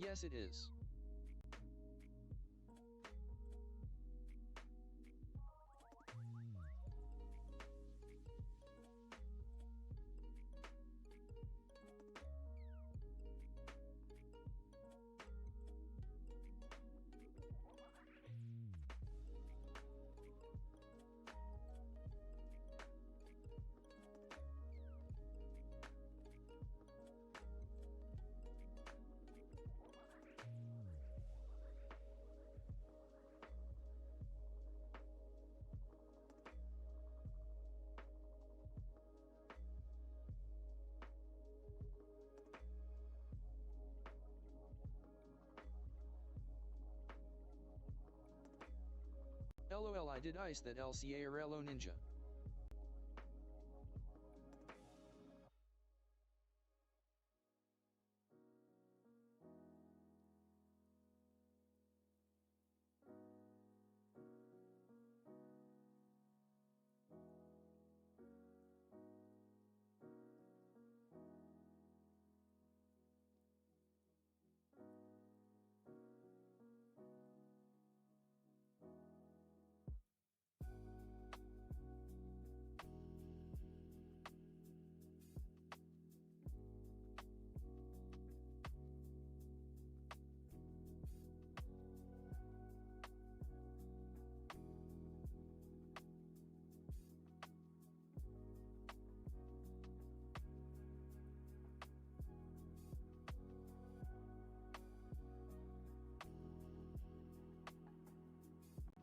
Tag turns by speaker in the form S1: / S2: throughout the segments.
S1: Yes, it is. LOL, I did ice that LCARLO ninja.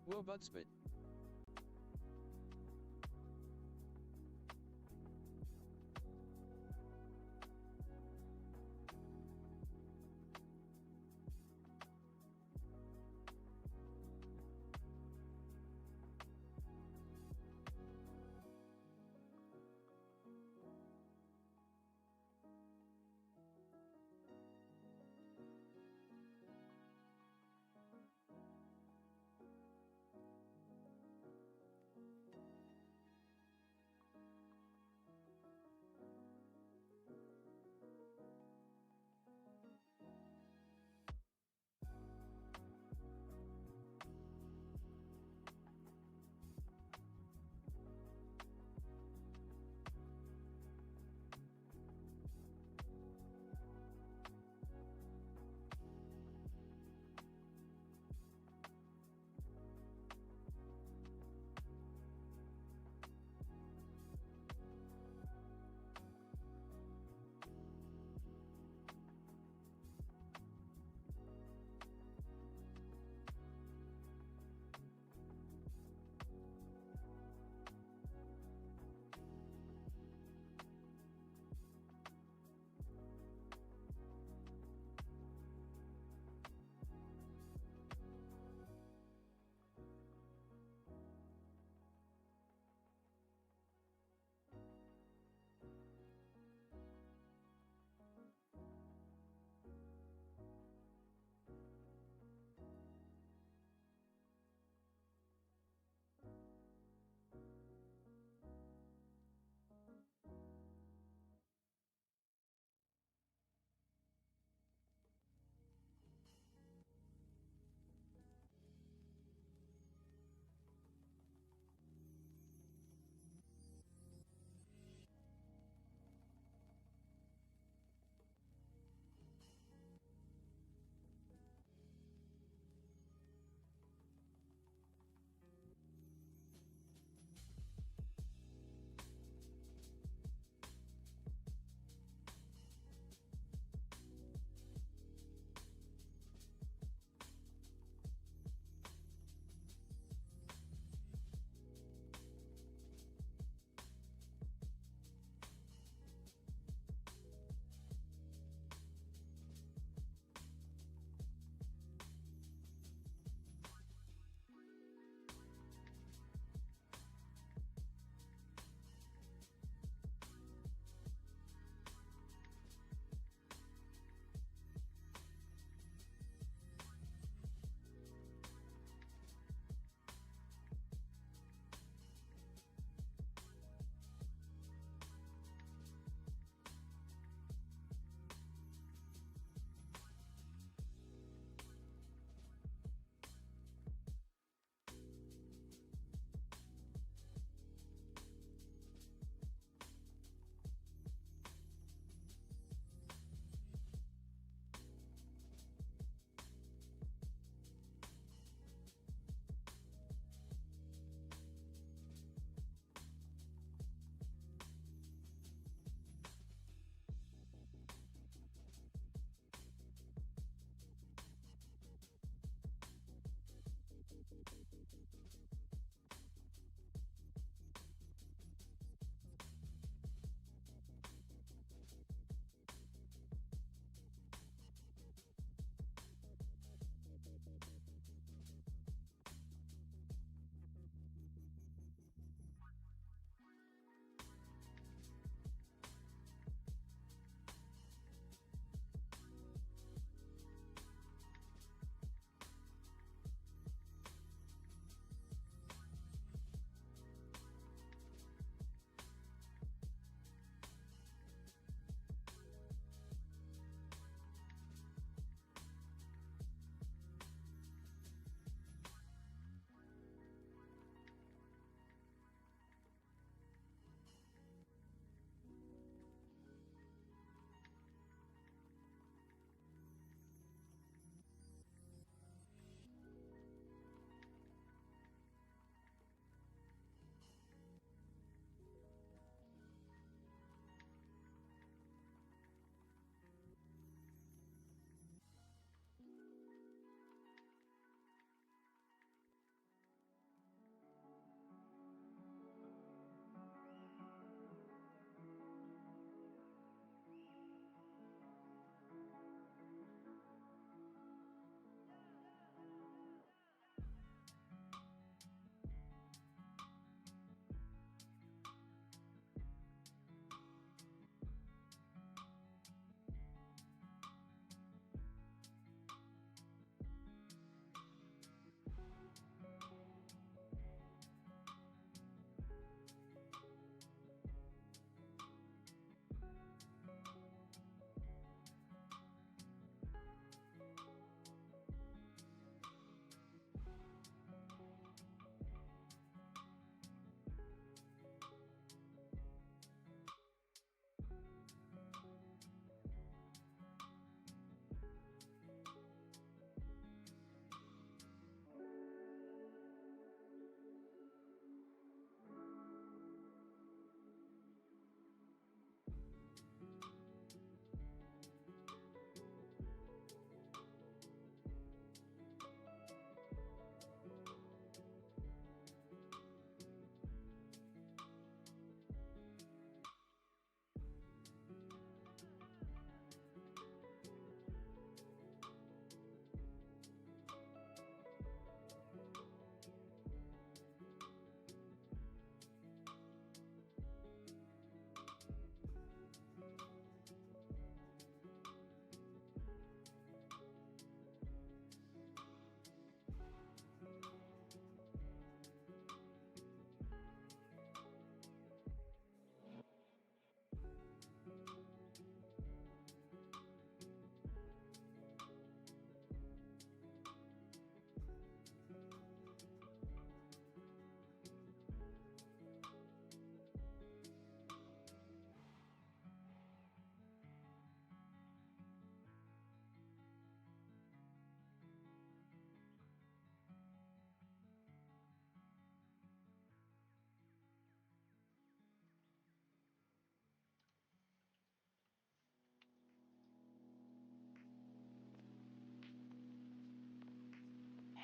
S1: Whoa, Budspit.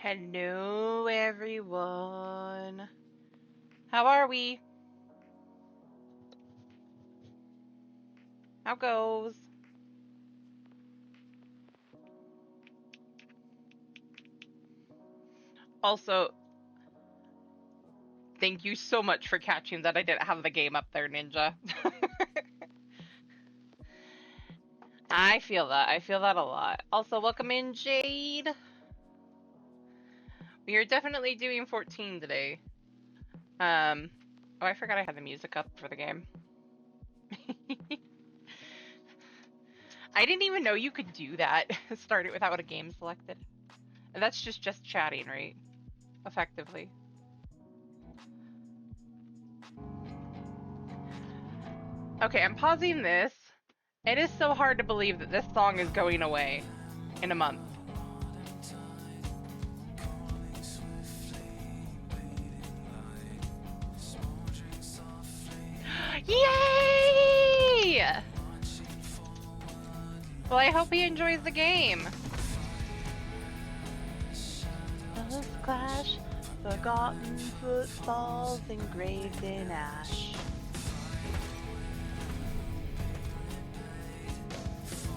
S2: Hello, everyone. How are we? How goes? Also, thank you so much for catching that I didn't have the game up there, Ninja. I feel that. I feel that a lot. Also, welcome in, Jade. We are definitely doing 14 today. Oh, I forgot I had the music up for the game. I didn't even know you could do that. Start it without a game selected. And that's just chatting, right? Effectively. Okay, I'm pausing this. It is so hard to believe that this song is going away in a month. Yay! Well, I hope he enjoys the game. Clash Forgotten footfalls engraved in ash.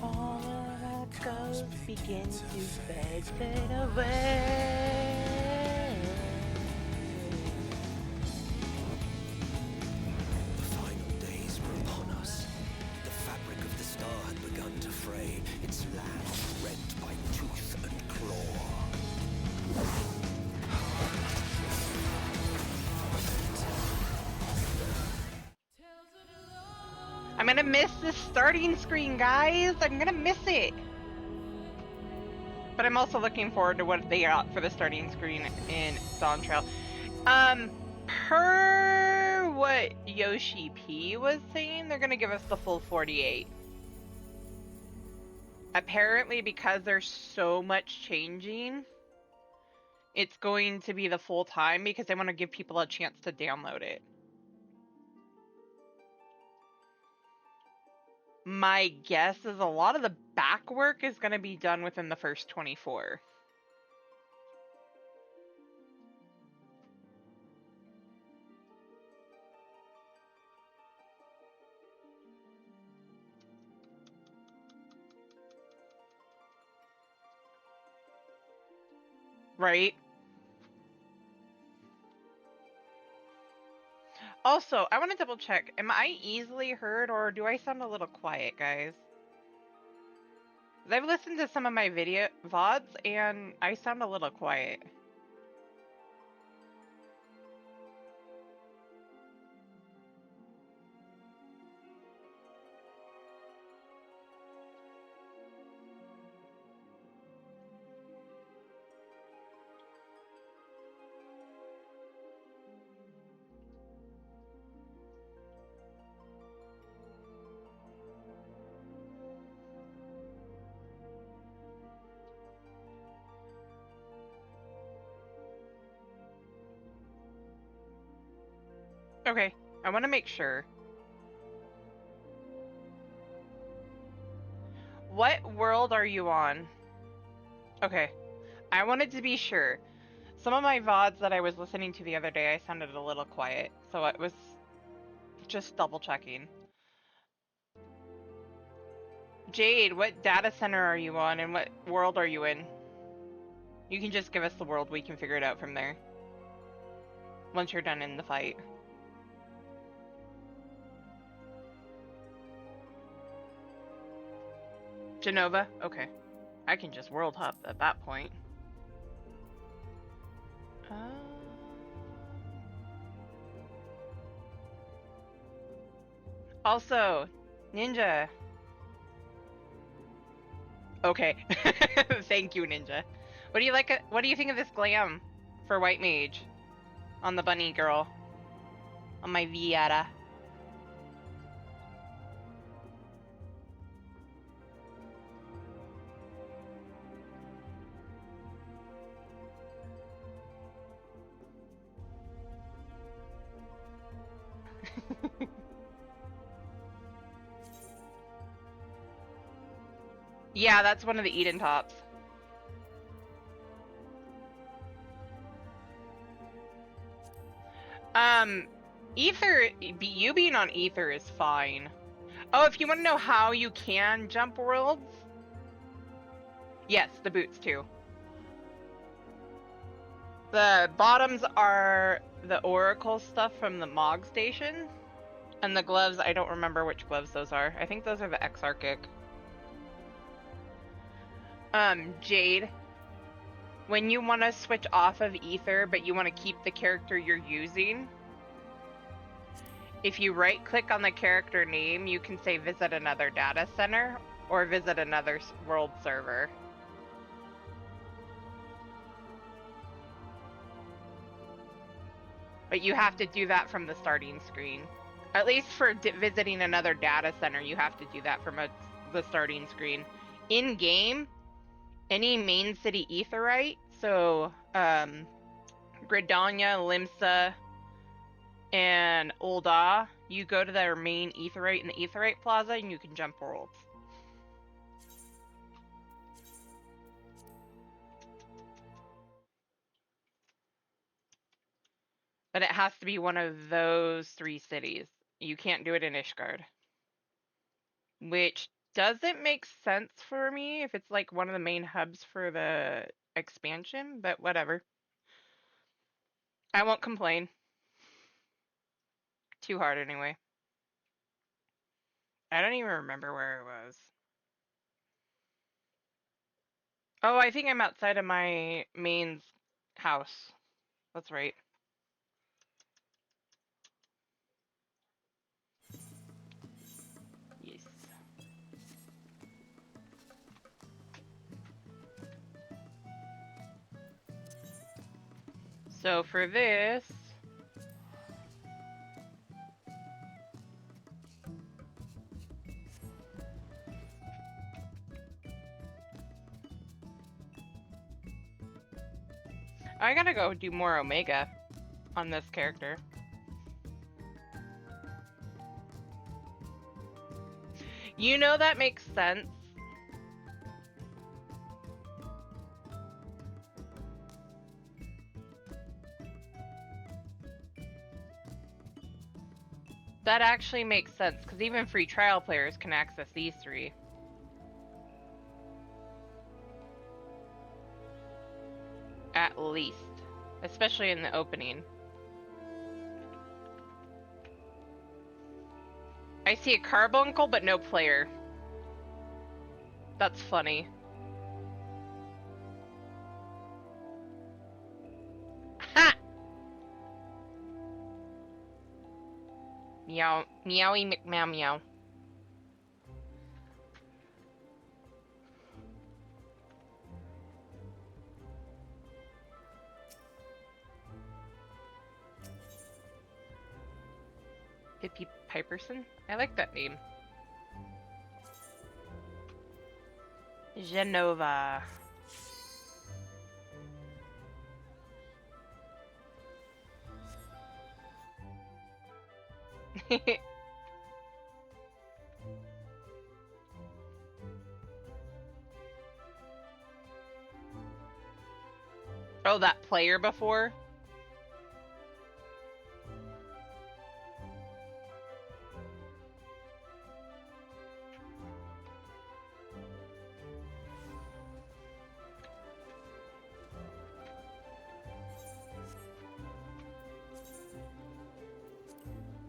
S2: All of that ghosts begin to fade away.
S3: The final days were upon us. The fabric of the star had begun to fray, its land rent by tooth and claw.
S2: I'm gonna miss this starting screen, guys. I'm gonna miss it. But I'm also looking forward to what they got for the starting screen in Dawntrail. Per what Yoshi P was saying, they're gonna give us the full 48. Apparently, because there's so much changing, it's going to be the full time because they want to give people a chance to download it. My guess is a lot of the back work is going to be done within the first 24. Right? Also, I want to double check. Am I easily heard or do I sound a little quiet, guys? I've listened to some of my video VODs and I sound a little quiet. Okay, I want to make sure. What world are you on? Okay, I wanted to be sure. Some of my VODs that I was listening to the other day, I sounded a little quiet, so it was just double checking. Jade, what data center are you on and what world are you in? You can just give us the world, we can figure it out from there. Once you're done in the fight. Genova? Okay. I can just world hop at that point. Also, Ninja. Okay. Thank you, Ninja. What do you like? What do you think of this glam for White Mage on the bunny girl? On my Viata. Yeah, that's one of the Eden tops. Ether, you being on Ether is fine. Oh, if you want to know how you can jump worlds, yes, the boots too. The bottoms are the Oracle stuff from the Mog Station, and the gloves, I don't remember which gloves those are. I think those are the Exarchic. Jade, when you want to switch off of Ether, but you want to keep the character you're using, if you right-click on the character name, you can say visit another data center or visit another world server. But you have to do that from the starting screen. At least for visiting another data center, you have to do that from the starting screen. In-game, any main city Aetheryte, so Gridania, Limsa, and Ul'dah, you go to their main Aetheryte in the Aetheryte Plaza and you can jump worlds. But it has to be one of those 3 cities. You can't do it in Ishgard. Which doesn't make sense for me if it's like one of the main hubs for the expansion, but whatever. I won't complain. Too hard anyway. I don't even remember where it was. Oh, I think I'm outside of my main's house. That's right. Yes. So for this, I gotta go do more Omega on this character. You know that makes sense. That actually makes sense, because even free trial players can access these 3. At least. Especially in the opening. I see a carbuncle, but no player. That's funny. Ha! Meow. Meowie McMeow meow. Hippie Piperson? I like that name. Genova. Oh, that player before?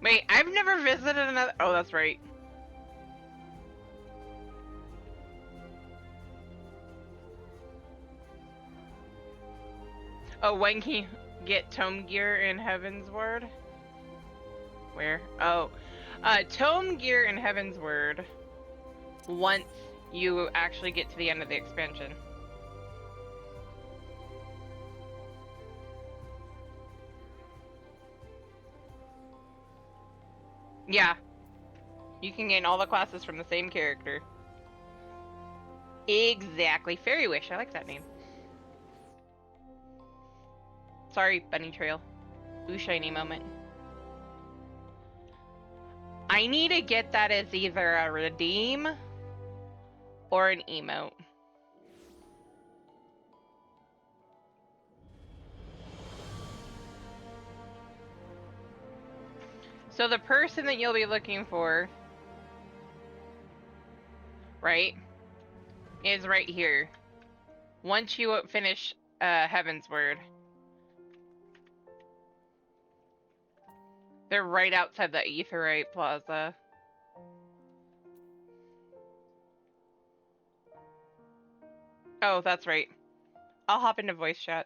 S2: Wait, I've never visited another. Oh, that's right. Oh, when can you get Tome Gear in Heavensward? Where? Oh. Tome Gear in Heavensward once you actually get to the end of the expansion. Yeah. You can gain all the classes from the same character. Exactly. Fairy Wish. I like that name. Sorry, Bunny Trail. Ooh, shiny moment. I need to get that as either a redeem or an emote. So the person that you'll be looking for, right, is right here. Once you finish Heavensward. They're right outside the Aetheryte Plaza. Oh, that's right. I'll hop into voice chat.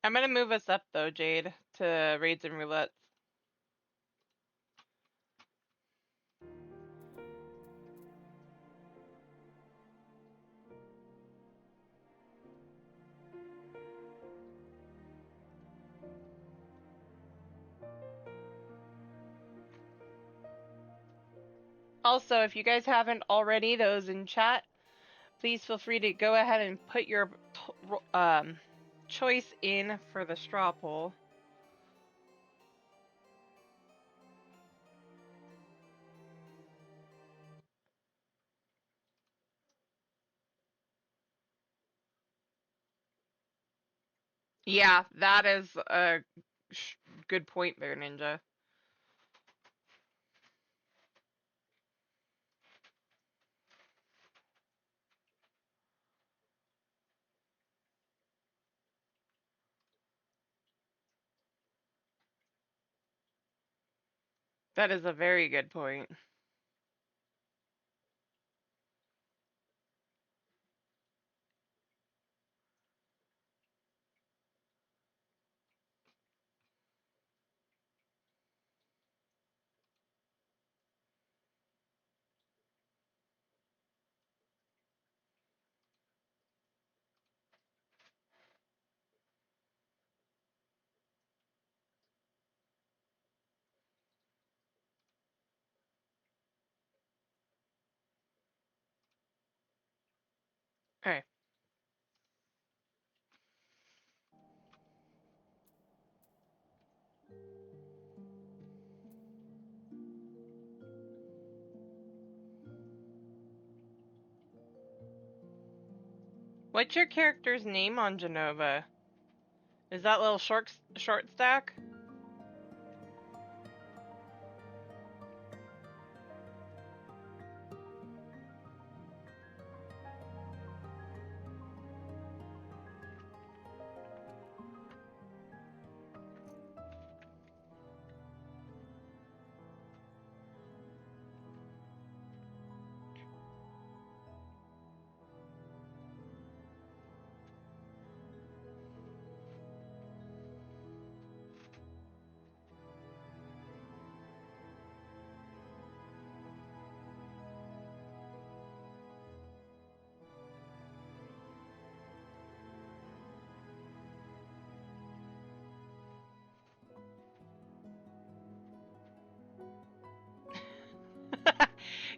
S2: I'm gonna move us up though, Jade, to raids and roulettes. Also, if you guys haven't already, those in chat, please feel free to go ahead and put your choice in for the straw poll. Yeah, that is a good point there, Ninja. That is a very good point. Okay. What's your character's name on Genova? Is that little short stack?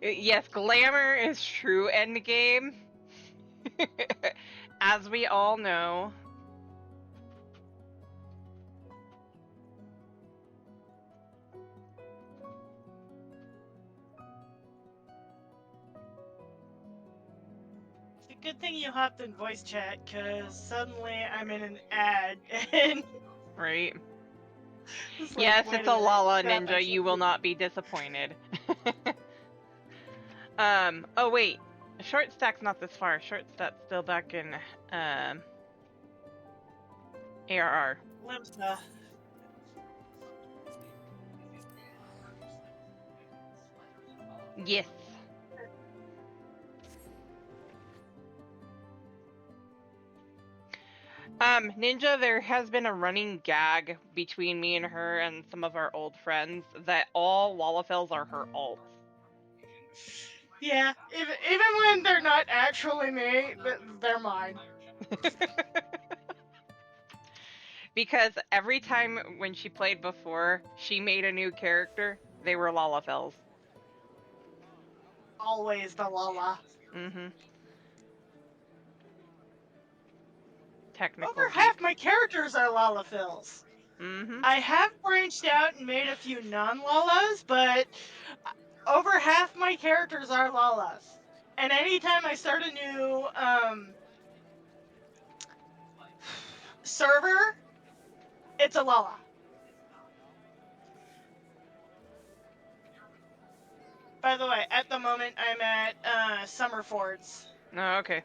S2: Yes, glamour is true endgame. As we all know.
S4: It's a good thing you hopped in voice chat, because suddenly I'm in an ad, and
S2: Right.
S4: it's like,
S2: Yes,
S4: wait
S2: it's
S4: a
S2: a
S4: minute,
S2: Lala
S4: that
S2: Ninja.
S4: makes
S2: You will
S4: sense.
S2: not be disappointed. Oh wait. Short stack's not this far. Short stack's still back in ARR.
S4: Limsa.
S2: Yes. Ninja, there has been a running gag between me and her and some of our old friends that all Lalafels are her alts.
S4: Yeah, even when they're not actually me, they're mine.
S2: Because every time when she played before, she made a new character, they were Lalafels.
S4: Always the Lala.
S2: Mm-hmm. Technical
S4: Over
S2: geek.
S4: half my characters are Lalafils.
S2: Mm-hmm.
S4: I have branched out and made a few non-Lalas, but over half my characters are Lalas. And anytime I start a new server, it's a Lala. By the way, at the moment I'm at Summerfords.
S2: Oh, okay.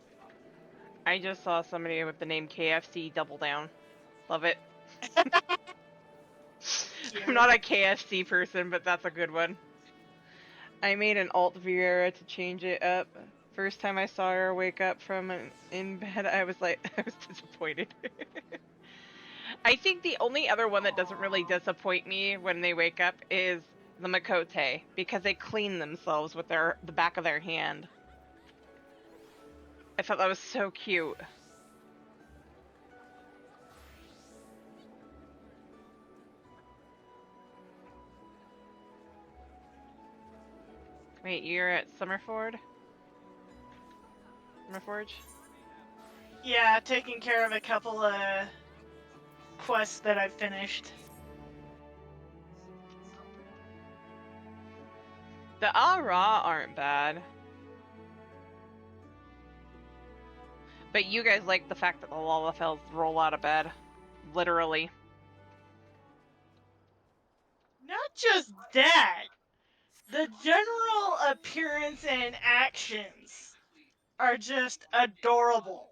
S2: I just saw somebody with the name KFC Double Down. Love it. I'm not a KFC person, but that's a good one. I made an alt Viera to change it up. First time I saw her wake up from in bed, I was like, I was disappointed. I think the only other one that doesn't really disappoint me when they wake up is the Makote, because they clean themselves with the back of their hand. I thought that was so cute. Wait, you're at Summerford? Summerforge?
S4: Yeah, taking care of a couple of quests that I've finished.
S2: The Ara aren't bad. But you guys like the fact that the Lalafels roll out of bed. Literally.
S4: Not just that, the general appearance and actions are just adorable.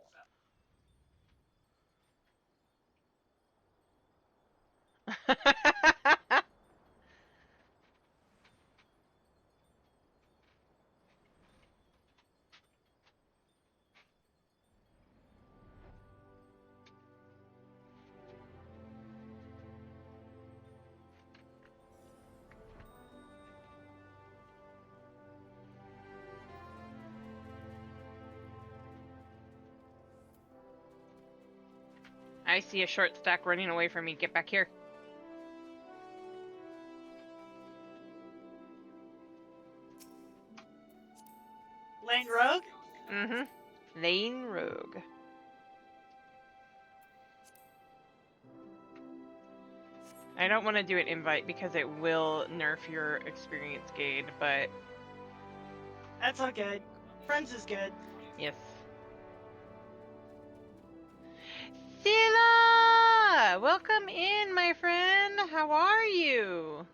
S2: I see a short stack running away from me. Get back here.
S4: Lane Rogue?
S2: Mm-hmm. Lane Rogue. I don't want to do an invite because it will nerf your experience gauge, but
S4: That's all good. Friends is good.
S2: yes. Sila! Welcome in, my friend. How are you?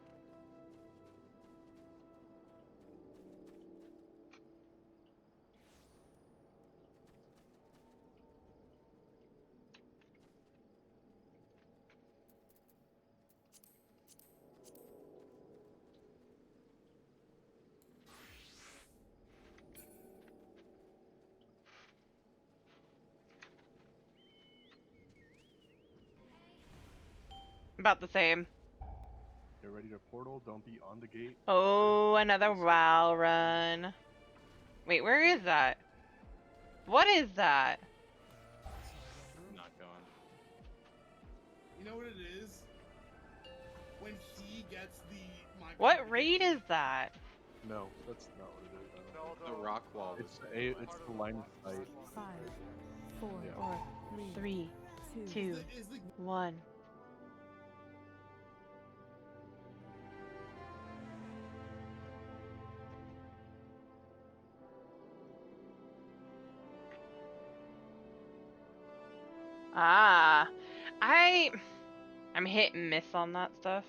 S2: About the same.
S5: Get ready to portal, don't be on the gate.
S2: Oh, another WoW run. Wait, where is that? What is that?
S5: I'm not going.
S6: You know what it is? When he gets the
S2: What raid is that?
S5: No, that's not what it is. I don't think.
S7: The rock wall.
S5: It's the line of sight.
S8: 5, 4,
S5: Yeah.
S2: 3,
S8: 2,
S2: 2, 1. Ah, I'm hit and miss on that stuff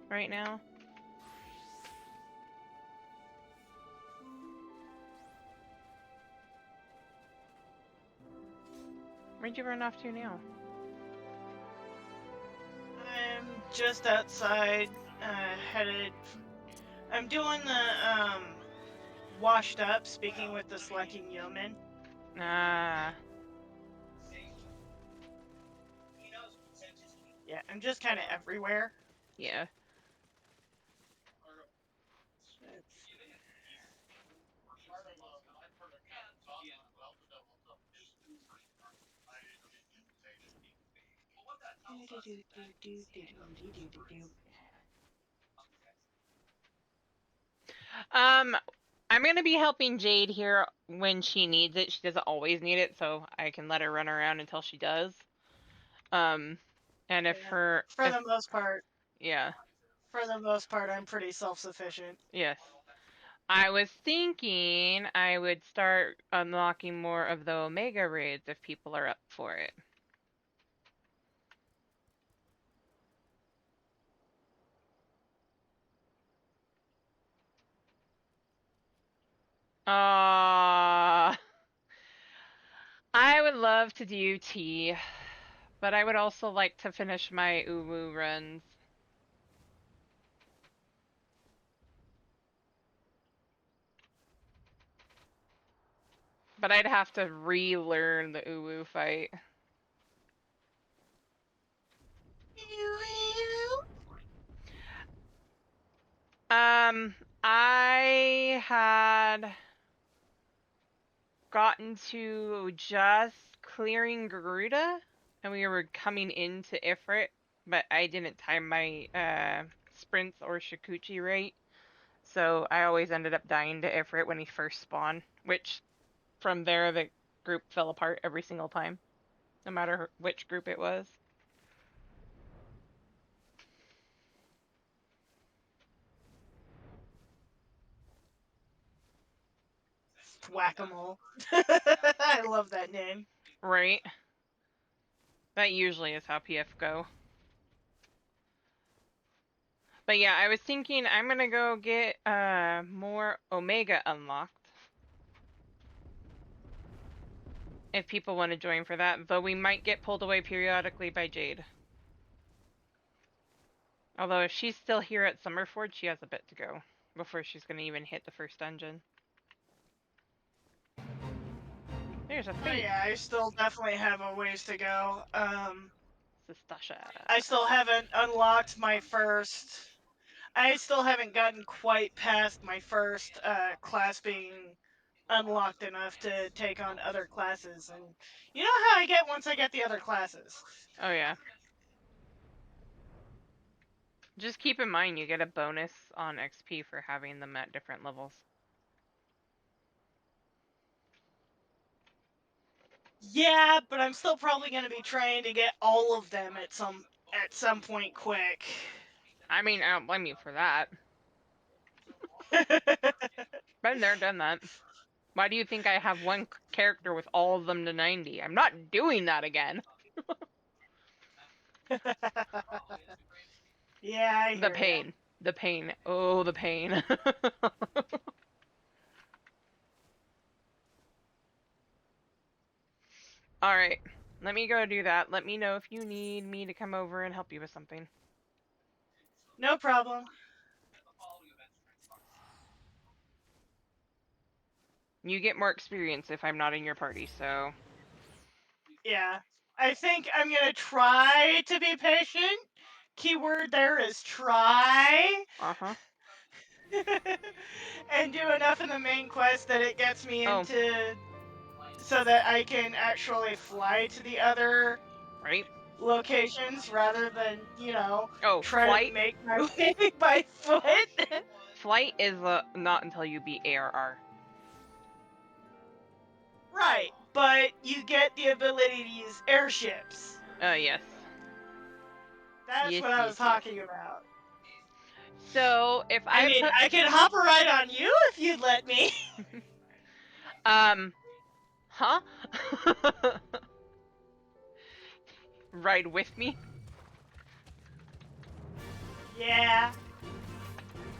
S2: right now. Where'd you run off to now?
S4: I'm just outside, headed. I'm doing the, washed up, speaking with the slacking yeoman.
S2: Ah,
S4: Yeah, I'm just kind of everywhere.
S2: yeah. I'm gonna be helping Jade here when she needs it. She doesn't always need it, so I can let her run around until she does. And if
S4: Yeah.
S2: her,
S4: For
S2: if-
S4: the most part,
S2: yeah,
S4: I'm pretty self-sufficient.
S2: yes. I was thinking I would start unlocking more of the Omega raids if people are up for it. I would love to do tea, but I would also like to finish my Uwu runs. But I'd have to relearn the Uwu fight. I had gotten to just clearing Garuda, and we were coming into Ifrit, but I didn't time my sprints or Shikuchi right, so I always ended up dying to Ifrit when he first spawned, which from there the group fell apart every single time, no matter which group it was.
S4: Whack-a-mole. I love that name.
S2: Right. That usually is how PF go. But yeah, I was thinking I'm gonna go get more Omega unlocked. If people want to join for that, though we might get pulled away periodically by Jade. Although if she's still here at Summerforge, she has a bit to go before she's gonna even hit the first dungeon. There's a
S4: Oh
S2: fate.
S4: yeah, I still definitely have a ways to go.
S2: Sastasha.
S4: I still haven't unlocked my first. I still haven't gotten quite past my first class being unlocked enough to take on other classes, and you know how I get once I get the other classes.
S2: Oh yeah. Just keep in mind you get a bonus on XP for having them at different levels.
S4: Yeah, but I'm still probably going to be trying to get all of them at some point quick.
S2: I mean, I don't blame you for that. Been there, done that. Why do you think I have one character with all of them to 90? I'm not doing that again.
S4: Yeah, I hear
S2: The
S4: ya.
S2: pain. The pain. Oh, the pain. Alright. Let me go do that. Let me know if you need me to come over and help you with something.
S4: No problem.
S2: You get more experience if I'm not in your party, so...
S4: Yeah. I think I'm going to try to be patient. Keyword there is try.
S2: Uh-huh.
S4: And do enough in the main quest that it gets me
S2: Oh.
S4: into... so that I can actually fly to the other
S2: Right?
S4: locations rather than, you know,
S2: Oh,
S4: try
S2: flight?
S4: to make my way by foot.
S2: Flight is not until you beat ARR.
S4: Right, but you get the ability to use airships.
S2: Yes.
S4: That's
S2: Yes,
S4: what I
S2: yes,
S4: was
S2: yes.
S4: talking about.
S2: So, if
S4: I mean, I could hop a ride on you if you'd let me.
S2: Huh? Ride with me?
S4: Yeah.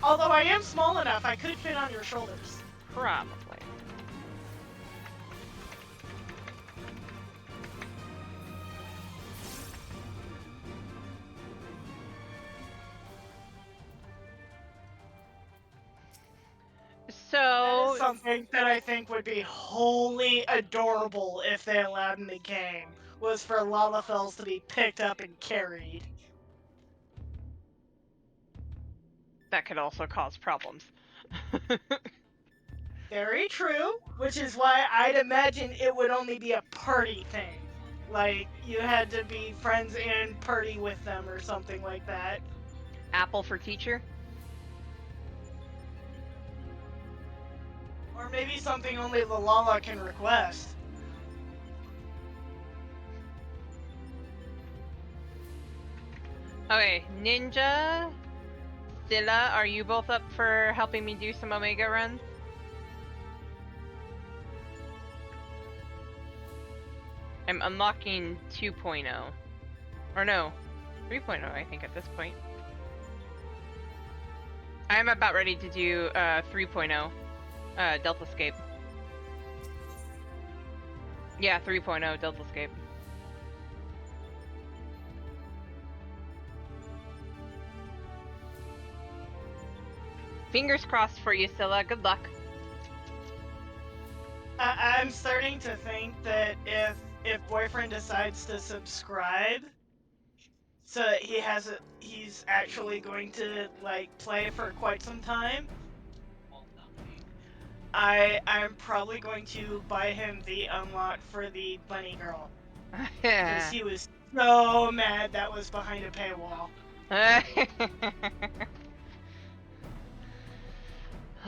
S4: Although I am small enough, I could fit on your shoulders.
S2: Probably.
S4: That
S2: So,
S4: is something that I think would be wholly adorable if they allowed in the game, was for Lalafels to be picked up and carried.
S2: that could also cause problems.
S4: Very true, which is why I'd imagine it would only be a party thing. Like, you had to be friends and party with them or something like that.
S2: Apple for teacher?
S4: Or maybe something only Lalala can request.
S2: Okay, Ninja, Scylla, are you both up for helping me do some Omega runs? I'm unlocking 2.0. Or no, 3.0 I think at this point. I'm about ready to do 3.0, Deltascape. Yeah, 3.0, Deltascape. Fingers crossed for you, Scylla. Good luck.
S4: I'm starting to think that if boyfriend decides to subscribe, so that he's actually going to like play for quite some time, I'm probably going to buy him the unlock for the bunny girl, because he was so mad that was behind a paywall.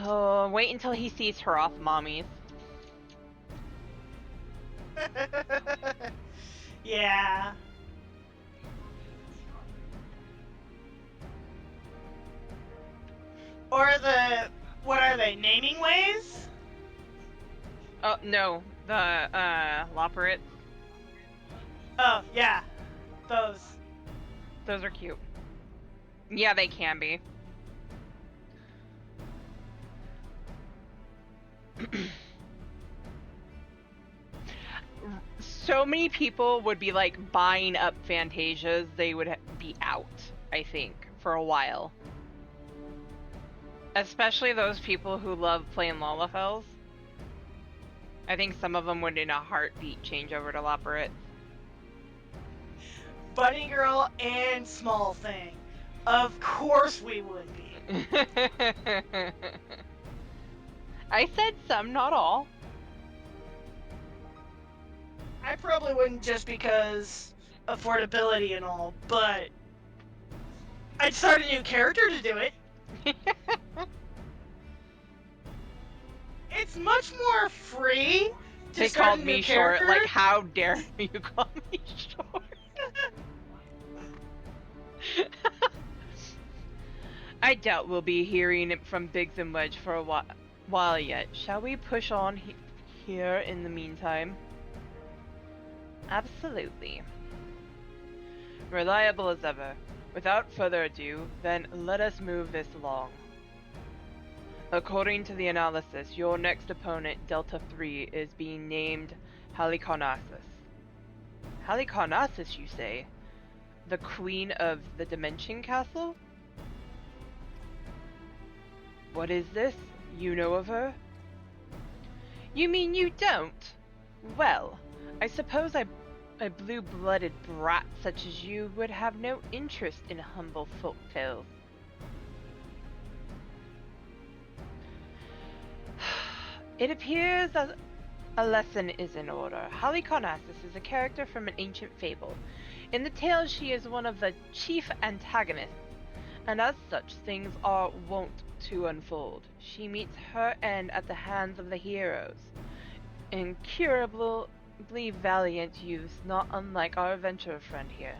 S2: Oh, wait until he sees her off mommies.
S4: Yeah. Or what are they, naming ways?
S2: Oh, no. The, Loporrit.
S4: Oh, yeah. Both.
S2: Those are cute. Yeah, they can be. So many people would be like buying up Fantasias, they would be out, I think, for a while. Especially those people who love playing Lalafels. I think some of them would in a heartbeat change over to Loporrit.
S4: Bunny Girl and Small Thing. Of course we would be.
S2: I said some, not all.
S4: I probably wouldn't just because affordability and all, but I'd start a new character to do it. It's much more free to
S2: They
S4: start
S2: called
S4: a
S2: me
S4: new
S2: short.
S4: character.
S2: Like, how dare you call me short? I doubt we'll be hearing it from Biggs and Wedge for a while yet. Shall we push on here in the meantime? Absolutely. Reliable as ever. Without further ado, then let us move this along. According to the analysis, your next opponent, Delta 3, is being named Halicarnassus. Halicarnassus, you say? The Queen of the Dimension Castle? What is this? You know of her? You mean you don't? Well, I suppose a blue-blooded brat such as you would have no interest in humble folktales. It appears that a lesson is in order. Halicarnassus is a character from an ancient fable. In the tale, she is one of the chief antagonists, and as such, things are wont to unfold. She meets her end at the hands of the heroes. Incurably valiant youths, not unlike our adventurer friend here.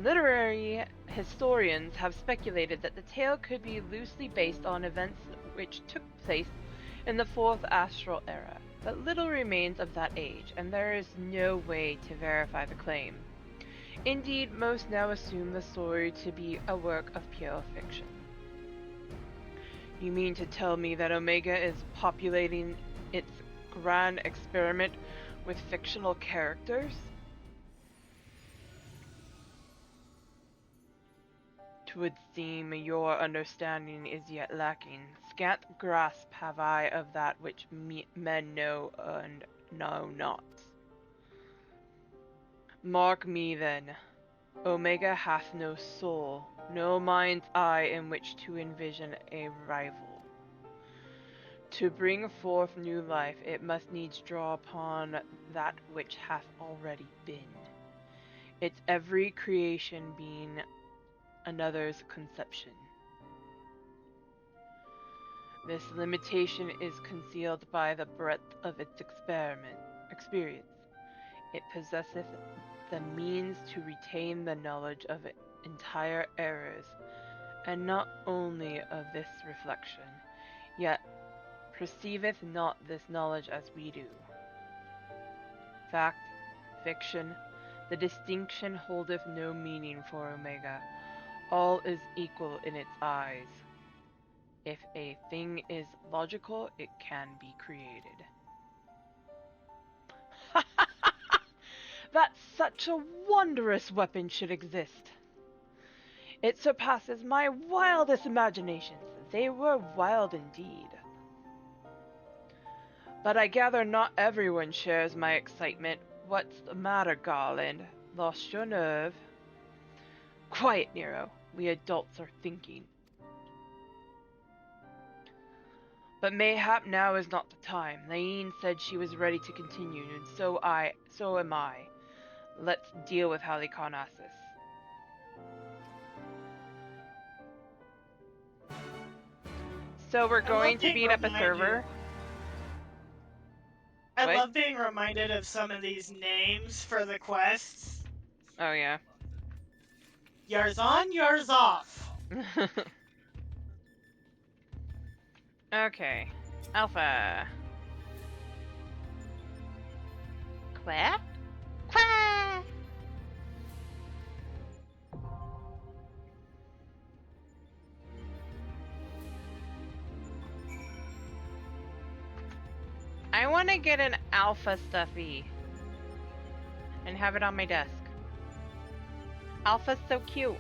S2: Literary historians have speculated that the tale could be loosely based on events which took place in the Fourth Astral Era, but little remains of that age, and there is no way to verify the claim. Indeed, most now assume the story to be a work of pure fiction. You mean to tell me that Omega is populating its grand experiment with fictional characters? Twould seem your understanding is yet lacking. Scant grasp have I of that which men know and know not. Mark me then. Omega hath no soul, no mind's eye in which to envision a rival. To bring forth new life, it must needs draw upon that which hath already been. Its every creation being another's conception. This limitation is concealed by the breadth of its experience. It possesseth the means to retain the knowledge of entire errors, and not only of this reflection, yet perceiveth not this knowledge as we do. Fact, fiction, the distinction holdeth no meaning for Omega. All is equal in its eyes. If a thing is logical, it can be created. That such a wondrous weapon should exist! It surpasses my wildest imaginations. They were wild indeed. But I gather not everyone shares my excitement. What's the matter, Garland? Lost your nerve? Quiet, Nero. We adults are thinking. But mayhap now is not the time. Naine said she was ready to continue, and so am I. Let's deal with Halicarnassus. So we're going to beat up a server.
S4: I
S2: What?
S4: love being reminded of some of these names for the quests.
S2: Oh yeah.
S4: Yours on, yours off.
S2: Okay. Alpha. Claire? I want to get an alpha stuffy and have it on my desk. Alpha's so cute.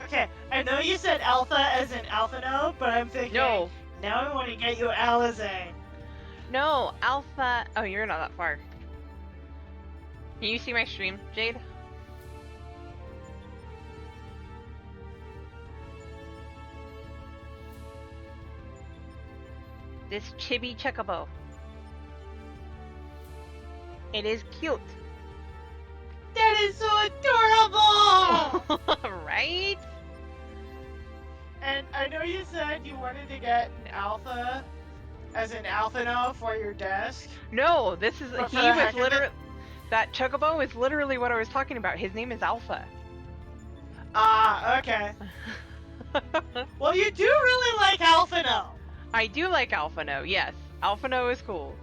S4: Okay, I know you said alpha as in Alphino, but I'm thinking,
S2: No,
S4: now I want to get you Alize.
S2: no, alpha. Oh, you're not that far. Can you see my stream, Jade? This chibi chocobo. It is cute.
S4: That is so adorable!
S2: Right?
S4: And I know you said you wanted to get an alpha, as in Alphino, for your desk.
S2: No, this is
S4: But for
S2: he
S4: the
S2: was
S4: heck of it-
S2: literally that chocobo is literally what I was talking about. His name is Alpha.
S4: Ah, okay. Well, you do really like Alphino.
S2: I do like Alphino. Yes, Alphino is cool.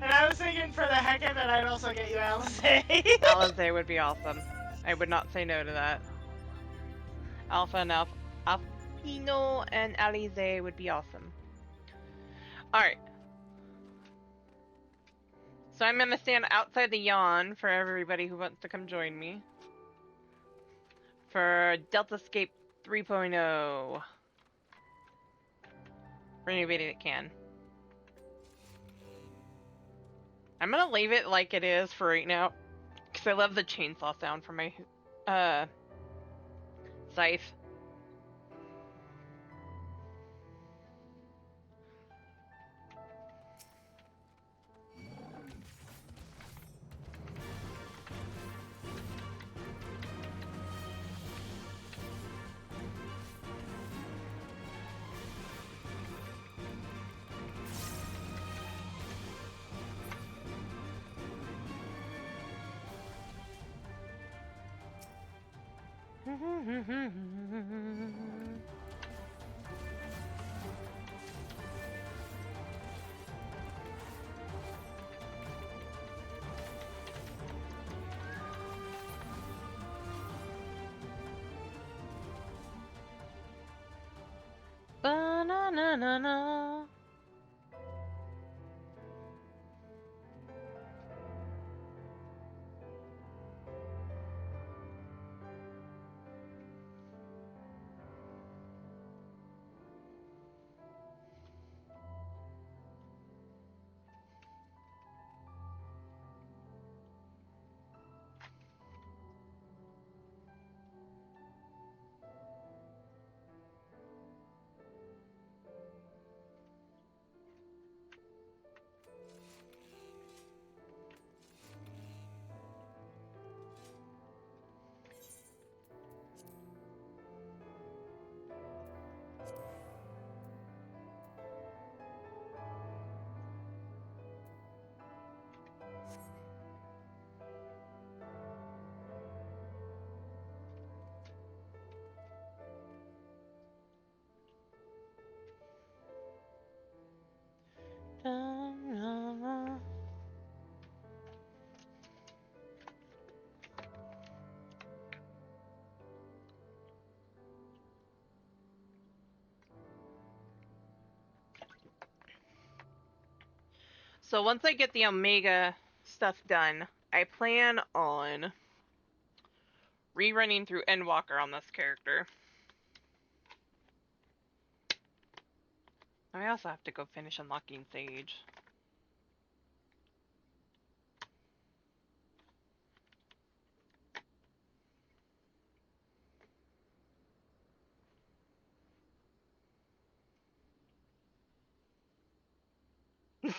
S4: And I was thinking for the heck of it, I'd also get you Alize.
S2: Alize would be awesome. I would not say no to that. Alpha and Alphino and Alize would be awesome. Alright. So I'm gonna stand outside the yawn for everybody who wants to come join me. For Deltascape 3.0. For anybody that can. I'm gonna leave it like it is for right now. Because I love the chainsaw sound from my scythe. Ba-na-na-na-na. Da-na-na. So once I get the Omega stuff done, I plan on rerunning through Endwalker on this character. I also have to go finish unlocking Sage.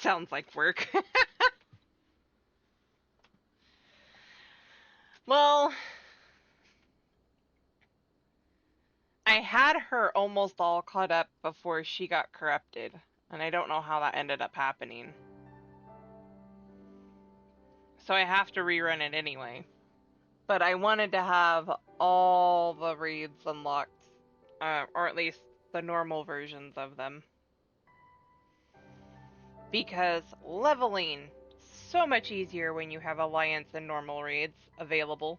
S2: Sounds like work. Well, I had her almost all caught up before she got corrupted, and I don't know how that ended up happening. So I have to rerun it anyway. But I wanted to have all the raids unlocked, or at least the normal versions of them. Because leveling so much easier when you have alliance and normal raids available.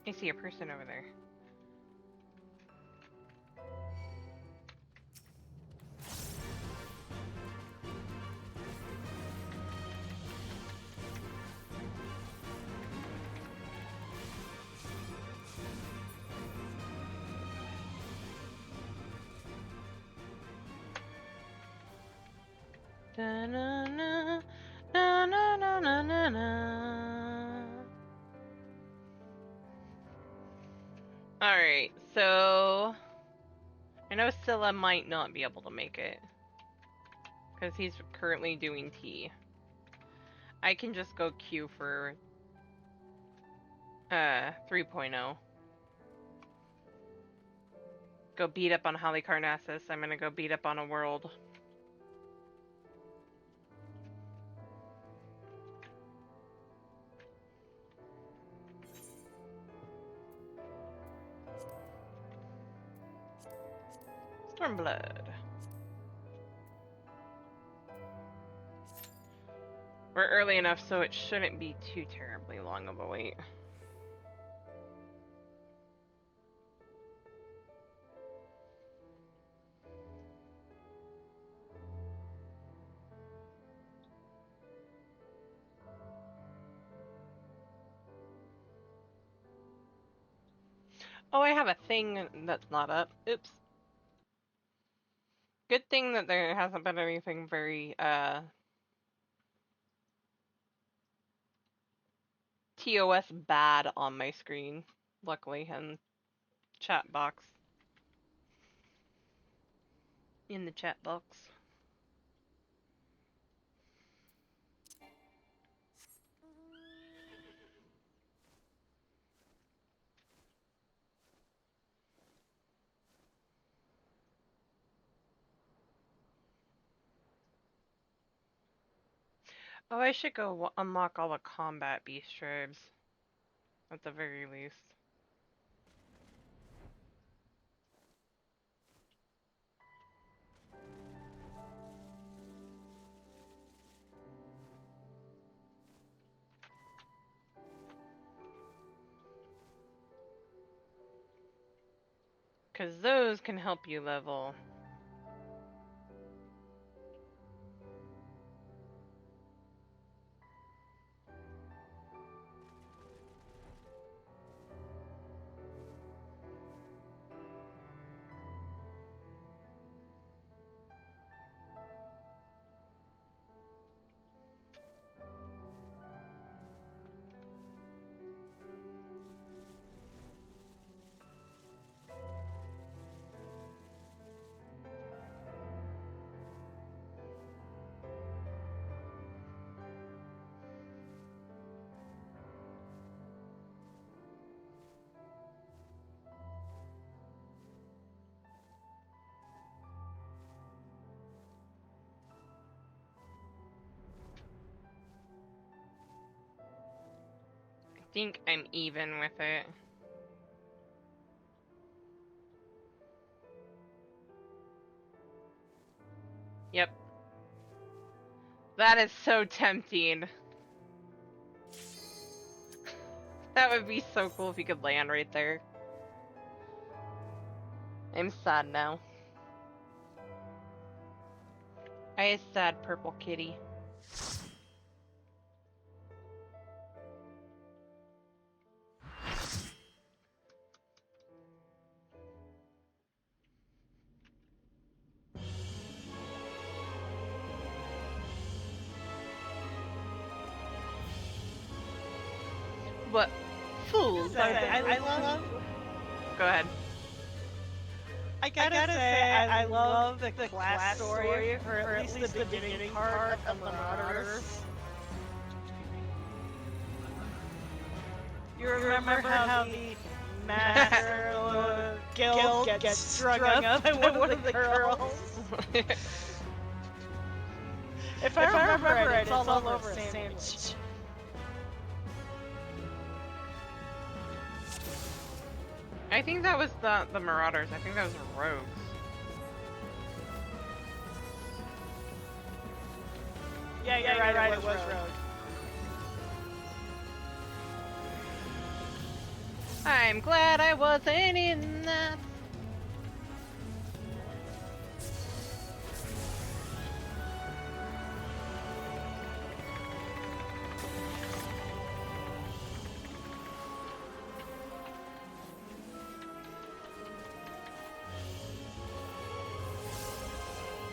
S2: I see a person over there. Da na na na na na na na na. Alright, so I know Scylla might not be able to make it because he's currently doing T. I can just go Q for 3.0. Go beat up on Halicarnassus. I'm gonna go beat up on a world. Stormblood. We're early enough, so it shouldn't be too terribly long of a wait. Oh, I have a thing that's not up. Oops. Good thing that there hasn't been anything very, TOS bad on my screen, luckily, and chat box. In the chat box. Oh, I should go unlock all the combat beast tribes. At the very least. Because those can help you level. I think I'm even with it. Yep. That is so tempting. That would be so cool if you could land right there. I'm sad now. I a sad purple kitty. What fools are they?
S4: I love.
S2: Go ahead.
S4: I gotta say, I love the class story for at least the beginning part of the Marauders. You remember how the master of the guild gets strung up by one of the girls? If I remember right, it's all over a sandwich.
S2: I think that was the Marauders. I think that was the Rogues.
S4: Yeah, you're right, it was Rogue.
S2: I'm glad I wasn't in that.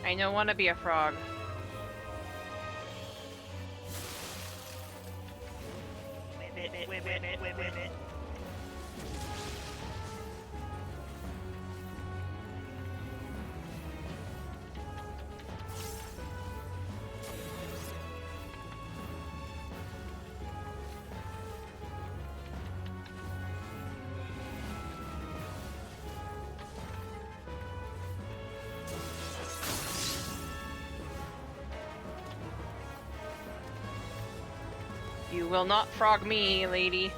S2: I don't want to be a frog.
S4: Wait.
S2: You will not frog me, lady.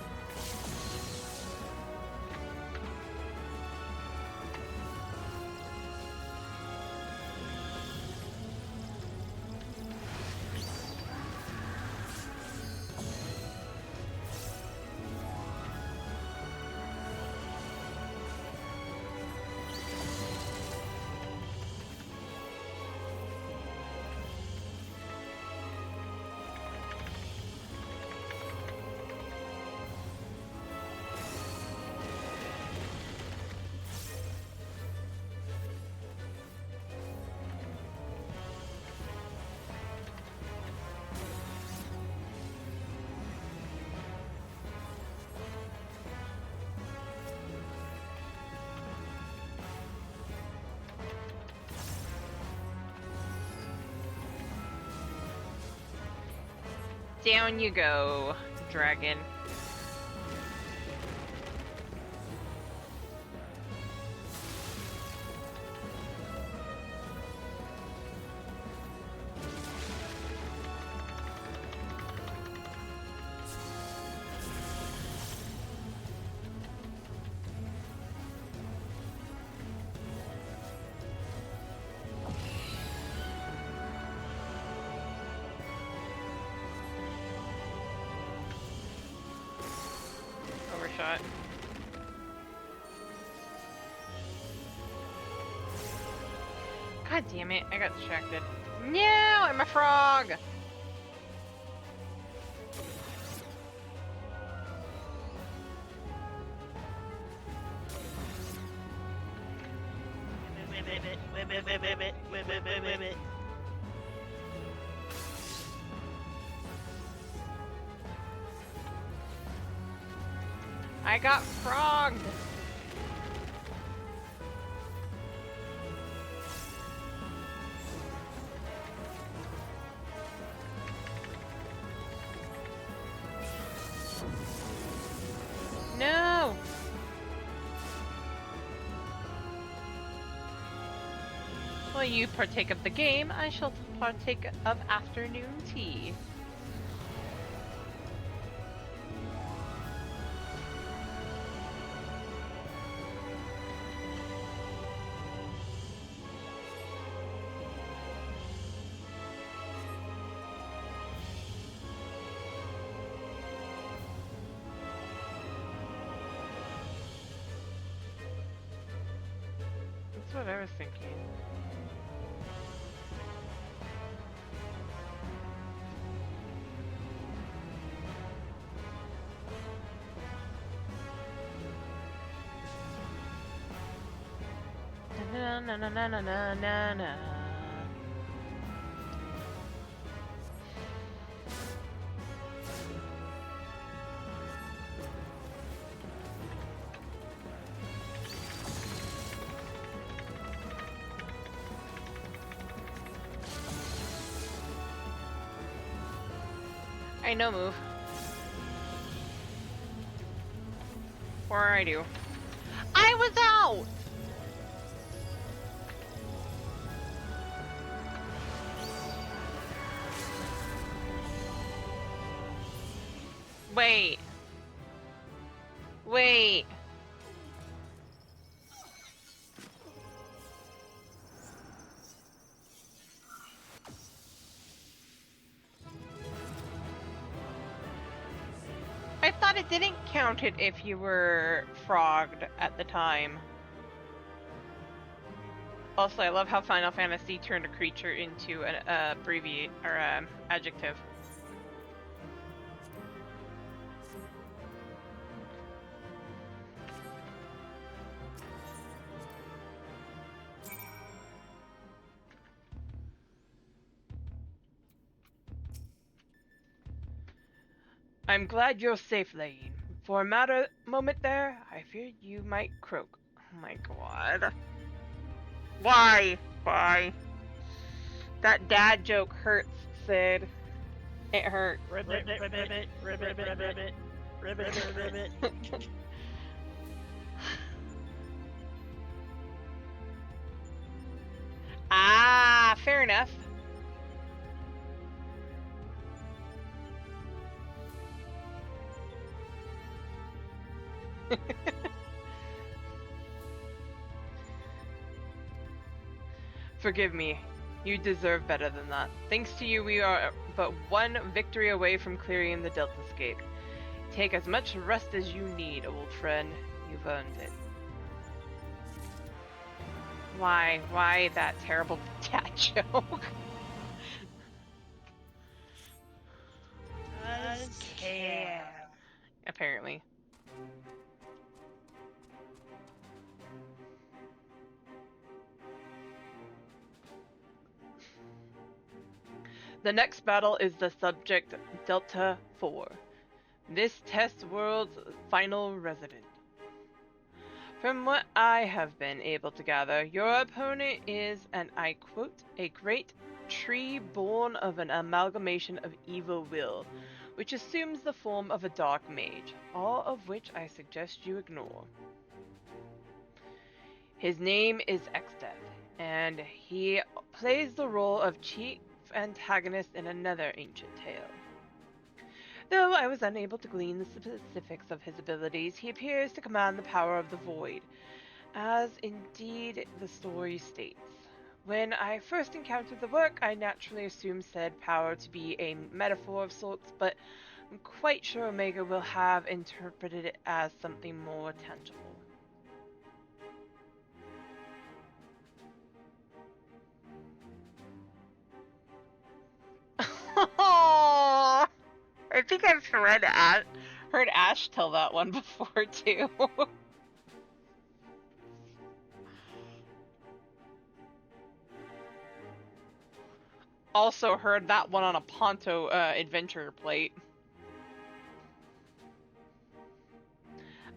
S2: Down you go, dragon. Overshot. God damn it, I got distracted. No, I'm a frog! I got frogged! No! While you partake of the game, I shall partake of afternoon tea. That's what I was thinking. Na na na na na na na na. I no move. Or I do. I was out! Wait. Wait. I thought it didn't count it if you were frogged at the time. Also, I love how Final Fantasy turned a creature into an abbreviate or adjective. I'm glad you're safe, Lane. For a moment there, I feared you might croak. Oh my god. Why? Why? That dad joke hurts, Sid. It hurt.
S4: Ribbit, ribbit, ribbit, ribbit, ribbit, ribbit, ribbit.
S2: Ah, fair enough. Forgive me. You deserve better than that. Thanks to you, we are but one victory away from clearing the Deltascape. Take as much rest as you need, old friend. You've earned it. Why? Why that terrible dad joke?
S4: Just care.
S2: Apparently. The next battle is the subject Delta 4, this test world's final resident. From what I have been able to gather, your opponent is, and I quote, a great tree born of an amalgamation of evil will, which assumes the form of a dark mage, all of which I suggest you ignore. His name is Exdeath, and he plays the role of chief antagonist in another ancient tale. Though I was unable to glean the specifics of his abilities, he appears to command the power of the void, as indeed the story states. When I first encountered the work, I naturally assumed said power to be a metaphor of sorts, but I'm quite sure Omega will have interpreted it as something more tangible. I think I've heard Ash tell that one before too. Also heard that one on a Ponto adventure plate.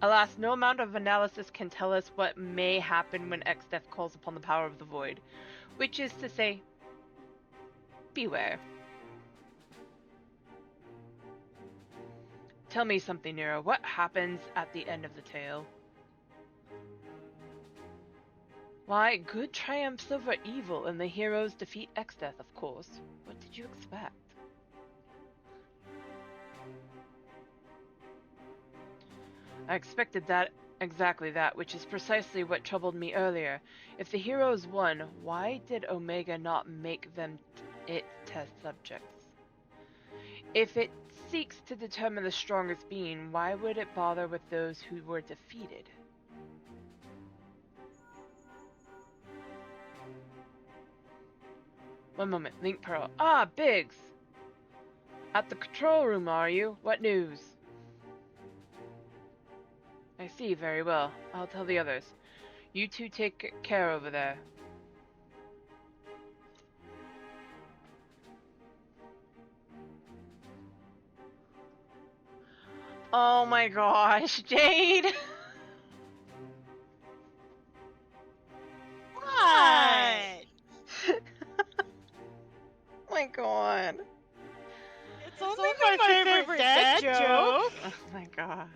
S2: Alas, no amount of analysis can tell us what may happen when Exdeath calls upon the power of the void, which is to say, beware. Tell me something, Nero. What happens at the end of the tale? Why, good triumphs over evil, and the heroes defeat Exdeath, of course. What did you expect? I expected that, exactly that, which is precisely what troubled me earlier. If the heroes won, why did Omega not make them its test subjects? If it seeks to determine the strongest being, why would it bother with those who were defeated? One moment, Link Pearl. Ah, Biggs! At the control room, are you? What news? I see, very well. I'll tell the others. You two take care over there. Oh my gosh, Jade!
S4: What?
S2: Oh my god.
S4: It's only my favorite dad joke.
S2: Oh my god.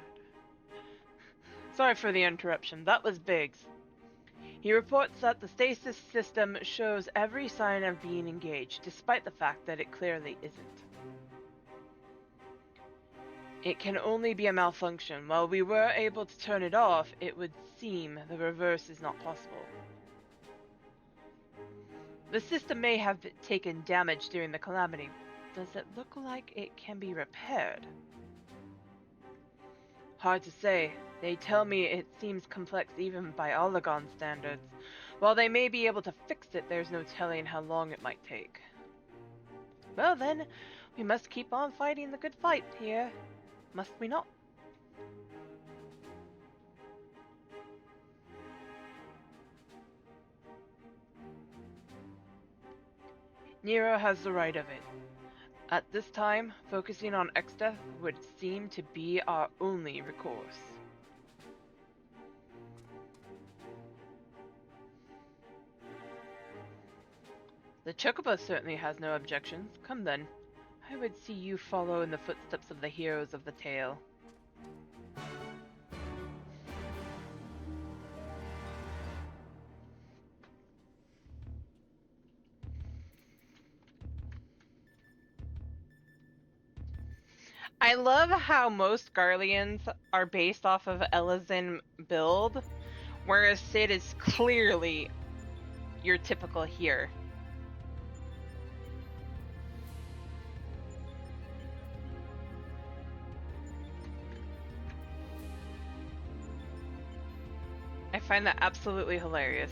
S2: Sorry for the interruption. That was Biggs. He reports that the stasis system shows every sign of being engaged, despite the fact that it clearly isn't.
S7: It can only be a malfunction. While we were able to turn it off, it would seem the reverse is not possible. The system may have taken damage during the calamity. Does it look like it can be repaired? Hard to say. They tell me it seems complex even by Olagon standards. While they may be able to fix it, there's no telling how long it might take. Well then, we must keep on fighting the good fight here, must we not? Nero has the right of it. At this time, focusing on Exdeath would seem to be our only recourse. The Chocobo certainly has no objections. Come then. I would see you follow in the footsteps of the heroes of the tale.
S2: I love how most Garleans are based off of Elizin build, whereas Cid is clearly your typical here. I find that absolutely hilarious.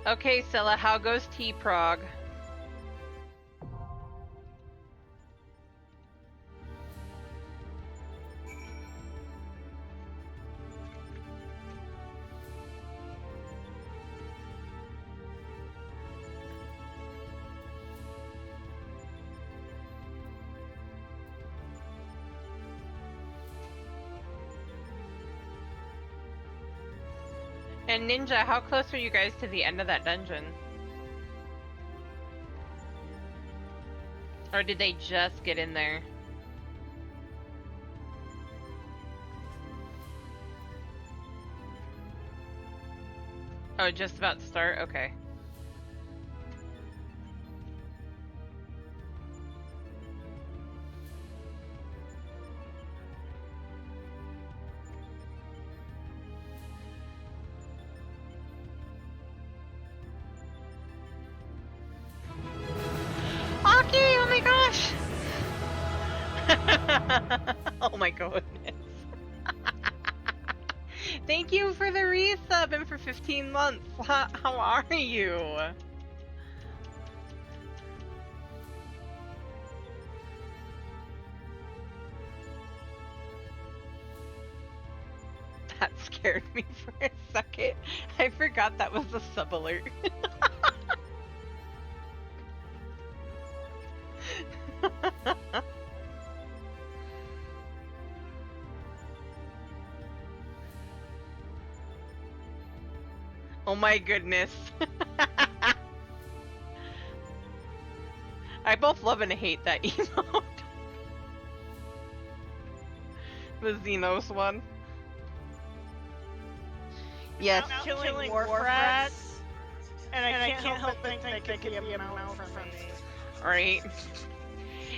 S2: Okay, Scylla, how goes T-Prog? And Ninja, how close are you guys to the end of that dungeon? Or did they just get in there? Oh, just about to start? Okay. Aki, oh my gosh! Oh my goodness. Thank you for the resub and for 15 months. How are you? That scared me for a second. I forgot that was a sub alert. Oh my goodness. I both love and hate that emote. The Xenos one. Yes.
S4: I'm killing wharf rats, and I can't help but think they could be a mount for me.
S2: Right.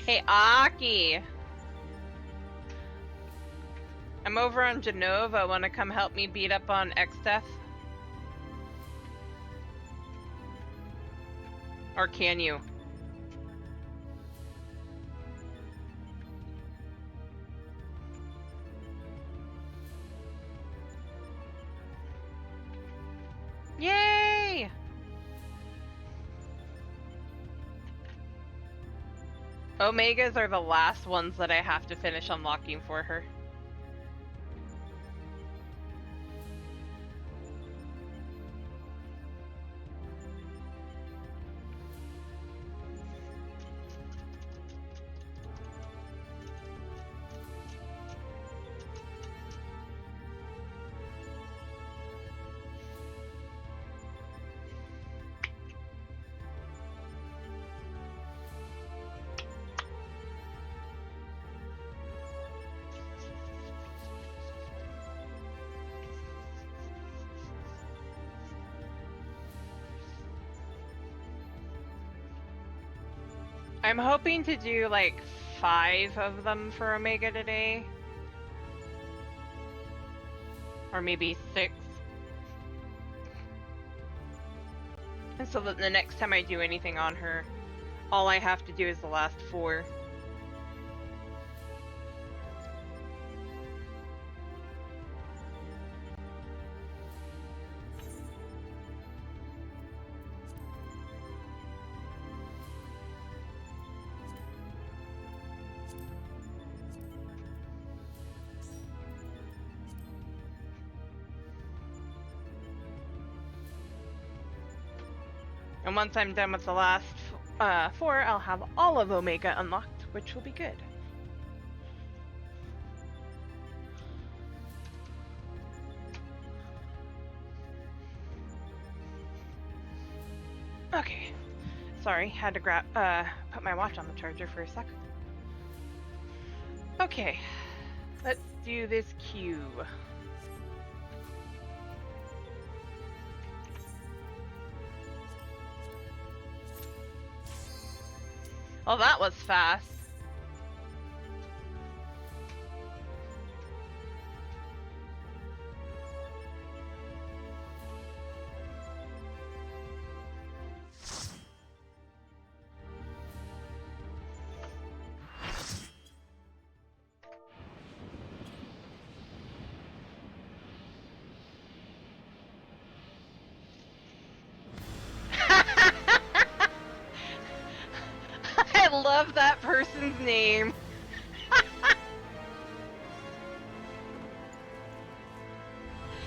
S2: Hey, Aki. I'm over on Genova. Wanna come help me beat up on Exdeath? Or can you? Yay! Omegas are the last ones that I have to finish unlocking for her. I'm hoping to do like 5 of them for Omega today. Or maybe 6. And so that the next time I do anything on her, all I have to do is the last 4. And once I'm done with the last 4, I'll have all of Omega unlocked, which will be good. Okay. Sorry, had to put my watch on the charger for a sec. Okay. Let's do this queue. Well, that was fast. I love that person's name.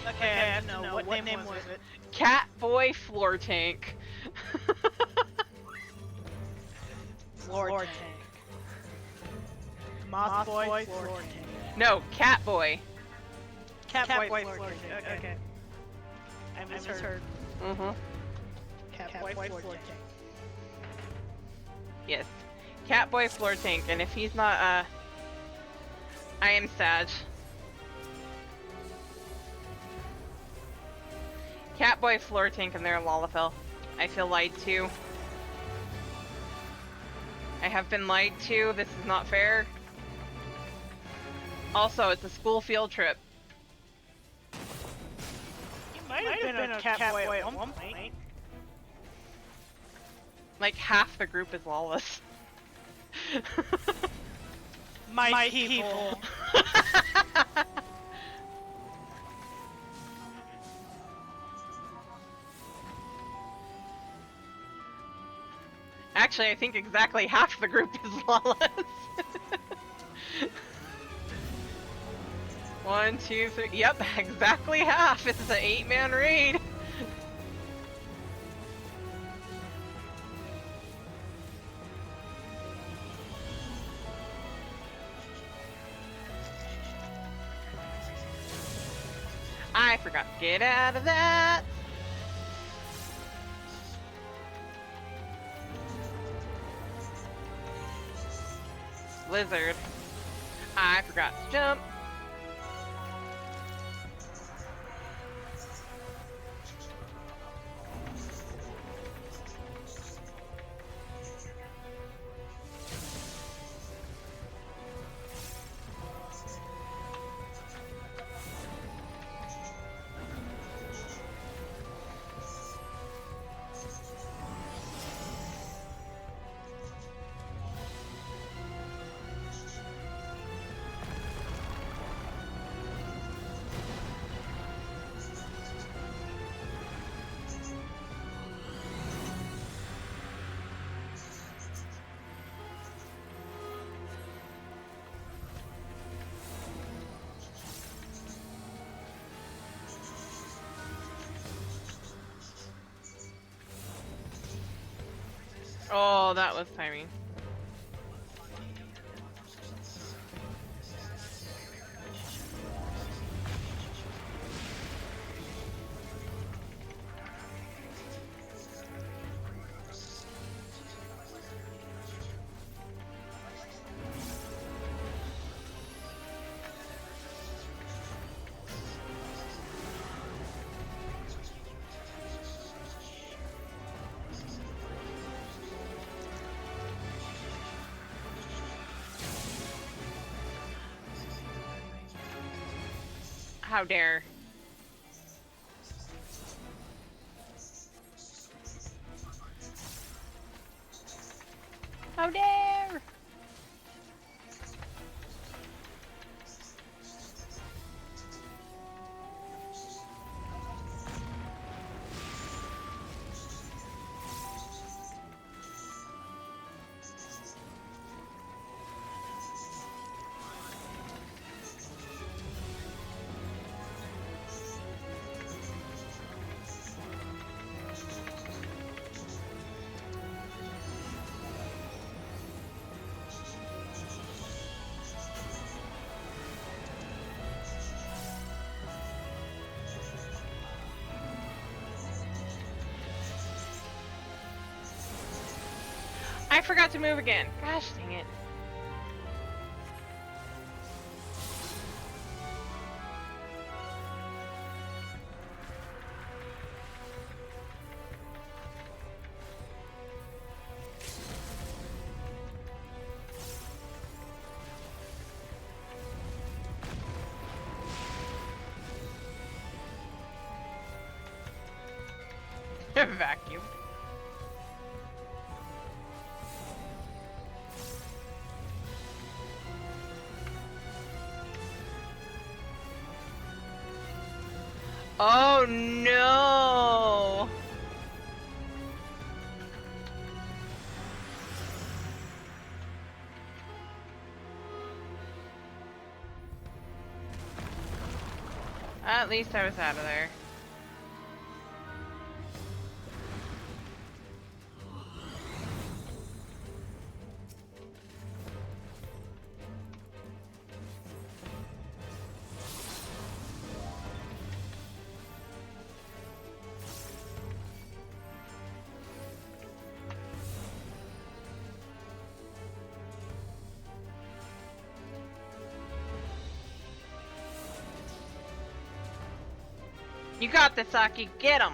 S4: Okay, I have to know what name was it?
S2: Catboy Floor Tank.
S4: Floor tank. Moth boy, floor tank.
S2: No, Catboy.
S4: Catboy, floor tank. Okay. I misheard.
S2: Mm-hmm.
S4: Catboy, floor tank.
S2: Yes. Catboy Floor Tank, and if he's not, I am sad. Catboy Floor Tank and they're Lalafell. I feel lied to. I have been lied to. This is not fair. Also, it's a school field trip.
S4: You might have been a Catboy at one point.
S2: Like, half the group is lawless.
S4: My people.
S2: Actually, I think exactly half the group is lawless. 1, 2, 3. Yep, exactly half. It's an 8-man raid. I forgot to get out of that. Blizzard. I forgot to jump. Oh, that was timing. How dare. How dare! I forgot to move again. Gosh dang it. Vacuum. Oh no! At least I was out of there. You got this, Aki. Get him.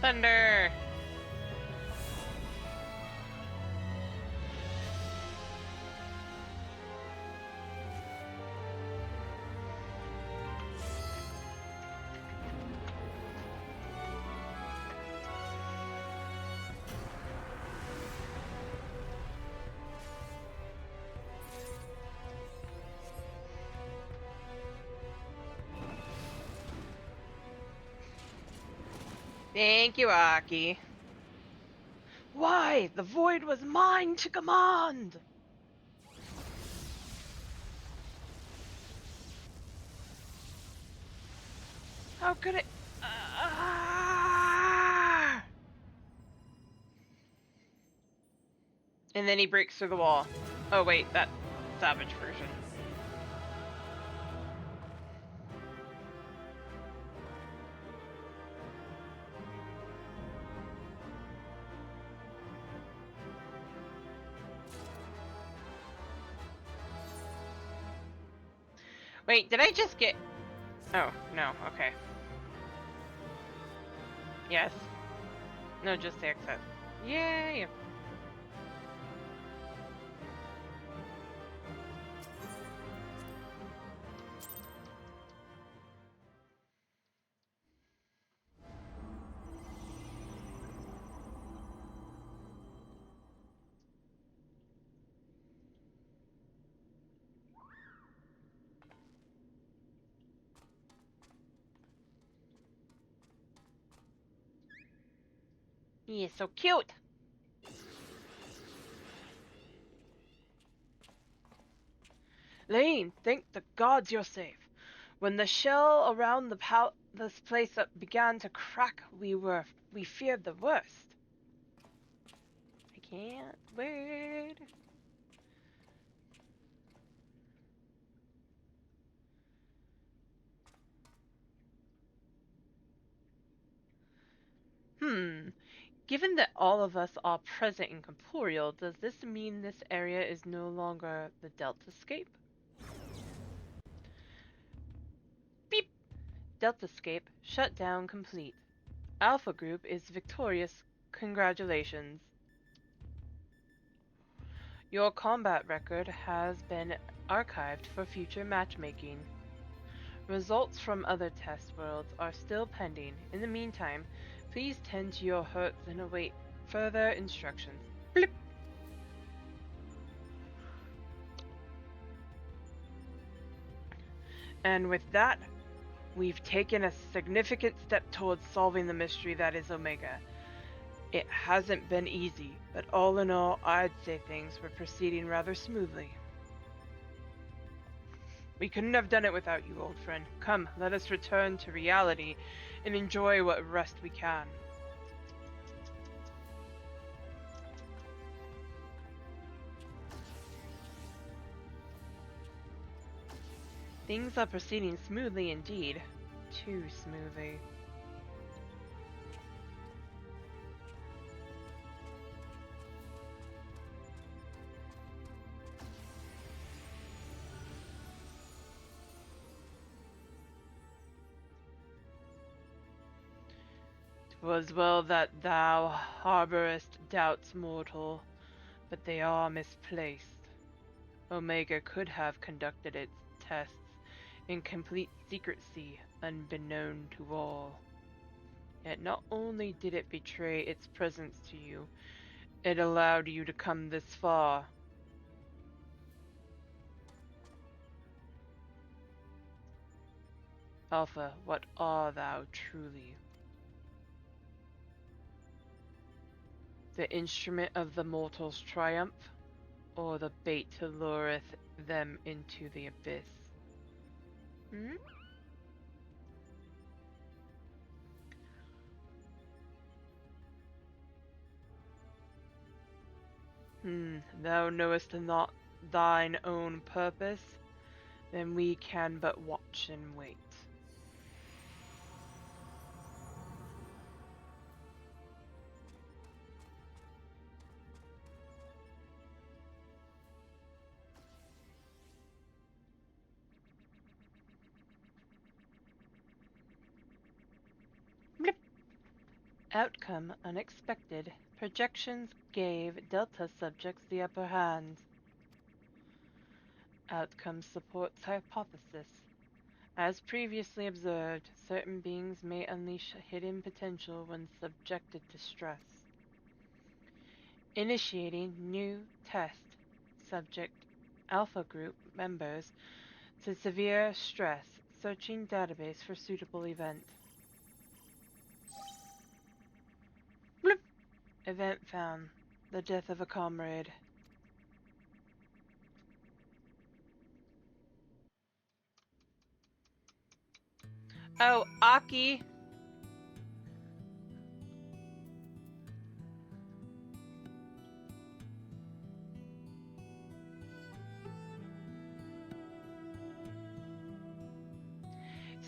S2: Thunder! Thank you, Aki.
S7: Why? The void was mine to command! How could it...
S2: And then he breaks through the wall. Oh wait, that savage version. Wait, did I just get... Oh, no, okay. Yes. No, just the access. Yay!
S7: He is so cute. Lane, thank the gods you're safe. When the shell around this place began to crack, we feared the worst. I can't wait. Given that all of us are present in Corporeal, does this mean this area is no longer the Deltascape? Beep! Deltascape shut down complete. Alpha Group is victorious. Congratulations. Your combat record has been archived for future matchmaking. Results from other test worlds are still pending. In the meantime, please tend to your hurts and await further instructions. Blip. And with that, we've taken a significant step towards solving the mystery that is Omega. It hasn't been easy, but all in all, I'd say things were proceeding rather smoothly. We couldn't have done it without you, old friend. Come, let us return to reality and enjoy what rest we can. Things are proceeding smoothly indeed. Too smoothly. Was well that thou harborest doubts, mortal, but they are misplaced. Omega could have conducted its tests in complete secrecy, unbeknown to all. Yet not only did it betray its presence to you, it allowed you to come this far. Alpha, what art thou truly? The instrument of the mortal's triumph, or the bait to lureth them into the abyss? Thou knowest not thine own purpose, then we can but watch and wait. Outcome unexpected. Projections gave Delta subjects the upper hand. Outcome supports hypothesis. As previously observed, certain beings may unleash hidden potential when subjected to stress. Initiating new test. Subject Alpha Group members to severe stress. Searching database for suitable event. Bloop. Event found. The death of a comrade. Oh, Aki.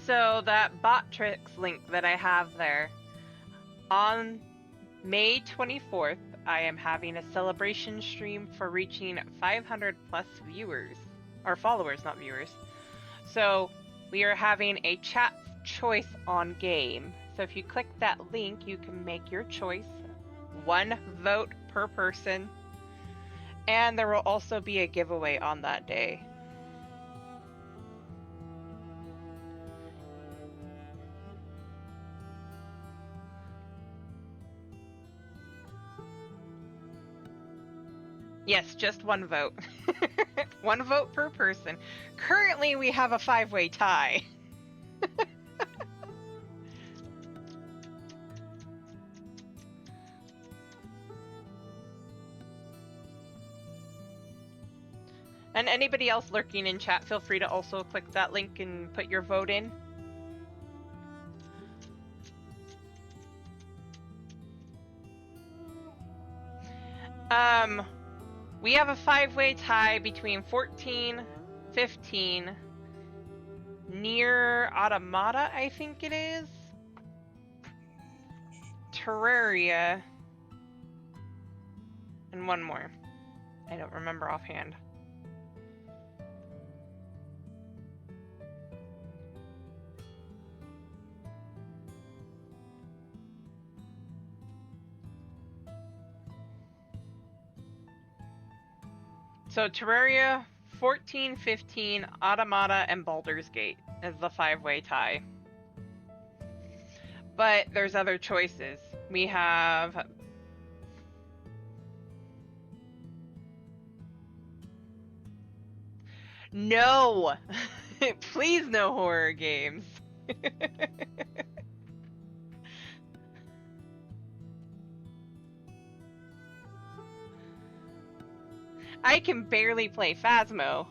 S7: So that Botrix link that I have there, on May 24th, I am having a celebration stream for reaching 500 plus viewers, or followers, not viewers. So we are having a chat choice on game. So if you click that link, you can make your choice. 1 vote per person. And there will also be a giveaway on that day. Yes, just 1 vote. 1 vote per person. Currently, we have a 5-way tie.
S2: And anybody else lurking in chat, feel free to also click that link and put your vote in. We have a 5-way tie between 14, 15, Near Automata, I think it is, Terraria, and one more. I don't remember offhand. So Terraria, 14, 15, Automata, and Baldur's Gate is the 5-way tie. But there's other choices. We have... No! Please no horror games. I can barely play Phasmo.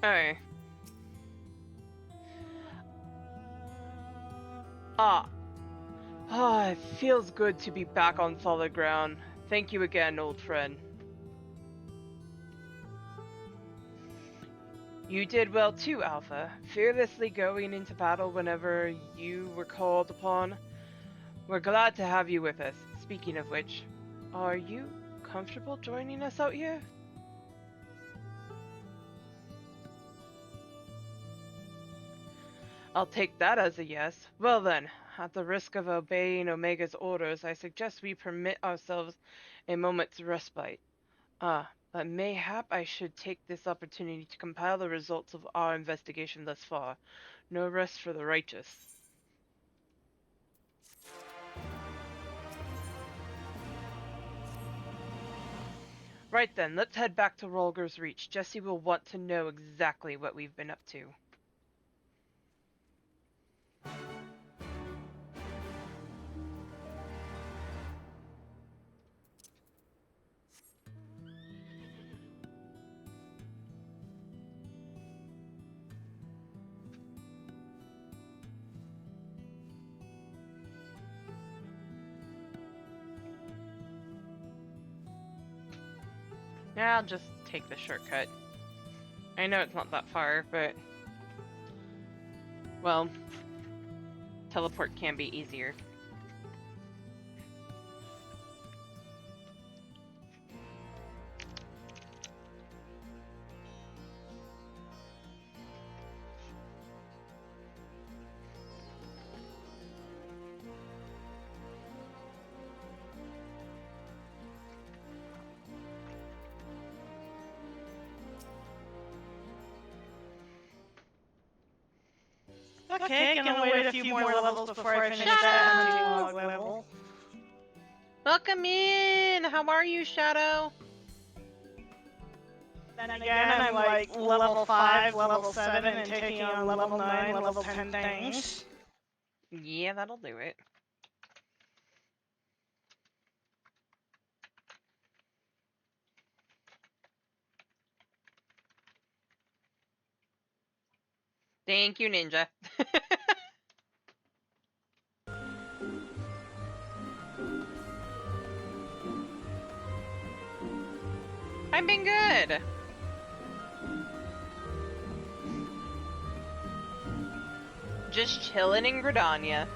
S2: Alright. It feels good to be back on solid ground. Thank you again, old friend. You did well too, Alpha, fearlessly going into battle whenever you were called upon. We're glad to have you with us. Speaking of which, are you comfortable joining us out here? I'll take that as a yes. Well then, at the risk of obeying Omega's orders, I suggest we permit ourselves a moment's respite. But mayhap I should take this opportunity to compile the results of our investigation thus far. No rest for the righteous. Right then, let's head back to Rolger's Reach. Jesse will want to know exactly what we've been up to. Yeah, I'll just take the shortcut. I know it's not that far, but... well, teleport can be easier.
S4: Okay, gonna wait a few more levels before I finish that hunting log level.
S2: Welcome in! How are you, Shadow?
S4: Then again, I'm like level 5, level 7, and taking on level 9, level 10 things.
S2: Yeah, that'll do it. Thank you, Ninja. I've been good. Just chilling in Gridania.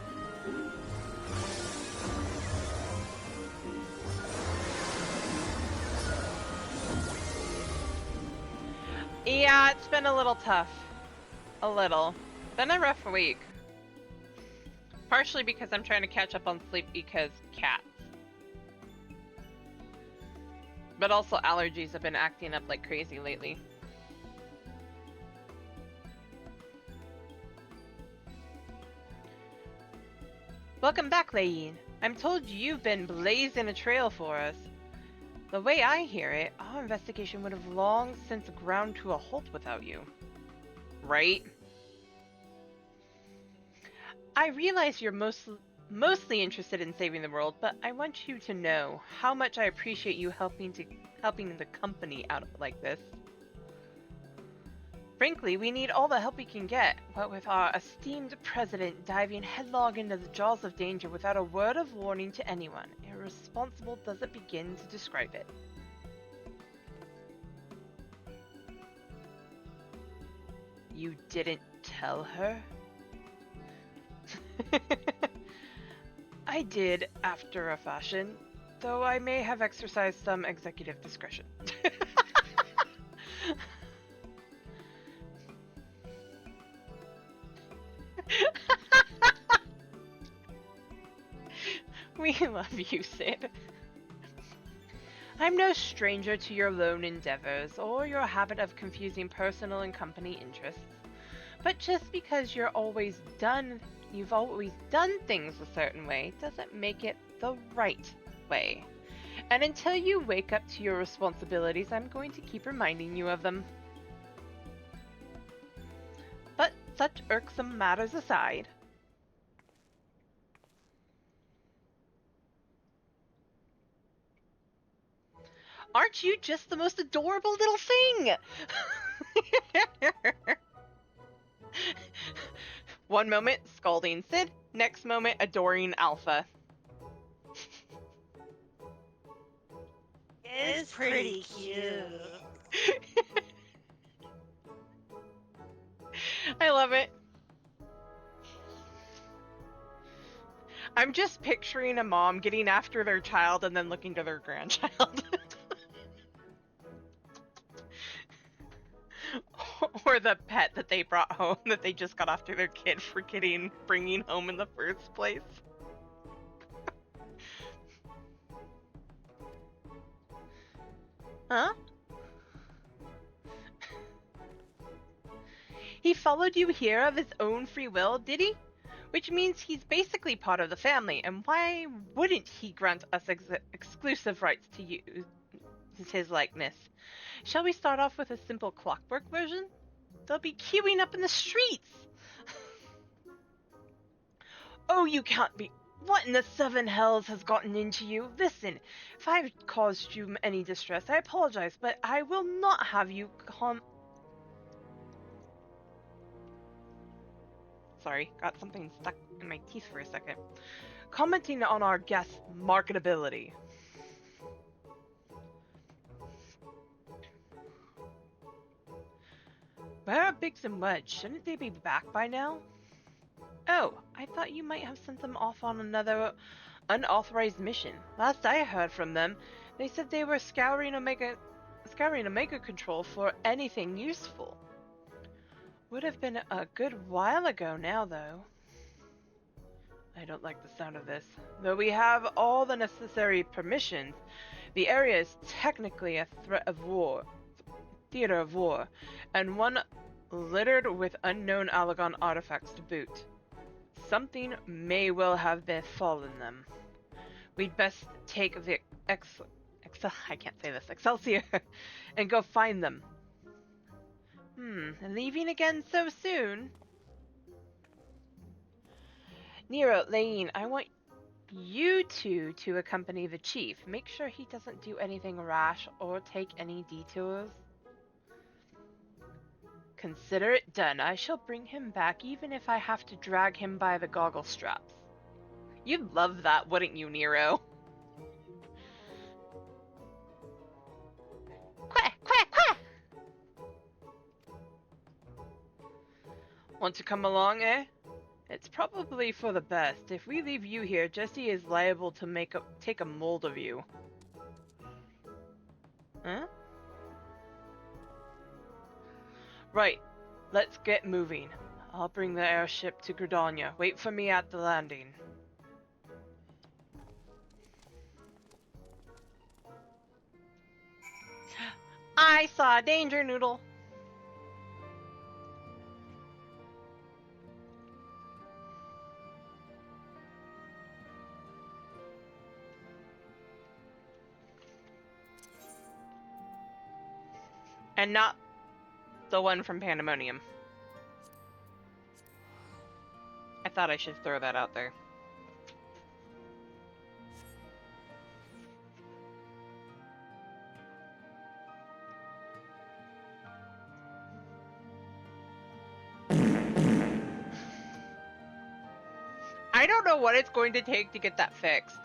S2: Yeah, it's been a little tough. A little. Been a rough week. Partially because I'm trying to catch up on sleep because cats. But also allergies have been acting up like crazy lately.
S7: Welcome back, Laine. I'm told you've been blazing a trail for us. The way I hear it, our investigation would have long since ground to a halt without you. Right? I realize you're mostly interested in saving the world, but I want you to know how much I appreciate you helping the company out like this. Frankly, we need all the help we can get, what with our esteemed president diving headlong into the jaws of danger without a word of warning to anyone. Irresponsible doesn't begin to describe it. You didn't tell her? I did, after a fashion, though I may have exercised some executive discretion. We love you, Sid. I'm no stranger to your lone endeavors, or your habit of confusing personal and company interests. But just because you've always done things a certain way, doesn't make it the right way. And until you wake up to your responsibilities, I'm going to keep reminding you of them. But such irksome matters aside, aren't you just the most adorable little thing? One moment, scolding Sid. Next moment, adoring Alpha.
S4: It's pretty cute.
S7: I love it. I'm just picturing a mom getting after their child and then looking to their grandchild. Or the pet that they brought home that they just got after their kid for bringing home in the first place. Huh? He followed you here of his own free will, did he? Which means he's basically part of the family, and why wouldn't he grant us exclusive rights to use his likeness? Shall we start off with a simple clockwork version? They'll be queuing up in the streets! Oh, you can't be... What in the seven hells has gotten into you? Listen, if I've caused you any distress, I apologize, but I will not have you Sorry, got something stuck in my teeth for a second. Commenting on our guest's marketability. Where are Biggs and Wedge? Shouldn't they be back by now? Oh, I thought you might have sent them off on another unauthorized mission. Last I heard from them, they said they were scouring Omega Control for anything useful. Would have been a good while ago now, though. I don't like the sound of this. Though we have all the necessary permissions, the area is technically a theater of war, and one littered with unknown Allagan artifacts to boot. Something may well have befallen them. We'd best take the Excelsior and go find them. Leaving again so soon? Nero, Laine, I want you two to accompany the chief. Make sure he doesn't do anything rash or take any detours. Consider it done. I shall bring him back even if I have to drag him by the goggle straps. You'd love that, wouldn't you, Nero? Quack, quack, quack! Want to come along, eh? It's probably for the best. If we leave you here, Jesse is liable to take a mold of you. Huh? Right. Let's get moving. I'll bring the airship to Gridania. Wait for me at the landing. I saw a danger noodle.
S2: And not the one from Pandemonium. I thought I should throw that out there. I don't know what it's going to take to get that fixed.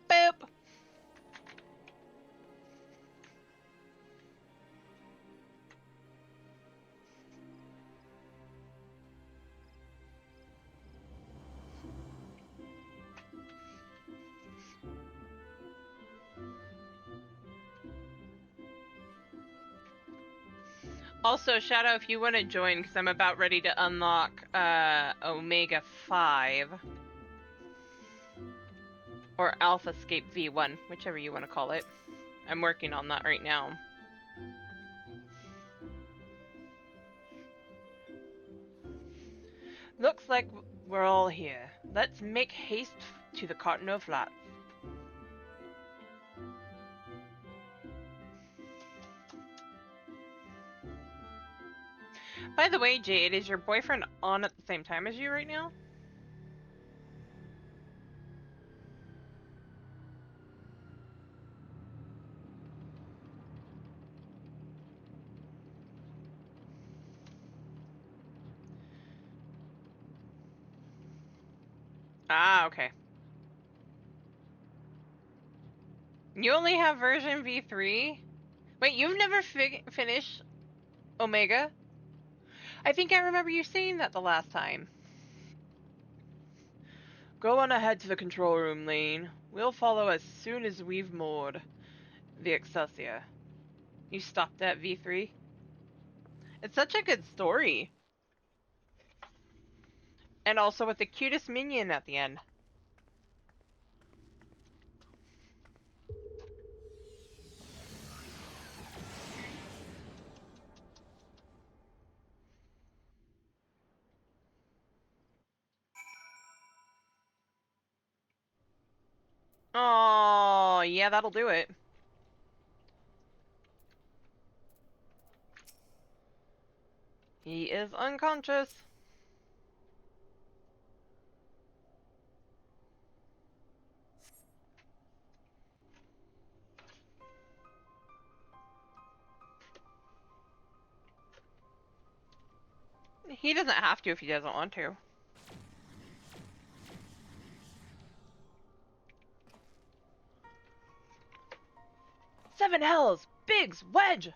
S2: Boop. Also, Shadow, if you want to join, because I'm about ready to unlock Omega 5. Or AlphaScape V1, whichever you want to call it. I'm working on that right now. Looks like we're all here. Let's make haste to the Cottonwood Flats. By the way, Jade, is your boyfriend on at the same time as you right now? Ah, okay. You only have version V3? Wait, you've never finished Omega? I think I remember you saying that the last time. Go on ahead to the control room, Lane. We'll follow as soon as we've moored the Excelsior. You stopped at V3? It's such a good story. And also with the cutest minion at the end. Oh, yeah, that'll do it. He is unconscious. He doesn't have to if he doesn't want to. Seven hells! Biggs! Wedge!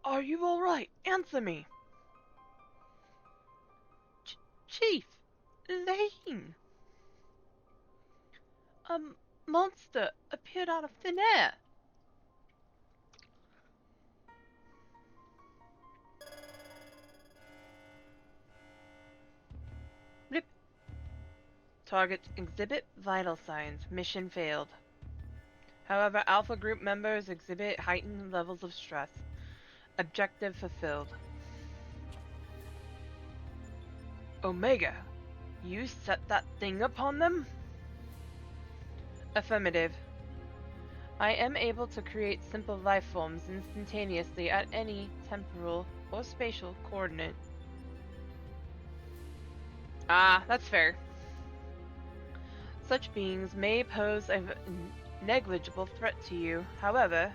S2: Are you alright? Answer me! Chief! Lane! A monster appeared out of thin air! Rip. Target exhibit vital signs. Mission failed. However, Alpha Group members exhibit heightened levels of stress. Objective fulfilled. Omega, you set that thing upon them? Affirmative. I am able to create simple life forms instantaneously at any temporal or spatial coordinate. Ah, that's fair. Such beings may pose a negligible threat to you. However,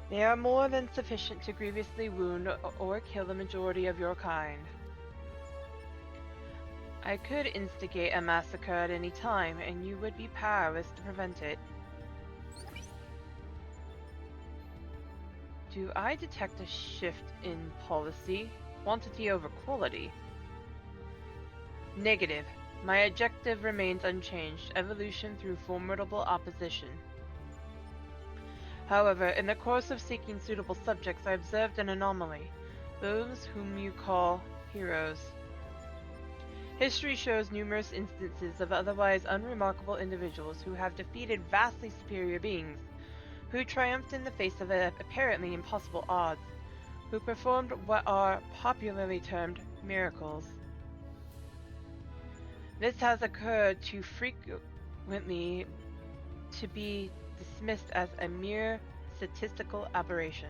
S2: they are more than sufficient to grievously wound or kill the majority of your kind. I could instigate a massacre at any time, and you would be powerless to prevent it. Do I detect a shift in policy? Quantity over quality? Negative. My objective remains unchanged. Evolution through formidable opposition. However, in the course of seeking suitable subjects, I observed an anomaly.
S7: those whom you call heroes. History shows numerous instances of otherwise unremarkable individuals who have defeated vastly superior beings, who triumphed in the face of apparently impossible odds, who performed what are popularly termed miracles. This has occurred too frequently to be dismissed as a mere statistical aberration.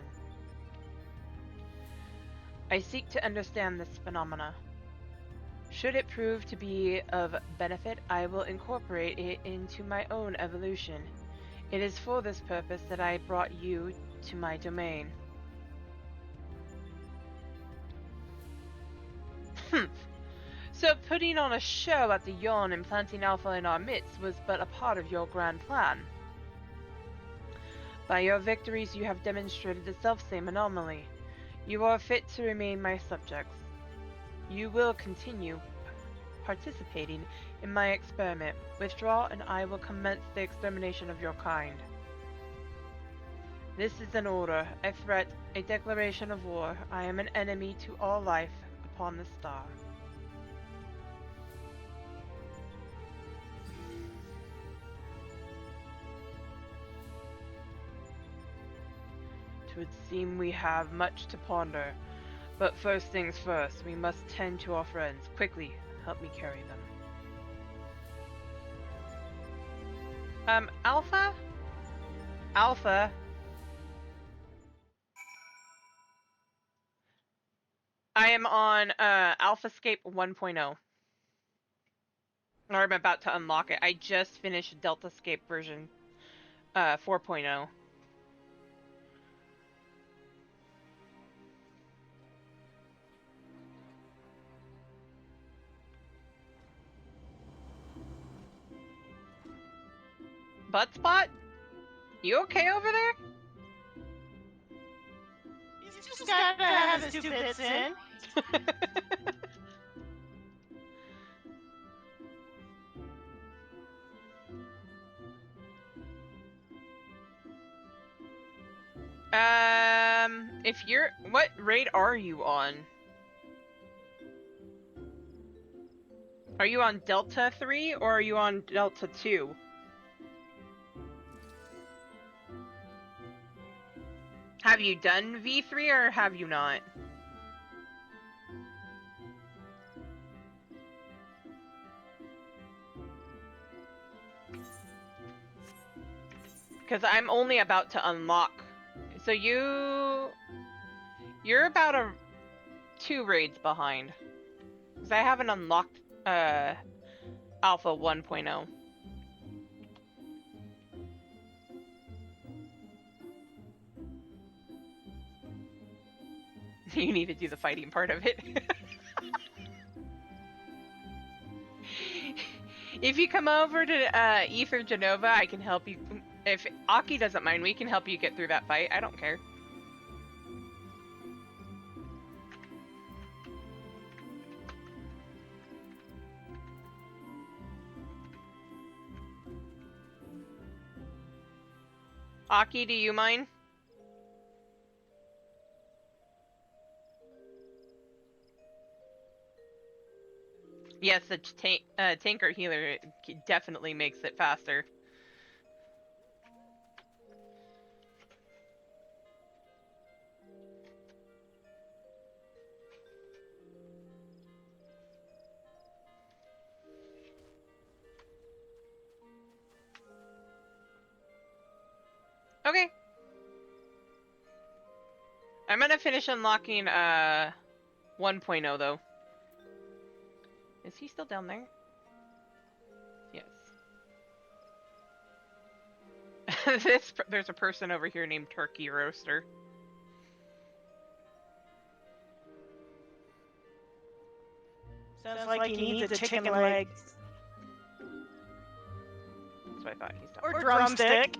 S7: I seek to understand this phenomena. Should it prove to be of benefit, I will incorporate it into my own evolution. It is for this purpose that I brought you to my domain. So putting on a show at the Yawn and planting Alpha in our midst was but a part of your grand plan. By your victories you have demonstrated the selfsame anomaly. You are fit to remain my subjects. You will continue participating in my experiment. Withdraw and I will commence the extermination of your kind. This is an order, a threat, a declaration of war. I am an enemy to all life upon the star. It would seem we have much to ponder. But first things first, we must tend to our friends. Quickly, help me carry them. Alpha? Alpha? I am on, AlphaScape 1.0. Or I'm about to unlock it. I just finished DeltaScape version, 4.0. Buttspot? You okay over there?
S4: He's just gotta have his 2 bits in.
S7: If you're... What raid are you on? Are you on Delta 3 or are you on Delta 2? Have you done V3 or have you not? Because I'm only about to unlock. So you're about 2 raids behind. Because I haven't unlocked Alpha 1.0. You need to do the fighting part of it. If you come over to Ether Genova, I can help you. If Aki doesn't mind, we can help you get through that fight. I don't care. Aki, do you mind? Yes, the tanker healer definitely makes it faster. Okay. I'm gonna finish unlocking 1.0 though. Is he still down there? Yes. There's a person over here named Turkey Roaster.
S4: Sounds like he needs a chicken leg.
S7: That's what I thought. He's down.
S4: Or drumstick.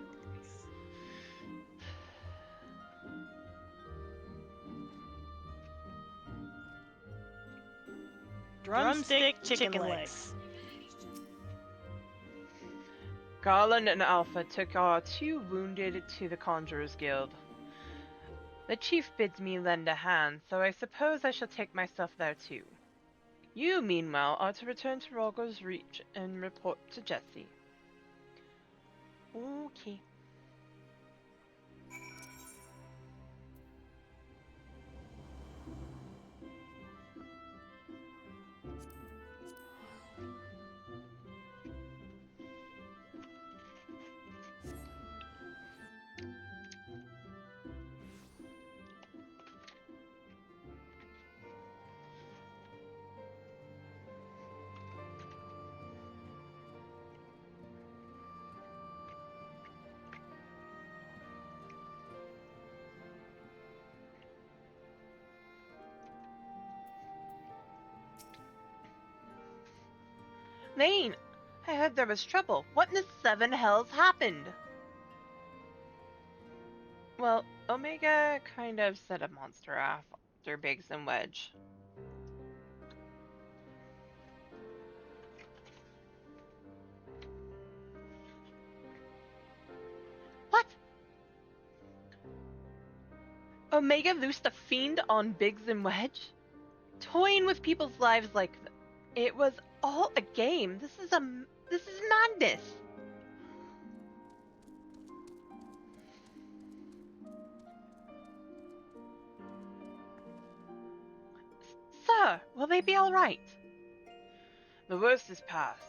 S4: Drumstick chicken legs.
S7: Garland and Alpha took our 2 wounded to the Conjurers Guild. The chief bids me lend a hand, so I suppose I shall take myself there too. You, meanwhile, are to return to Rogor's Reach and report to Jesse. Okay. Lane! I heard there was trouble. What in the seven hells happened? Well, Omega kind of set a monster after Biggs and Wedge. What? Omega loosed a fiend on Biggs and Wedge? Toying with people's lives like it was all a game. This is madness. Sir, will they be all right? The worst is past,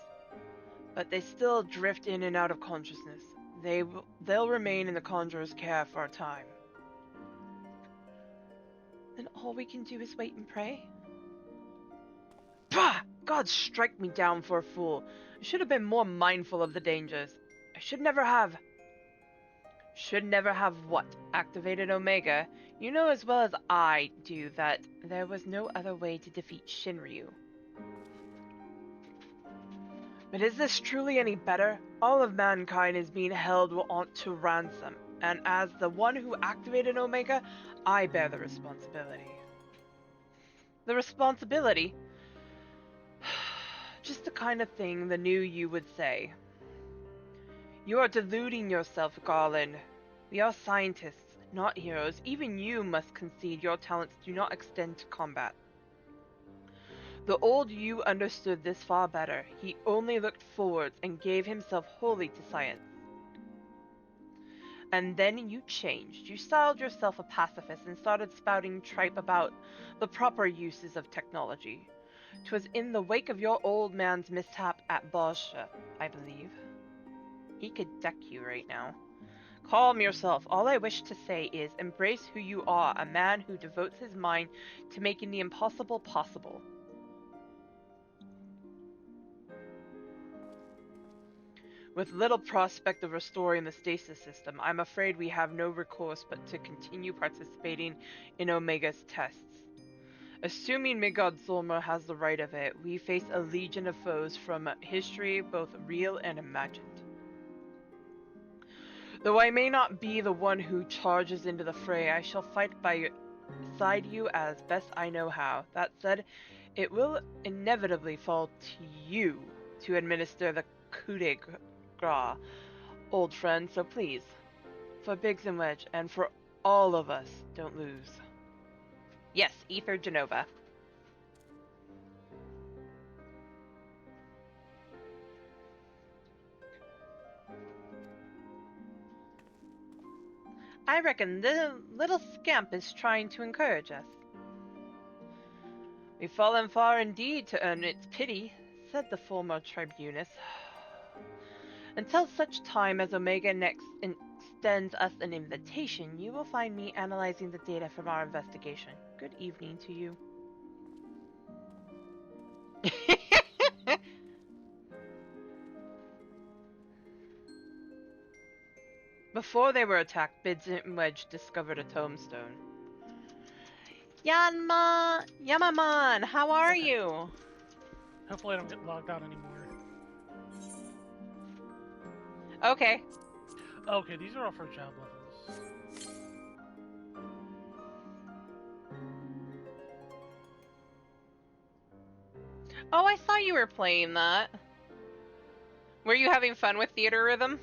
S7: but they still drift in and out of consciousness. They'll remain in the Conjurer's care for a time. Then all we can do is wait and pray? Bah! God strike me down for a fool. I should have been more mindful of the dangers. I should never have... Should never have what? Activated Omega? You know as well as I do that there was no other way to defeat Shinryu. But is this truly any better? All of mankind is being held to ransom, and as the one who activated Omega, I bear the responsibility. The responsibility? Just the kind of thing the new you would say. You are deluding yourself, Garland. We are scientists, not heroes. Even you must concede your talents do not extend to combat. The old you understood this far better. He only looked forwards and gave himself wholly to science. And then you changed. You styled yourself a pacifist and started spouting tripe about the proper uses of technology. 'Twas in the wake of your old man's mishap at Boscha, I believe. He could deck you right now. Calm yourself. All I wish to say is embrace who you are, a man who devotes his mind to making the impossible possible. With little prospect of restoring the stasis system, I'm afraid we have no recourse but to continue participating in Omega's tests. Assuming Midgard Zulmer has the right of it, we face a legion of foes from history, both real and imagined. Though I may not be the one who charges into the fray, I shall fight beside you as best I know how. That said, it will inevitably fall to you to administer the coup de grace, old friend, so please, for Biggs and Wedge, and for all of us, don't lose. Yes, Ether Genova. I reckon the little scamp is trying to encourage us. We've fallen far indeed to earn its pity, said the former tribunus. Until such time as Omega next extends us an invitation, you will find me analyzing the data from our investigation. Good evening to you. Before they were attacked, Biggs and Wedge discovered a tombstone. Yamaman, how are you?
S8: Hopefully I don't get logged out anymore.
S7: Okay.
S8: Okay, these are all for job levels.
S2: Oh, I saw you were playing that. Were you having fun with Theater Rhythm?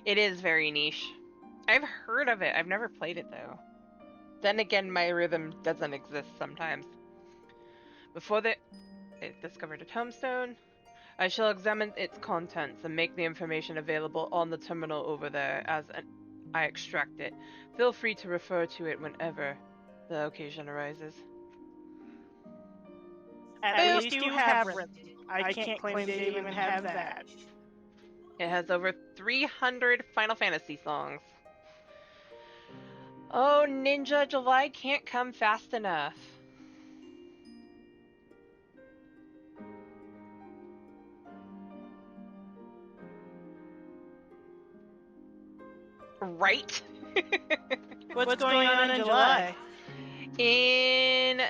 S2: It is very niche. I've heard of it. I've never played it though. Then again, my rhythm doesn't exist sometimes. Before it discovered a tombstone, I shall examine its contents and make the information available on the terminal over there I extract it. Feel free to refer to it whenever the occasion arises.
S4: At least you have rhythm. I can't claim to even have that.
S2: It has over 300 Final Fantasy songs. Oh, Ninja, July can't come fast enough. Right?
S4: What's going on in July?
S2: In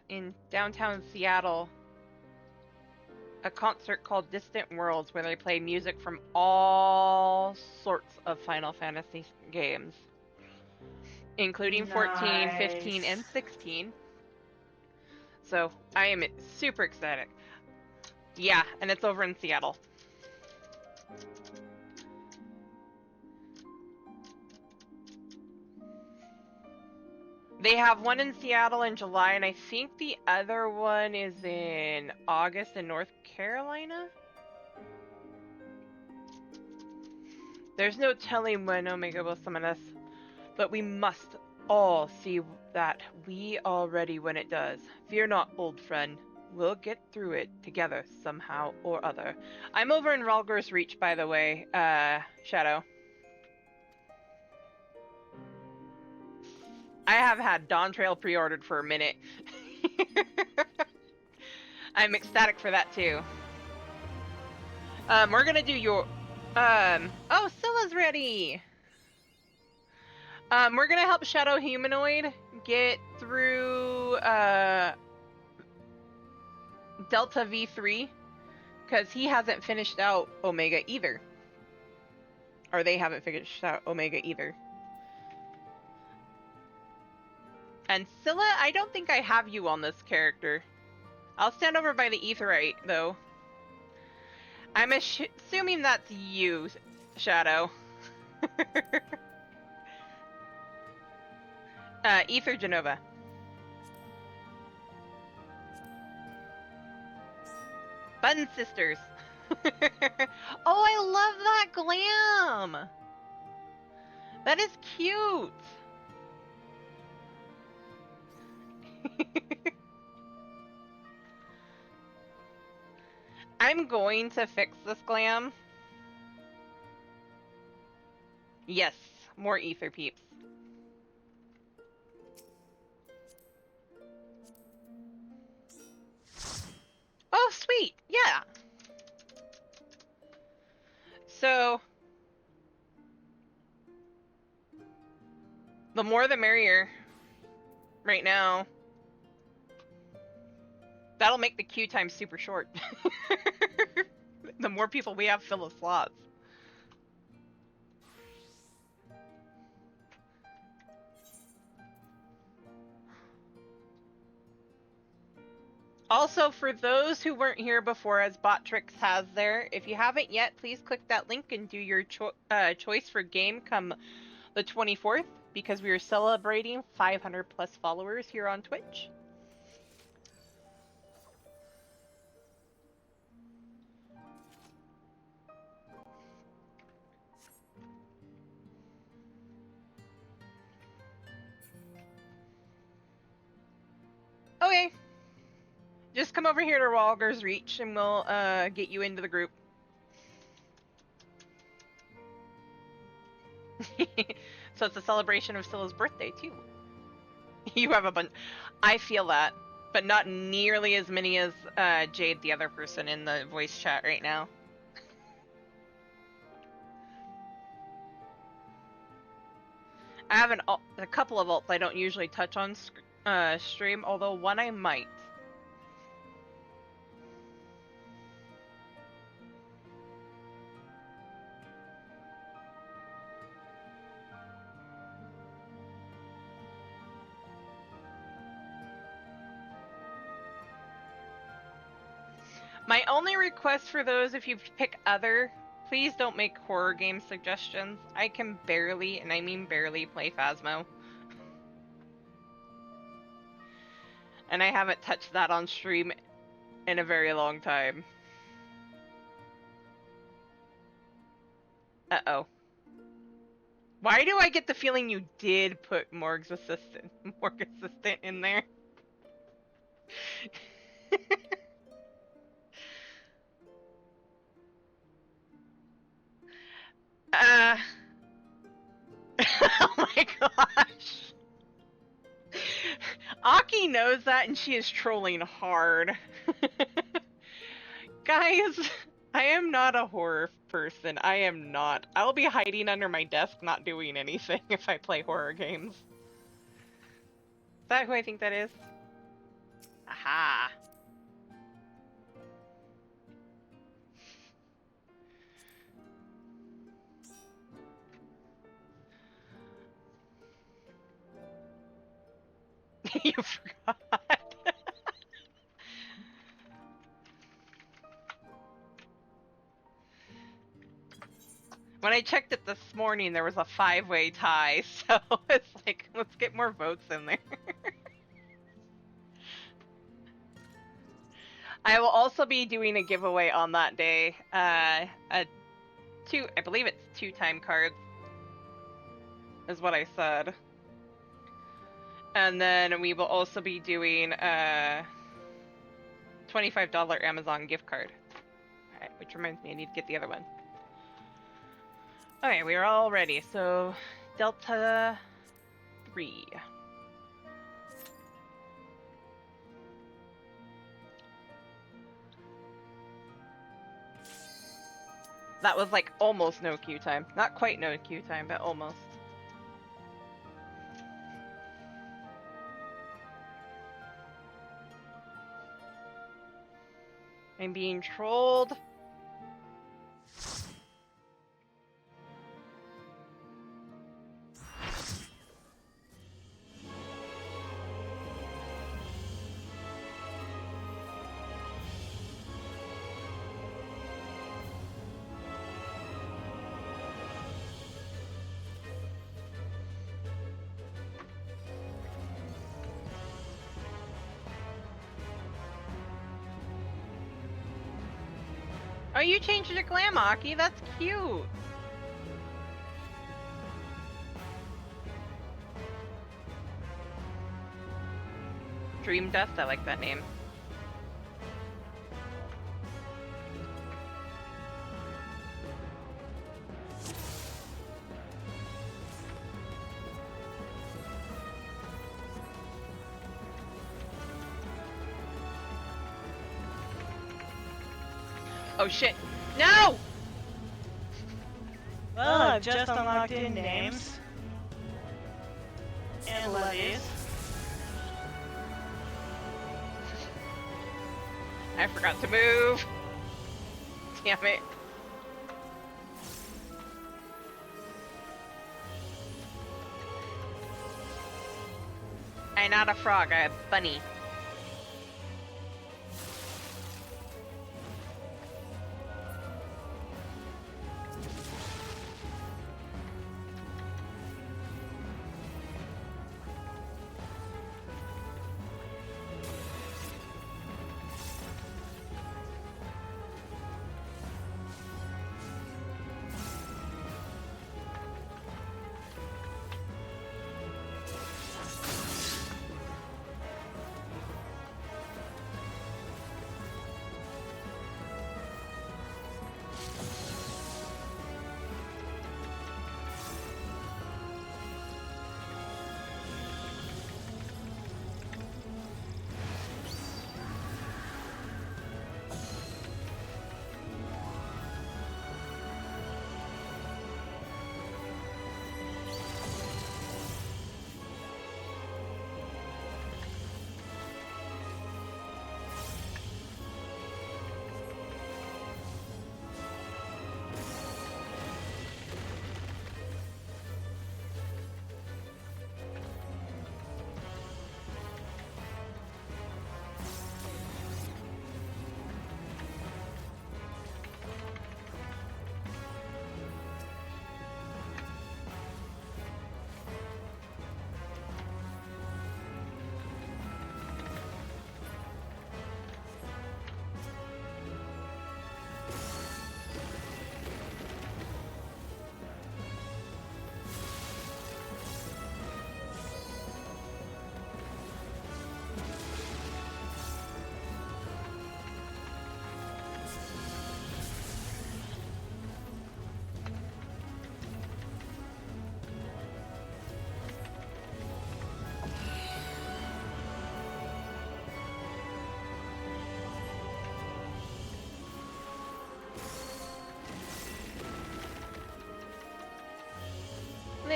S2: in downtown Seattle, a concert called Distant Worlds where they play music from all sorts of Final Fantasy games, including 14, 15, and 16. So I am super excited. Yeah, and it's over in Seattle. They have one in Seattle in July, and I think the other one is in August in North Carolina? There's no telling when Omega will summon us, but we must all see that we are ready when it does. Fear not, old friend. We'll get through it together somehow or other. I'm over in Ralgor's Reach, by the way, Shadow. I have had Dawn Trail pre-ordered for a minute. I'm ecstatic for that too. We're gonna do your... Oh, Scylla's ready! We're gonna help Shadow Humanoid get through, Delta V3, because he hasn't finished out Omega either. Or they haven't finished out Omega either. And Scylla, I don't think I have you on this character. I'll stand over by the Aetheryte, though. I'm assuming that's you, Shadow. Aether Genova. Bun Sisters. Oh, I love that glam! That is cute! I'm going to fix this glam. Yes, more ether peeps. Oh, sweet! Yeah! So... the more the merrier. Right now. That'll make the queue time super short. The more people we have fill the slots. Also, for those who weren't here before, as Botrix has there, if you haven't yet, please click that link and do your choice for game come the 24th, because we are celebrating 500 plus followers here on Twitch. Okay. Just come over here to Ralgor's Reach and we'll get you into the group. So it's a celebration of Scylla's birthday too. You have a bunch. I feel that, but not nearly as many as Jade, the other person in the voice chat right now. I have a couple of alts I don't usually touch on stream, although one I might. My only request for those, if you pick other, Please don't make horror game suggestions. I can barely, and I mean barely, play Phasmo. And I haven't touched that on stream in a very long time. Uh-oh. Why do I get the feeling you did put Morg's assistant in there? Oh my gosh. Aki knows that and she is trolling hard. Guys, I am not a horror person. I am not. I'll be hiding under my desk not doing anything if I play horror games. Is that who I think that is? Aha. You forgot. When I checked it this morning, there was a 5-way tie, so it's like, let's get more votes in there. I will also be doing a giveaway on that day. I believe it's 2 time cards, is what I said. And then we will also be doing a $25 Amazon gift card. Alright, which reminds me, I need to get the other one. Okay, we are all ready. So, Delta 3. That was like almost no queue time. Not quite no queue time, but almost. I'm being trolled. Oh, you changed your glam, Aki. That's cute. Dream Dust, I like that name. Oh shit. No!
S4: Well, I've just unlocked in names. And levies.
S2: I forgot to move. Damn it. I'm not a frog, I'm a bunny.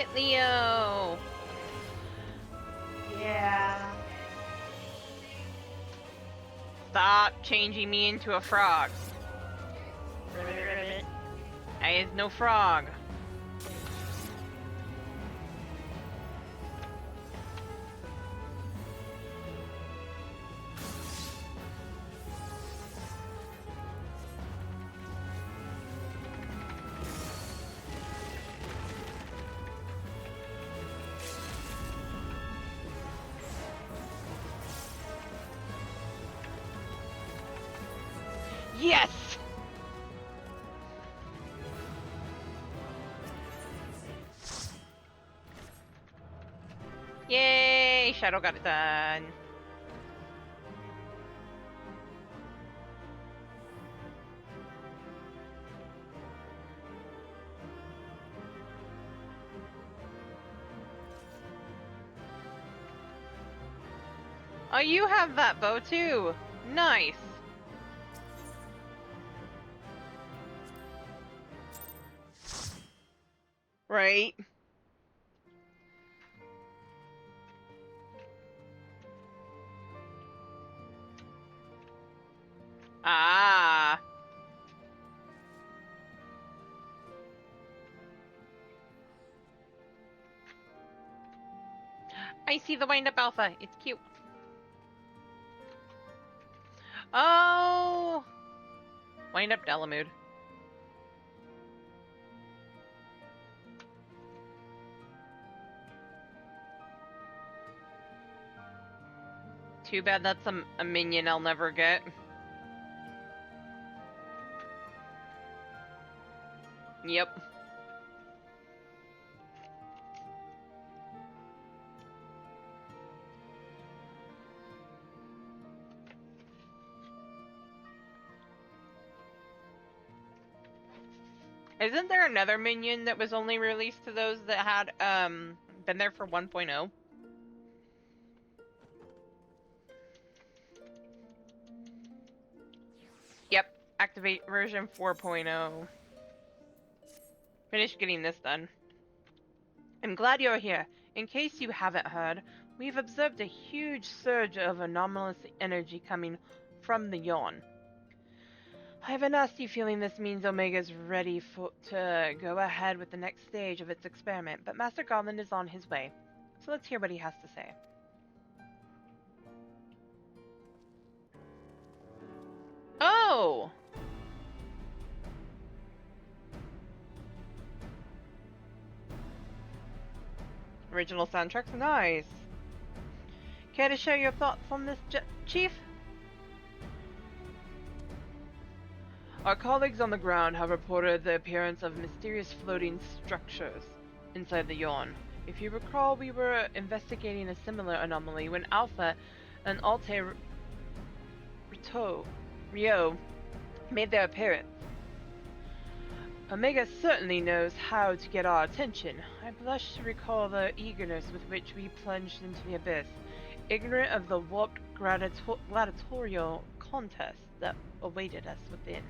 S2: it, Leo!
S4: Yeah.
S2: Stop changing me into a frog. I is no frog. Yes! Yay! Shadow got it done. Oh, you have that bow too. Nice. Right. Ah. I see the wind-up alpha. It's cute. Oh. Wind-up Delamood. Too bad that's a minion I'll never get. Yep. Isn't there another minion that was only released to those that had been there for 1.0? Yep, activate version 4.0. Finish getting this done. I'm glad you're here. In case you haven't heard, we've observed a huge surge of anomalous energy coming from the yawn. I have a nasty feeling this means Omega's ready to go ahead with the next stage of its experiment, but Master Goblin is on his way. So let's hear what he has to say. Oh! Original soundtrack's nice. Care to share your thoughts on this, Chief? Our colleagues on the ground have reported the appearance of mysterious floating structures inside the yawn. If you recall, we were investigating a similar anomaly when Alpha and Altair Rio made their appearance. Omega certainly knows how to get our attention. I blush to recall the eagerness with which we plunged into the abyss, ignorant of the warped gladiatorial contest that awaited us within.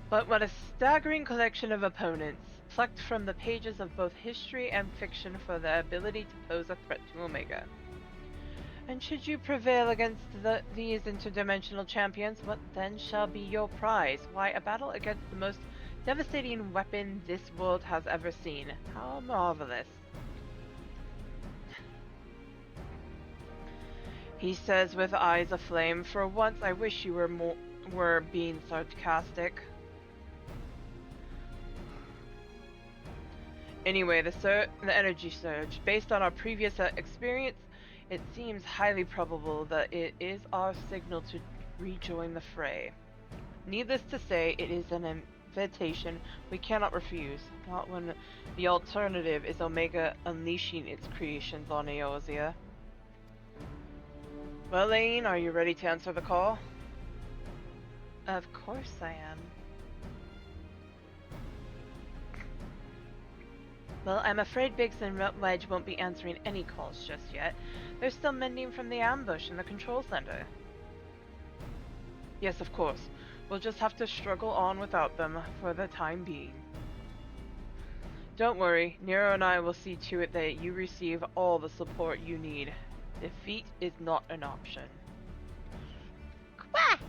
S2: But what a staggering collection of opponents, plucked from the pages of both history and fiction for their ability to pose a threat to Omega. And should you prevail against these interdimensional champions, what then shall be your prize? Why, a battle against the most devastating weapon this world has ever seen. How marvelous. He says with eyes aflame, for once I wish you were being sarcastic. Anyway, the energy surge. Based on our previous experience, it seems highly probable that it is our signal to rejoin the fray. Needless to say, it is an invitation we cannot refuse, not when the alternative is Omega unleashing its creations on Eorzea. Well, Lane, are you ready to answer the call? Of course I am. Well, I'm afraid Biggs and Wedge won't be answering any calls just yet. They're still mending from the ambush in the control center. Yes, of course. We'll just have to struggle on without them for the time being.
S7: Don't worry, Nero and I will see to it that you receive all the support you need. Defeat is not an option.
S2: Quah!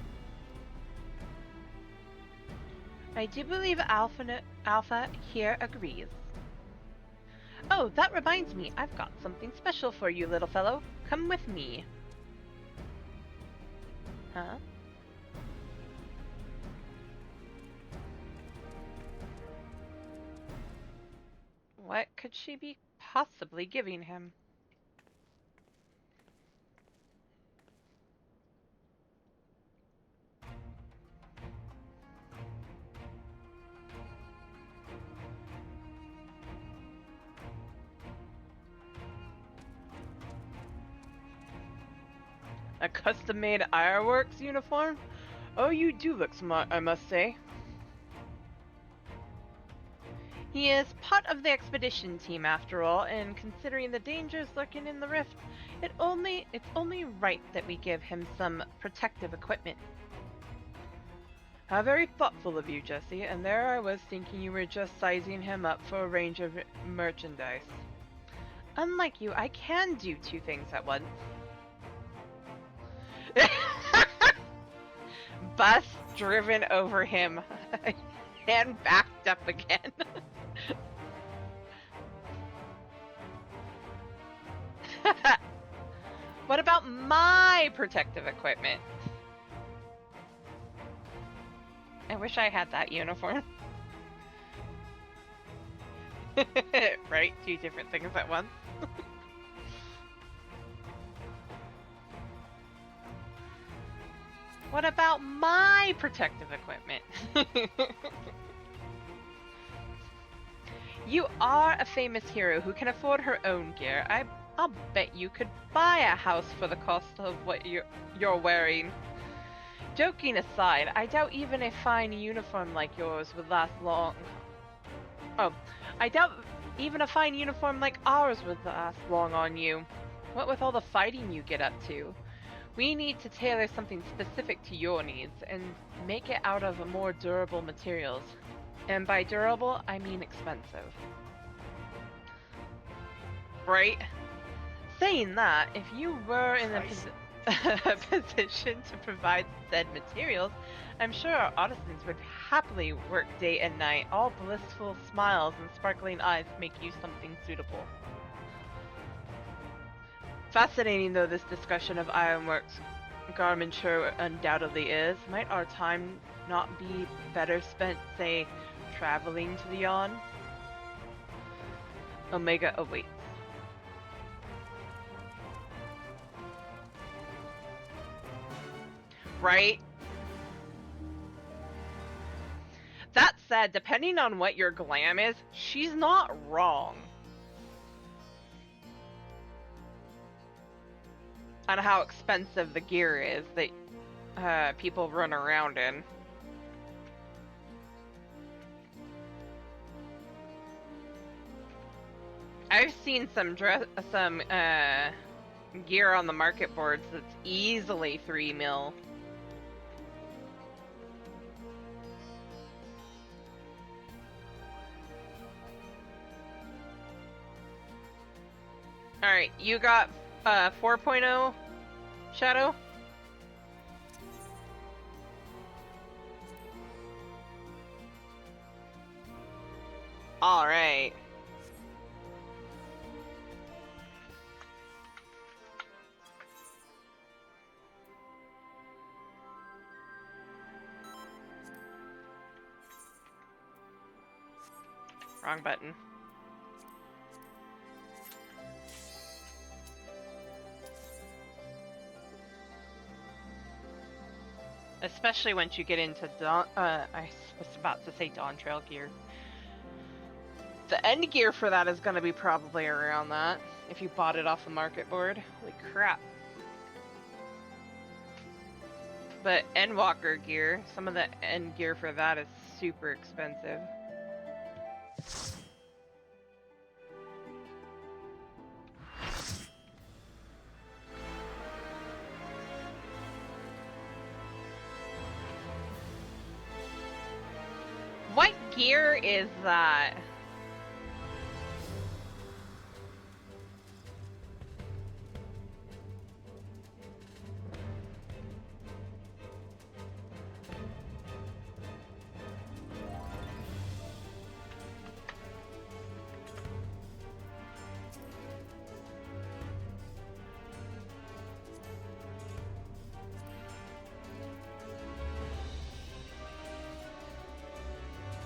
S7: I do believe Alpha here agrees. Oh, that reminds me, I've got something special for you, little fellow. Come with me. Huh? What could she be possibly giving him? A custom-made Ironworks uniform? Oh, you do look smart, I must say. He is part of the expedition team after all, and considering the dangers lurking in the rift, it's only right that we give him some protective equipment. How very thoughtful of you, Jesse, and there I was thinking you were just sizing him up for a range of merchandise. Unlike you, I can do two things at once. Bus driven over him and backed up again. What about my protective equipment? I wish I had that uniform. Right? Two different things at once. What about my protective equipment? You are a famous hero who can afford her own gear. I'll bet you could buy a house for the cost of what you're wearing. Joking aside, I doubt even a fine uniform like yours would last long. Oh, I doubt even a fine uniform like ours would last long on you. What with all the fighting you get up to? We need to tailor something specific to your needs and make it out of more durable materials. And by durable, I mean expensive. Right? Saying that, if you were in a position to provide said materials, I'm sure our artisans would happily work day and night, all blissful smiles and sparkling eyes to make you something suitable. Fascinating though this discussion of Ironworks garmenture undoubtedly is, might our time not be better spent, say, traveling to the Yawn? Omega awaits. Right? That said, depending on what your glam is, she's not wrong. On how expensive the gear is that people run around in. I've seen some gear on the market boards that's easily 3 mil. Alright, you got 4.0 Shadow? Alright. Wrong button. Especially once you get into I was about to say Dawn Trail gear. The end gear for that is going to be probably around that, if you bought it off the market board. Holy crap. But Endwalker gear, some of the end gear for that is super expensive. What gear is that?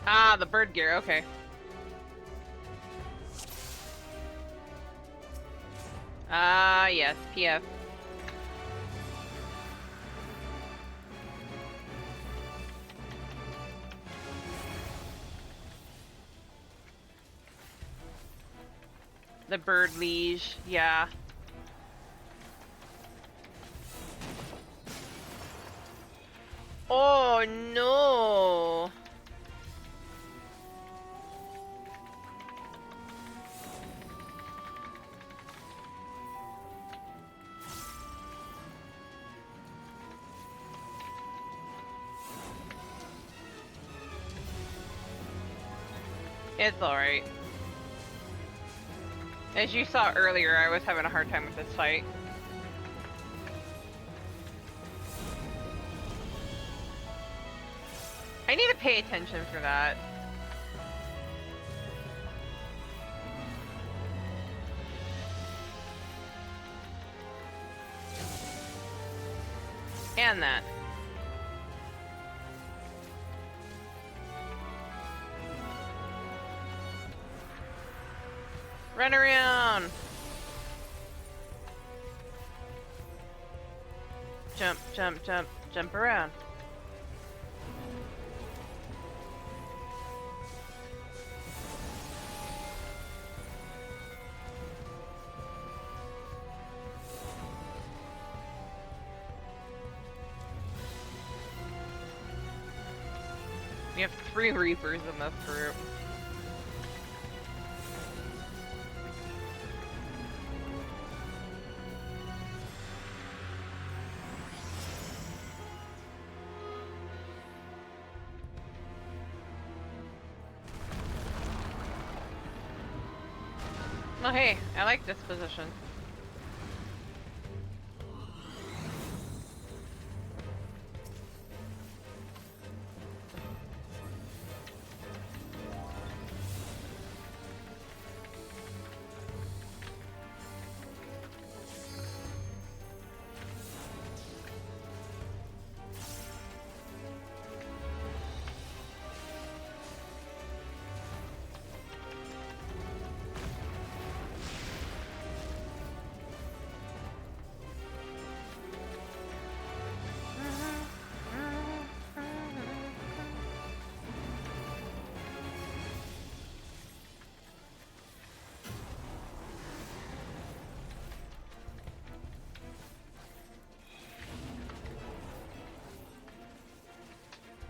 S2: Ah, the bird gear, okay. Ah, yes, PF. The bird liege, yeah. Oh no! It's alright. As you saw earlier, I was having a hard time with this fight. I need to pay attention for that. And that. Run around! Jump, jump, jump, jump around. We have 3 Reapers in this group. Oh hey, I like this position.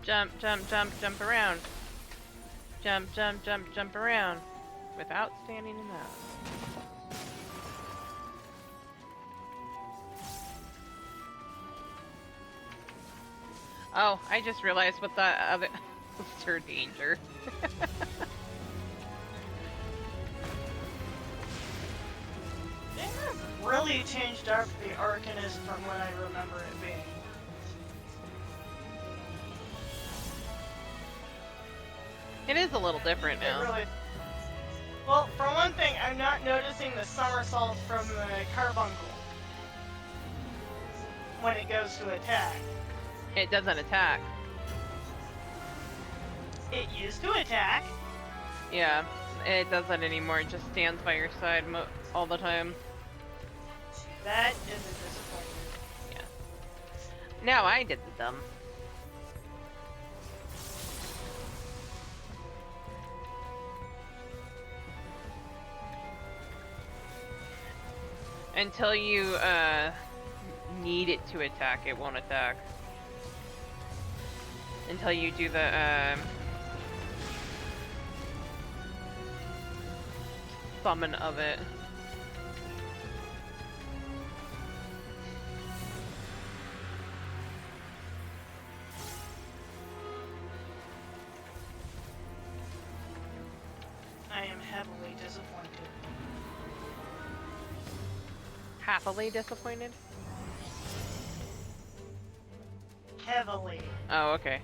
S2: Jump, jump, jump, jump around. Jump, jump, jump, jump around. Without standing in that. Oh, I just realized what the other... Sir Danger.
S4: They have really changed up the Arcanist from what I remember it being.
S2: It is a little different
S4: It
S2: now.
S4: really... Well, for one thing, I'm not noticing the somersault from the carbuncle when it goes to attack.
S2: It doesn't attack.
S4: It used to attack.
S2: Yeah, it doesn't anymore. It just stands by your side all the time.
S4: That is a disappointment.
S2: Now I did the dumb. Until you need it to attack, it won't attack. Until you do the summon of it.
S4: I am heavily disappointed.
S2: Happily disappointed?
S4: Heavily.
S2: Oh, okay.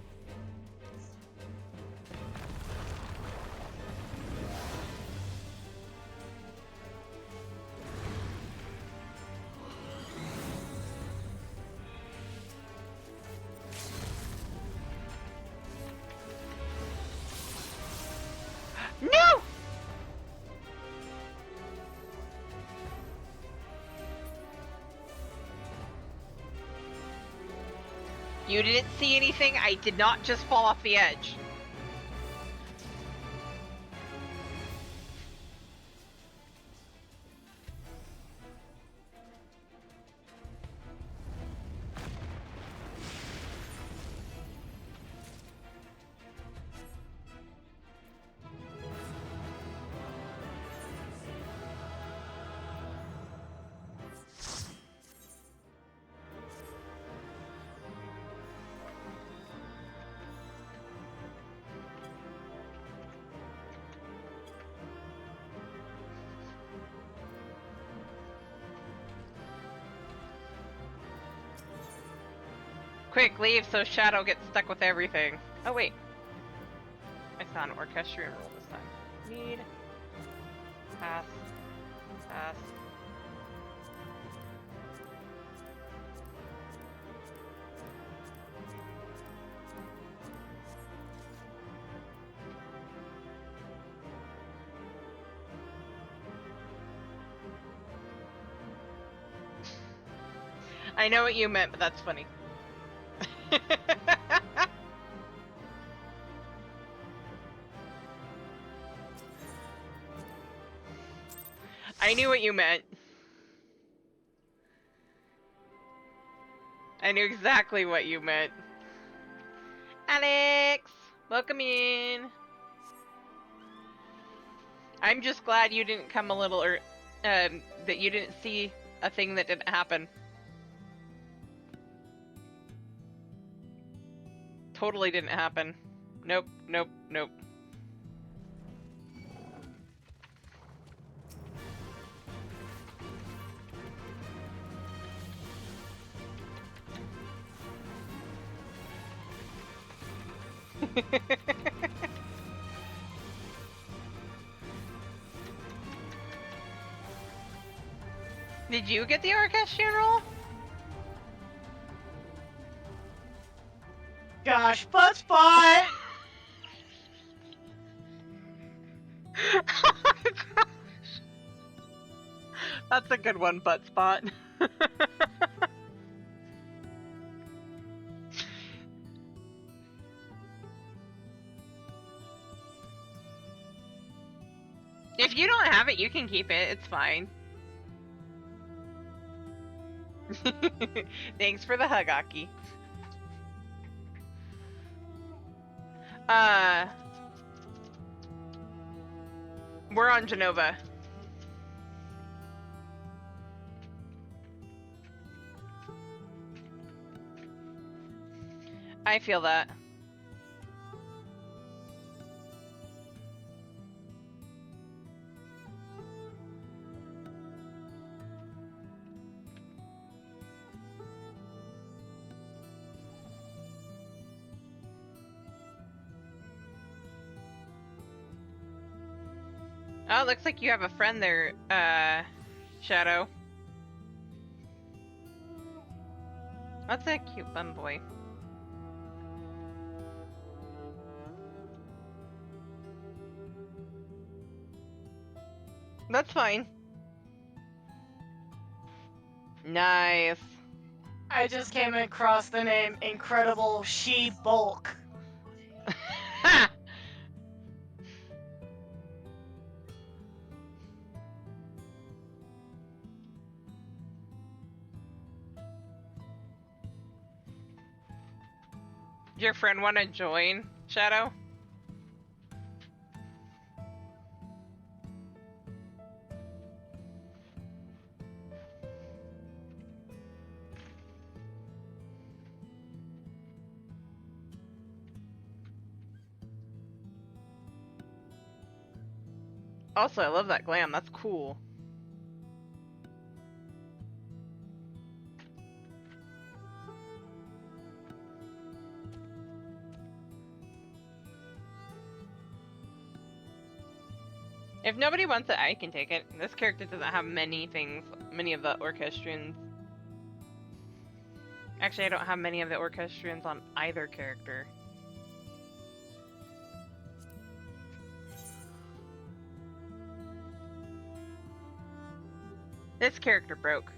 S2: You didn't see anything? I did not just fall off the edge. Quick, leave so Shadow gets stuck with everything. Oh wait. I saw an orchestrion roll this time. Need. Pass. Pass. I know what you meant, but that's funny. I knew what you meant. I knew exactly what you meant. Alex! Welcome in! I'm just glad you didn't come a little, that you didn't see a thing that didn't happen. Totally didn't happen. Nope, nope, nope. Did you get the orchestrion roll?
S4: Gosh, butt spot!
S2: Oh my gosh. That's a good one, butt spot. If you don't have it, you can keep it. It's fine. Thanks for the hug, Aki. We're on Genova. I feel that. Oh, looks like you have a friend there, Shadow. That's a cute bum boy. That's fine. Nice.
S4: I just came across the name Incredible She-Bulk.
S2: Ha! Your friend want to join, Shadow? Also, I love that glam. That's cool. If nobody wants it, I can take it. This character doesn't have many things, many of the orchestrions. Actually, I don't have many of the orchestrions on either character. This character broke.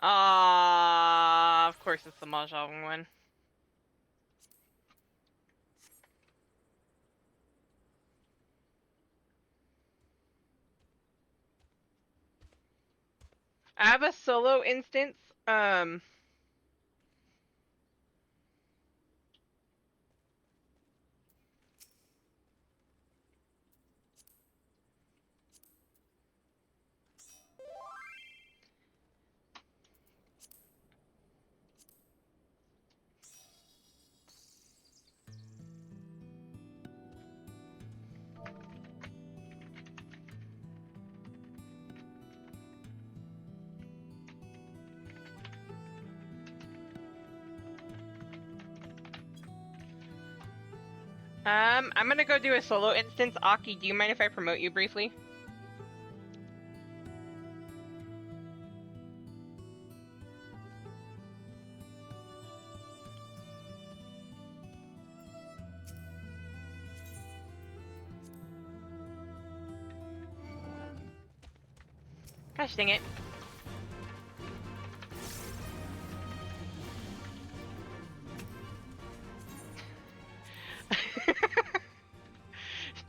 S2: Of course it's the Mahjong one. I have a solo instance. I'm gonna go do a solo instance. Aki, do you mind if I promote you briefly? Gosh dang it.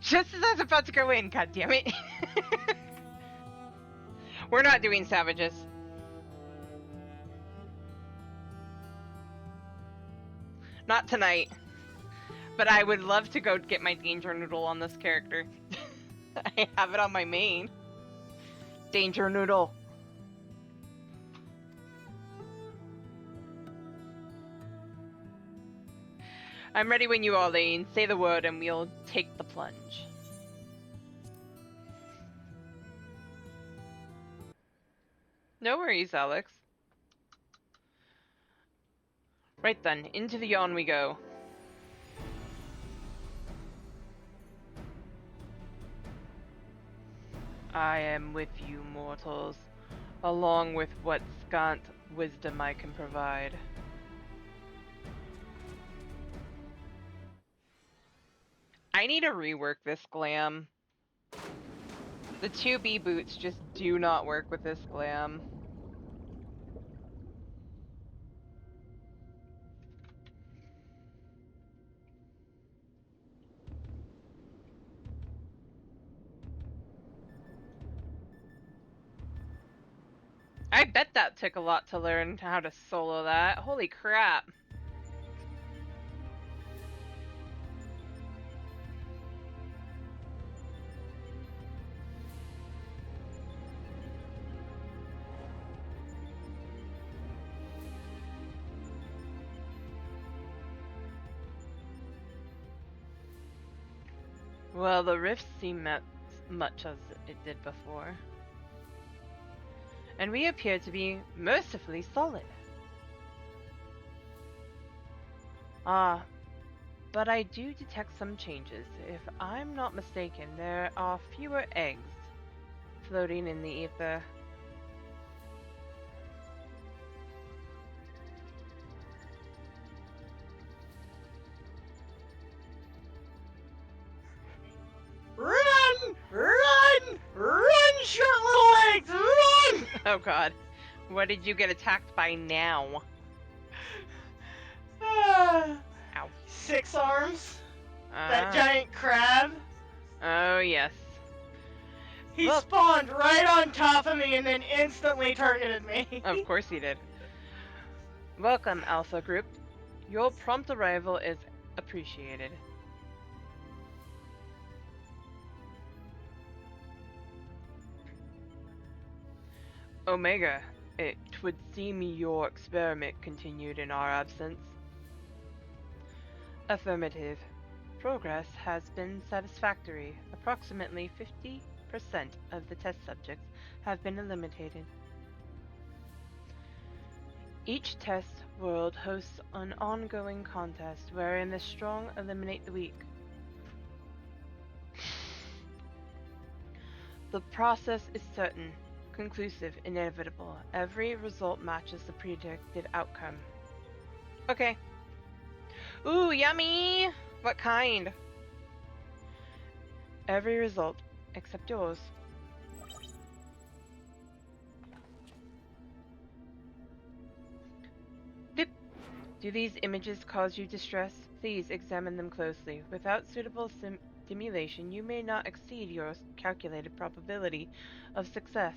S2: Just as I was about to go in, god damn it. We're not doing savages. Not tonight. But I would love to go get my Danger Noodle on this character. I have it on my main. Danger Noodle. I'm ready when you are, Lane. Say the word and we'll take the plunge. No worries, Alex. Right then, into the yawn we go. I am with you, mortals, along with what scant wisdom I can provide. I need to rework this glam. The 2B boots just do not work with this glam. I bet that took a lot to learn how to solo that. Holy crap. Well, the rifts seem much as it did before. And we appear to be mercifully solid. But I do detect some changes. If I'm not mistaken, there are fewer eggs floating in the ether.
S4: Run! Run! Run, short little legs! Run!
S2: Oh god. What did you get attacked by now? Ow.
S4: 6 arms. That giant crab.
S2: Oh yes.
S4: He
S2: Look.
S4: spawned right on top of me and then instantly targeted me.
S2: Of course he did. Welcome, Alpha Group. Your prompt arrival is appreciated. Omega, it would seem your experiment continued in our absence. Affirmative. Progress has been satisfactory. Approximately 50% of the test subjects have been eliminated. Each test world hosts an ongoing contest wherein the strong eliminate the weak. The process is certain, conclusive, inevitable. Every result matches the predicted outcome. Okay. Ooh, yummy! What kind? Every result, except yours.
S7: Do these images cause you distress? Please examine them closely. Without suitable stimulation, you may not exceed your calculated probability of success.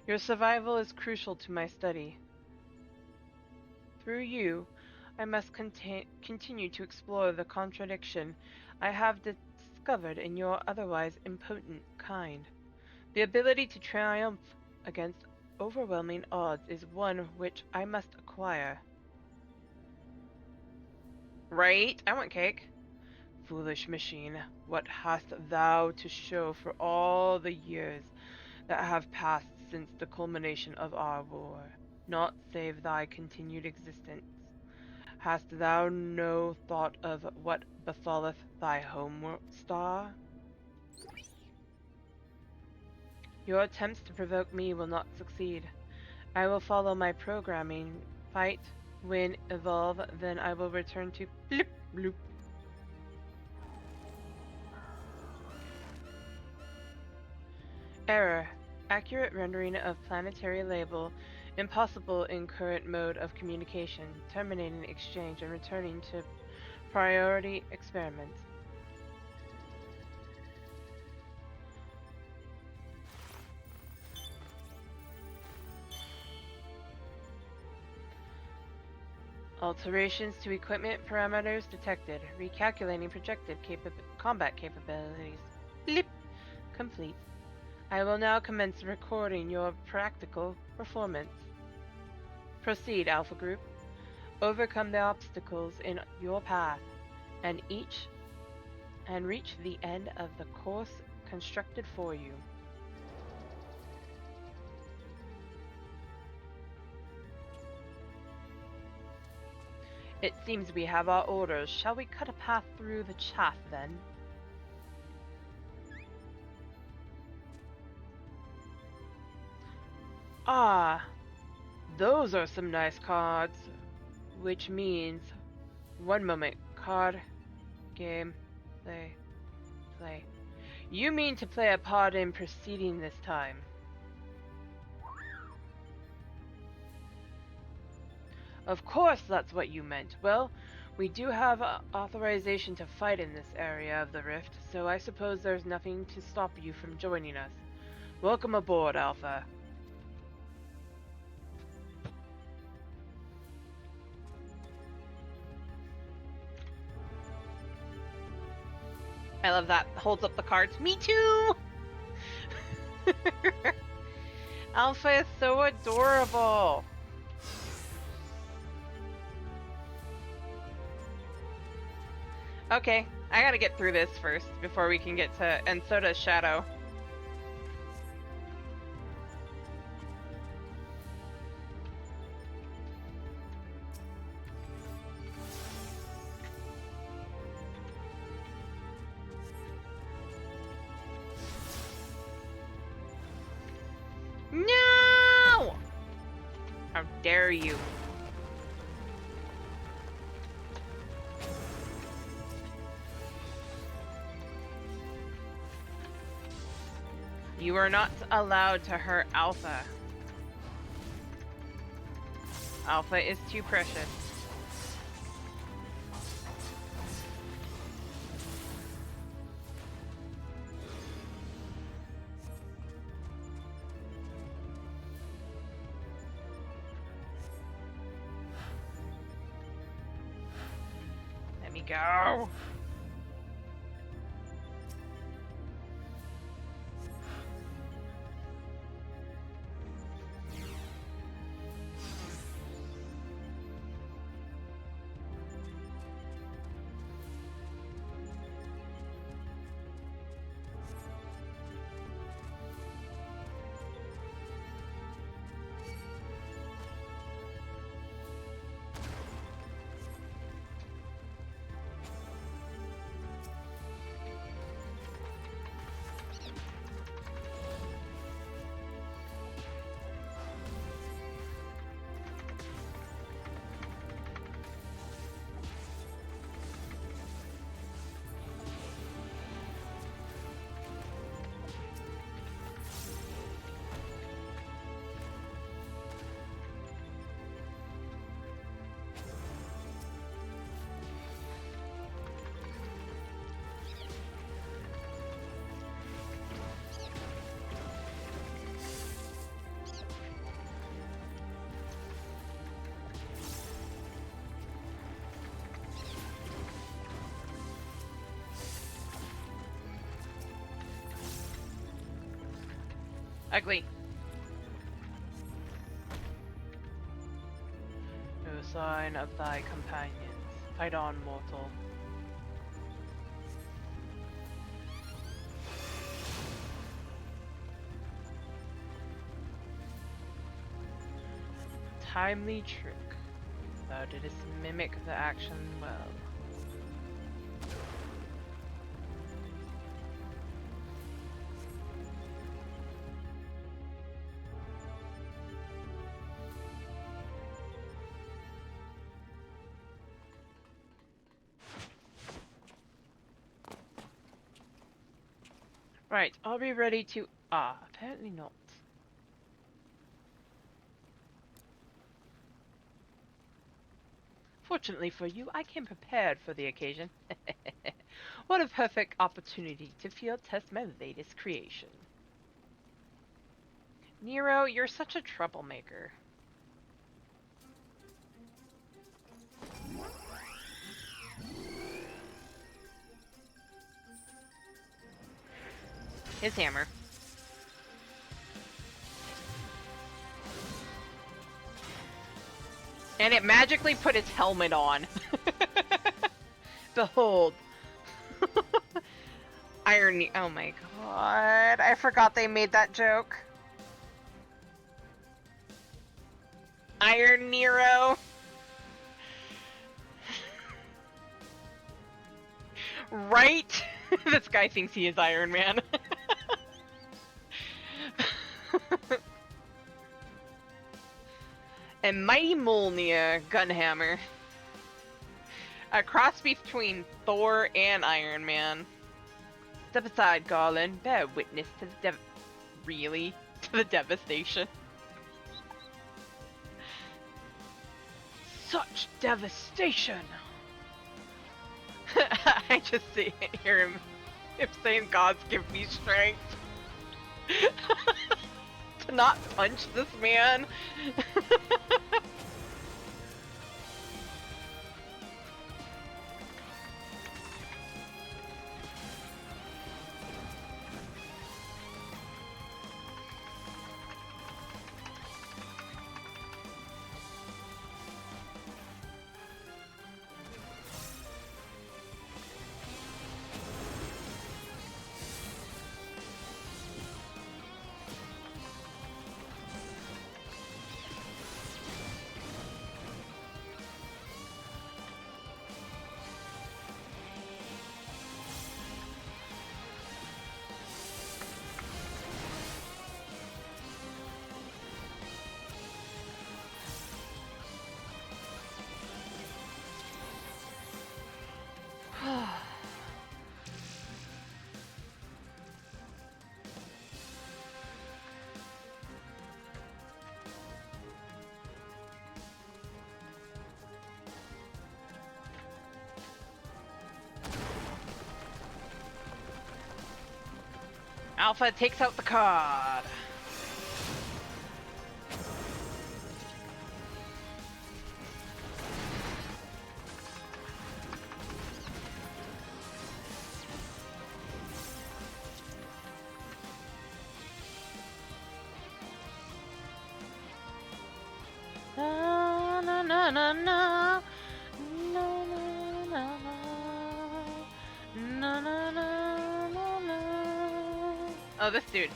S7: Your survival is crucial to my study. Through you, I must continue to explore the contradiction I have discovered in your otherwise impotent kind. The ability to triumph against overwhelming odds is one which I must acquire. Right? I want cake. Foolish machine, what hast thou to show for all the years that have passed since the culmination of our war? Naught save thy continued existence. Hast thou no thought of what befalleth thy home star? Your attempts to provoke me will not succeed. I will follow my programming. Fight, win, evolve, then I will return to blip bloop. Error. Accurate rendering of planetary label impossible in current mode of communication. Terminating exchange and returning to priority experiment. Alterations to equipment parameters detected. Recalculating projected combat capabilities. Blip. Complete. I will now commence recording your practical performance. Proceed, Alpha Group. Overcome the obstacles in your path and reach the end of the course constructed for you. It seems we have our orders. Shall we cut a path through the chaff, then? Ah, those are some nice cards. Which means... One moment. Card. Game. Play. You mean to play a part in proceeding this time? Of course that's what you meant. Well, we do have authorization to fight in this area of the rift, so I suppose there's nothing to stop you from joining us. Welcome aboard, Alpha. I love that. Holds up the cards. Me too! Alpha is so adorable. Okay, I gotta get through this first before we can get to... And so does Shadow. No! How dare you? You are not allowed to hurt Alpha. Alpha is too precious. Let me go.
S2: Ugly.
S7: No sign of thy companions. Fight on, mortal. Timely trick. Thou didst mimic the action well. Right, are we ready to... Ah, apparently not. Fortunately for you, I came prepared for the occasion. What a perfect opportunity to field test my latest creation. Nero, you're such a troublemaker.
S2: His hammer. And it magically put its helmet on. Behold. Irony. Oh my god. I forgot they made that joke. Iron Nero. Right? This guy thinks he is Iron Man. And Mighty Mjolnir Gunhammer. A cross between Thor and Iron Man. Step aside, Garland. Bear witness to the really? To the devastation. Such devastation! I just hear him saying, "Gods give me strength." To not punch this man. Alpha takes out the card. Na na na na na. Na na na na. Na na na na na. Oh, this dude.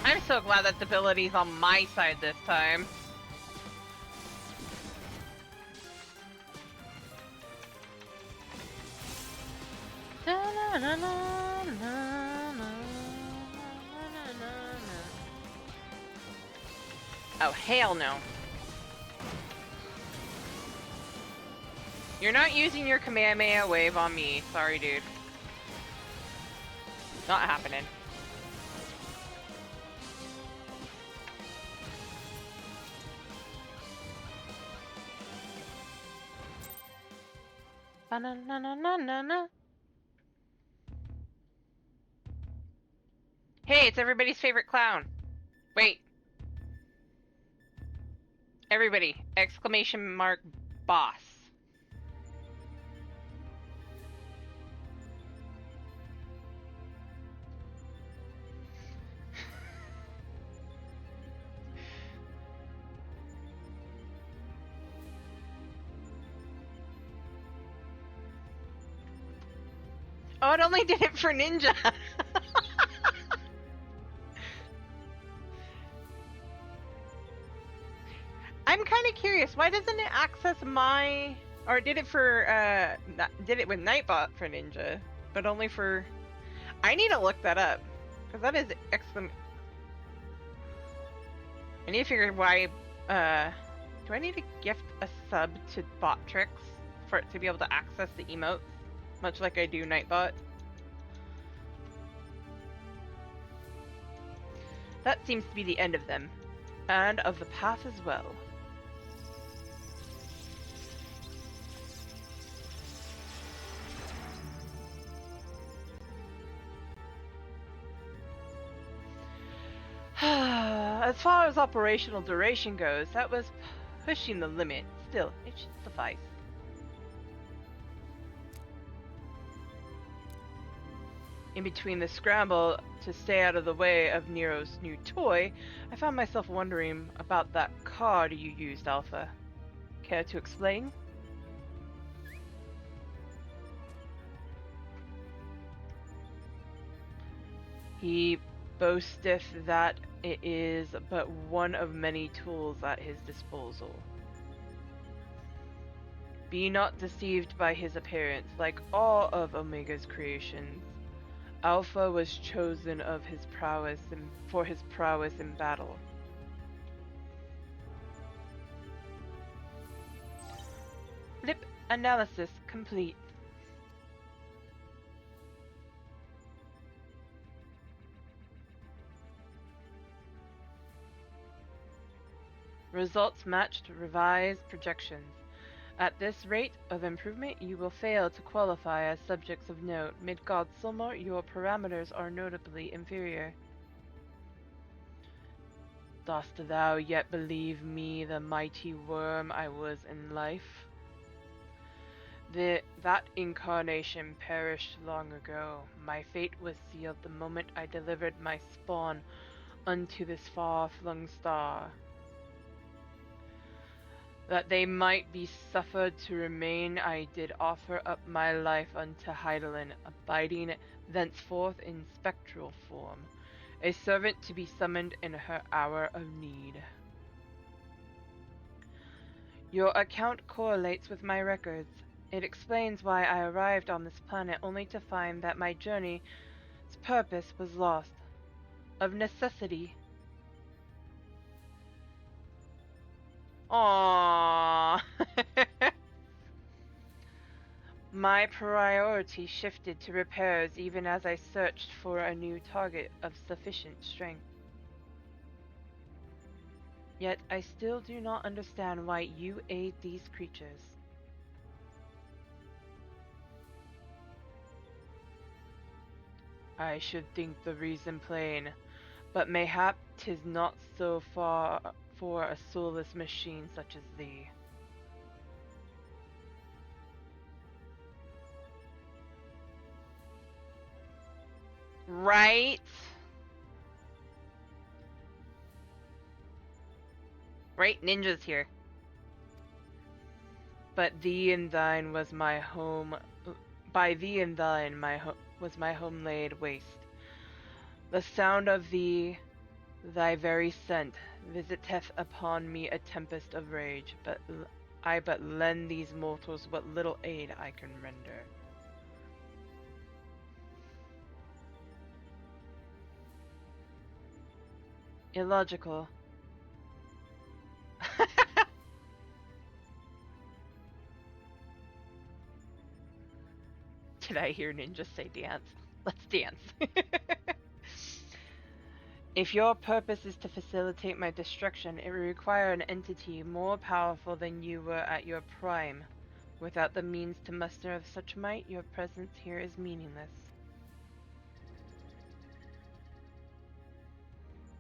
S2: I'm so glad that the ability's on my side this time. Oh, hell no. You're not using your Kamehameha wave on me. Sorry, dude. Not happening. Ba-na-na-na-na-na. Hey, it's everybody's favorite clown. Wait. Everybody, exclamation mark boss. Oh, it only did it for Ninja. I'm kind of curious. Why doesn't it access my? Or did it for? Did it with Nightbot for Ninja, but only for? I need to look that up, because that is excellent. I need to figure why. Do I need to gift a sub to Botrix for it to be able to access the emotes, much like I do Nightbot? That seems to be the end of them, and of the path as well. As far as operational duration goes, that was pushing the limit. Still, it should suffice. In between the scramble to stay out of the way of Nero's new toy, I found myself wondering about that card you used, Alpha. Care to explain? He boasteth that it is but one of many tools at his disposal. Be not deceived by his appearance. Like all of Omega's creations, Alpha was chosen of his prowess for his prowess in battle. Blip analysis complete. Results matched revised projections. At this rate of improvement, you will fail to qualify as subjects of note. Mid-God Silmar, your parameters are notably inferior. Dost thou yet believe me the mighty worm I was in life? That incarnation perished long ago. My fate was sealed the moment I delivered my spawn unto this far-flung star. That they might be suffered to remain, I did offer up my life unto Hydaelyn, abiding thenceforth in spectral form, a servant to be summoned in her hour of need. Your account correlates with my records. It explains why I arrived on this planet only to find that my journey's purpose was lost. Of necessity. Aww. My priority shifted to repairs even as I searched for a new target of sufficient strength. Yet I still do not understand why you aid these creatures. I should think the reason plain, but mayhap 'tis not so far for a soulless machine such as thee. Right? Right, Ninja's here. But thee and thine was my home. By thee and thine was my home laid waste. The sound of thee, thy very scent, visiteth upon me a tempest of rage, but I but lend these mortals what little aid I can render. Illogical. Did I hear Ninja say dance? Let's dance. If your purpose is to facilitate my destruction, it will require an entity more powerful than you were at your prime. Without the means to muster of such might, your presence here is meaningless.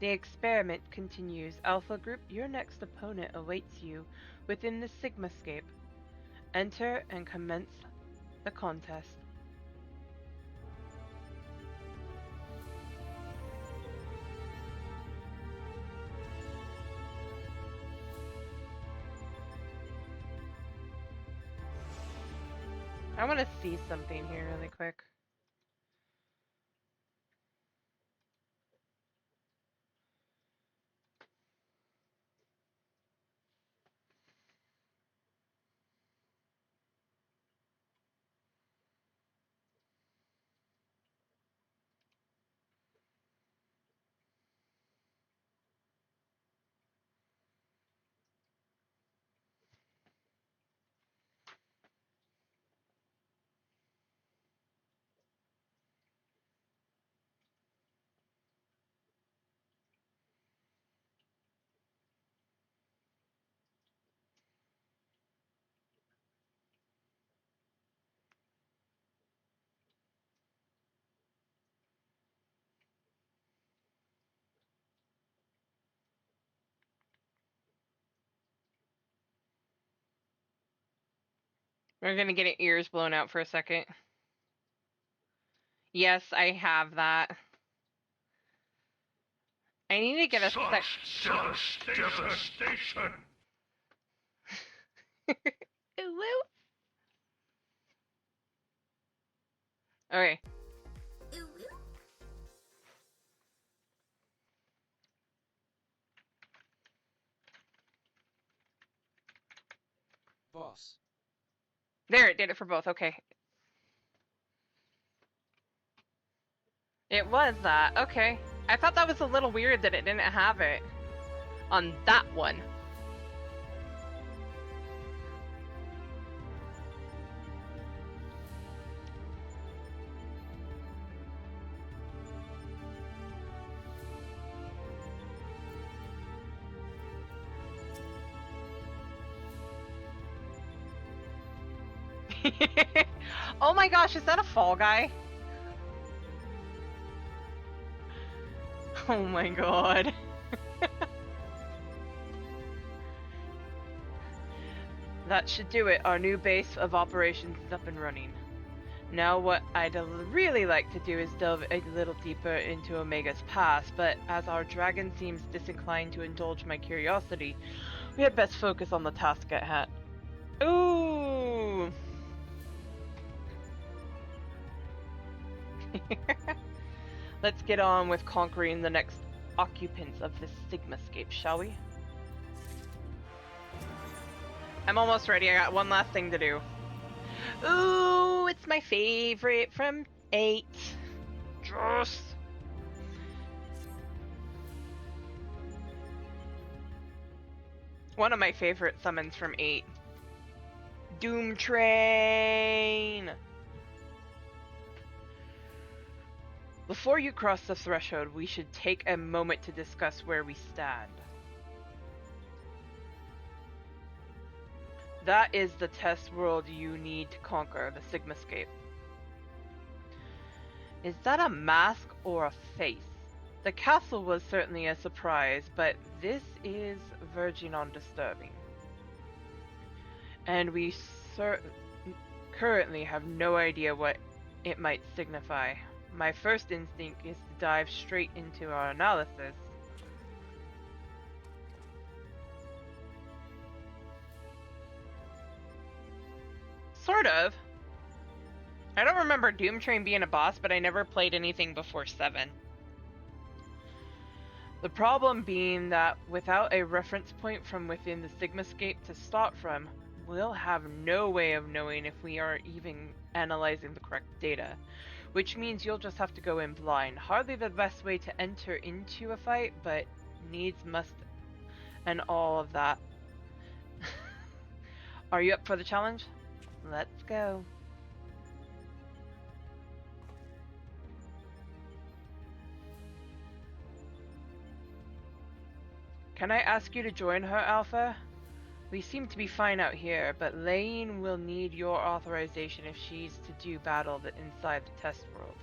S7: The experiment continues. Alpha Group, your next opponent awaits you within the Sigmascape. Enter and commence the contest. I want to see something here really quick. We're gonna get ears blown out for a second. Yes, I have that. I need to get a sec.
S3: devastation!
S7: Woo. Okay.
S1: Boss.
S7: There, it did it for both. Okay. It was that. Okay. I thought that was a little weird that it didn't have it on that one. Oh my gosh, is that a Fall Guy? Oh my god. That should do it. Our new base of operations is up and running. Now what I'd really like to do is delve a little deeper into Omega's past, but as our dragon seems disinclined to indulge my curiosity, we had best focus on the task at hand. Ooh! Let's get on with conquering the next occupants of this Sigmascape, shall we? I'm almost ready. I got one last thing to do. Ooh, it's my favorite from 8. Just. One of my favorite summons from 8. Doom Train! Before you cross the threshold, we should take a moment to discuss where we stand. That is the test world you need to conquer, the Sigmascape. Is that a mask or a face? The castle was certainly a surprise, but this is verging on disturbing. And we currently have no idea what it might signify. My first instinct is to dive straight into our analysis. Sort of. I don't remember Doom Train being a boss, but I never played anything before 7. The problem being that without a reference point from within the Sigmascape to start from, we'll have no way of knowing if we are even analyzing the correct data. Which means you'll just have to go in blind. Hardly the best way to enter into a fight, but needs must and all of that. Are you up for the challenge? Let's go. Can I ask you to join her, Alpha? We seem to be fine out here, but Lane will need your authorization if she's to do battle inside the test world.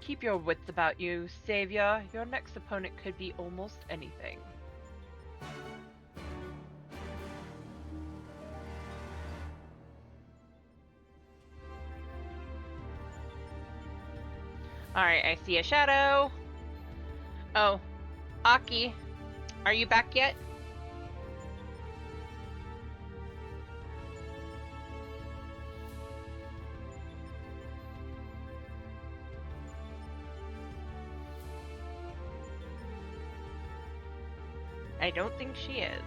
S7: Keep your wits about you, Savior. Your next opponent could be almost anything. Alright, I see a shadow. Oh, Aki, are you back yet? I don't think she is.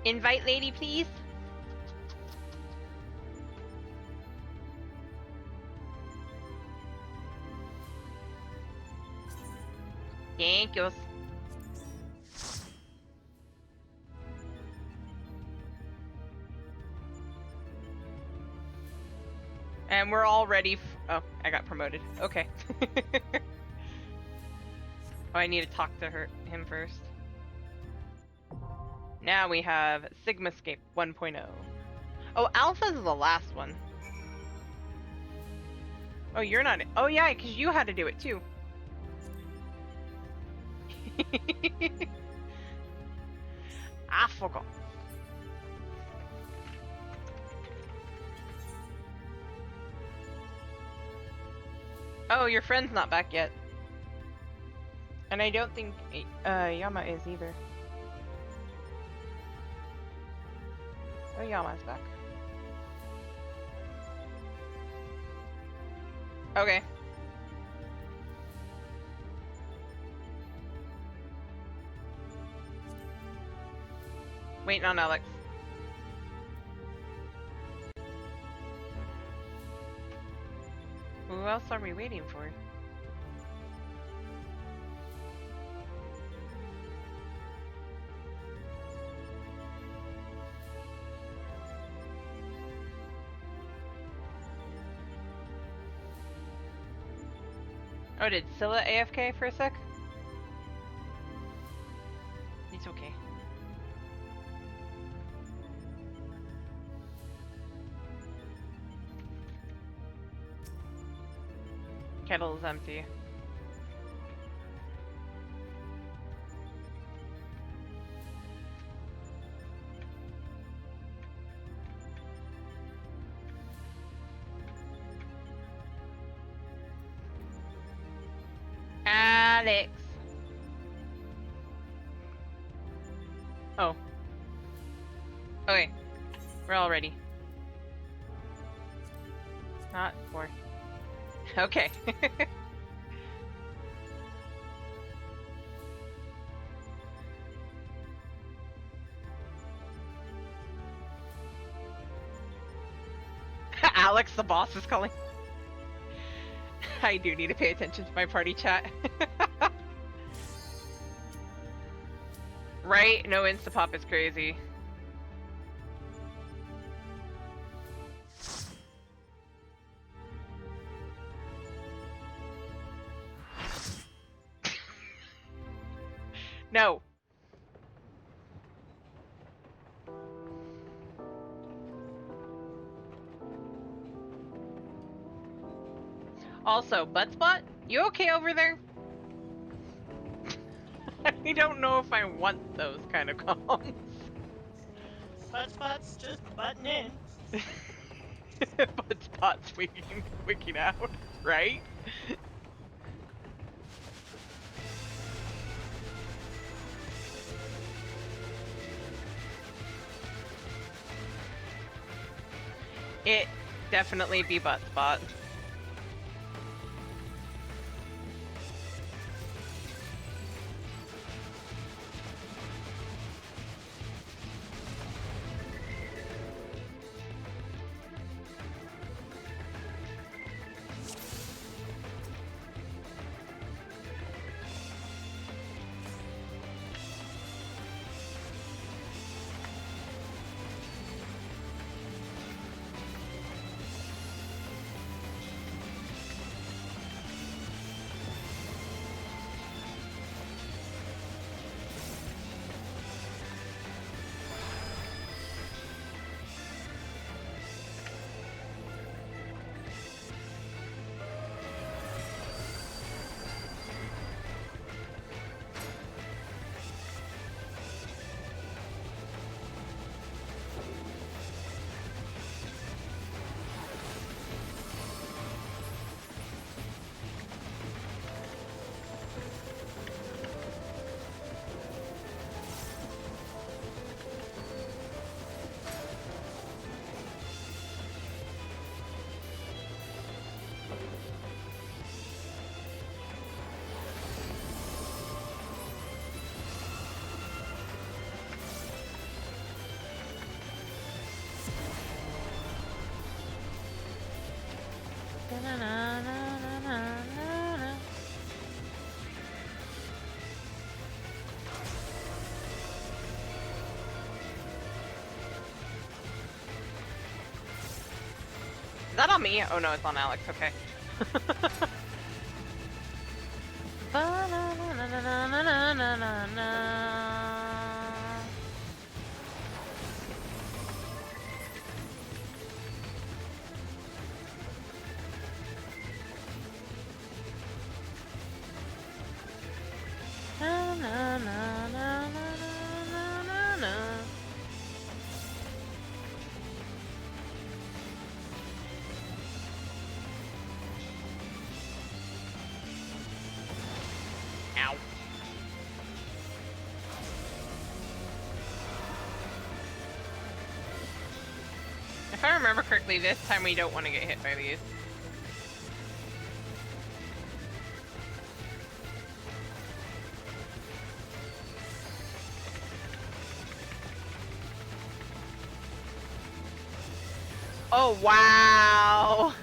S7: Invite lady, please. Thank you. And we're all ready. Oh, I got promoted. Okay. Oh, I need to talk to him first. Now we have Sigmascape 1.0. Oh, Alpha's the last one. Oh, you're not. Oh, yeah, because you had to do it too. I forgot. Oh, your friend's not back yet. And I don't think Yama is either. Oh, Yama's back. Okay. Waiting on Alex. Who else are we waiting for? Oh, did Scylla AFK for a sec? It's okay. Kettle's empty. Alex. Oh. Okay. We're all ready. Not four. Okay. Alex, the boss, is calling. I do need to pay attention to my party chat. Right? No Instapop is crazy. No. Also, Buttspot, you okay over there? I don't know if I want those kind of comments.
S4: Buttspot's just butting in.
S7: Buttspot's wigging out, right? It definitely be Buttspot. Da-na-na-na-na-na-na-na. Is that on me? Oh no, it's on Alex. Okay. Ba-na-na-na-na-na-na-na-na. Na-na-na-na-na-na-na-na. Ow. If I remember correctly, this time we don't want to get hit by these. Oh, wow.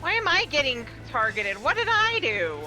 S7: Why am I getting targeted? What did I do?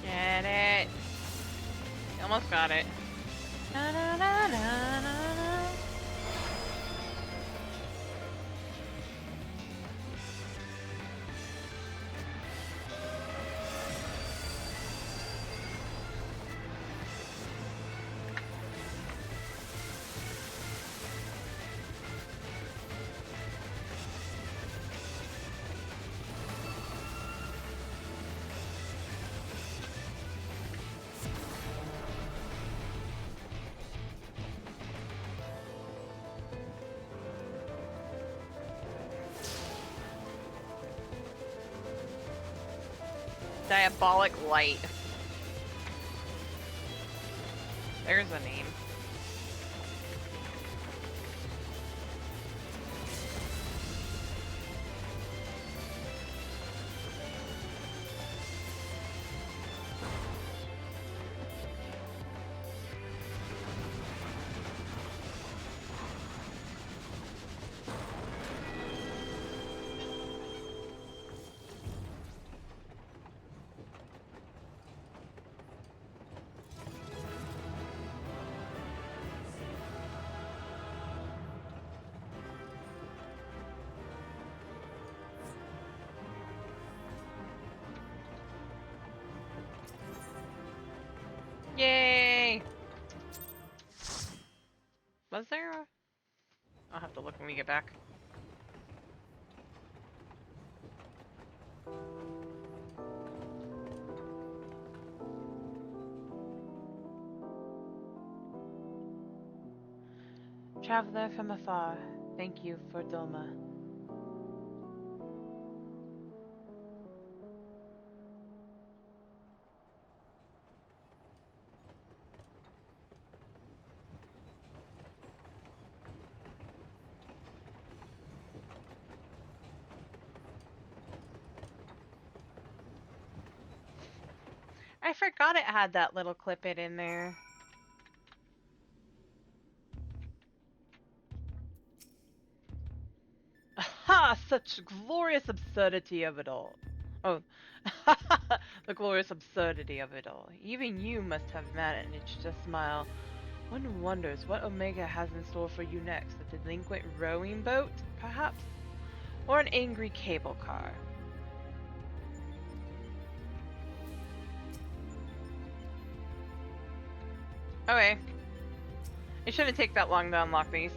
S7: Get it. Almost got it. Na, na, na, na, na, na. Diabolic light.
S2: There's a name. Yay! Was there a... I'll have to look when we get back.
S7: Traveler from afar, thank you for Doma.
S2: I forgot it had that little clip it in there.
S7: Aha! Such glorious absurdity of it all. Oh, the glorious absurdity of it all. Even you must have managed to smile. One wonders what Omega has in store for you next. A delinquent rowing boat, perhaps? Or an angry cable car?
S2: Okay. It shouldn't take that long to unlock these.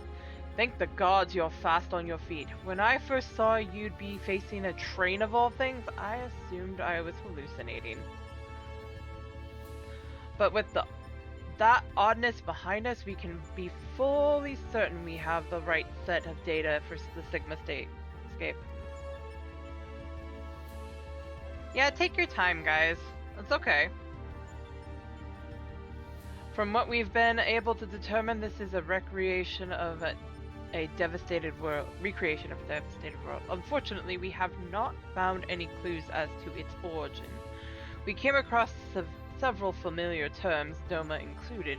S7: Thank the gods you're fast on your feet. When I first saw you'd be facing a train of all things, I assumed I was hallucinating. But with that oddness behind us, we can be fully certain we have the right set of data for the Sigma escape.
S2: Yeah, take your time, guys. It's okay.
S7: From what we've been able to determine, this is a recreation of a devastated world. Unfortunately, we have not found any clues as to its origin. We came across several familiar terms, Doma included,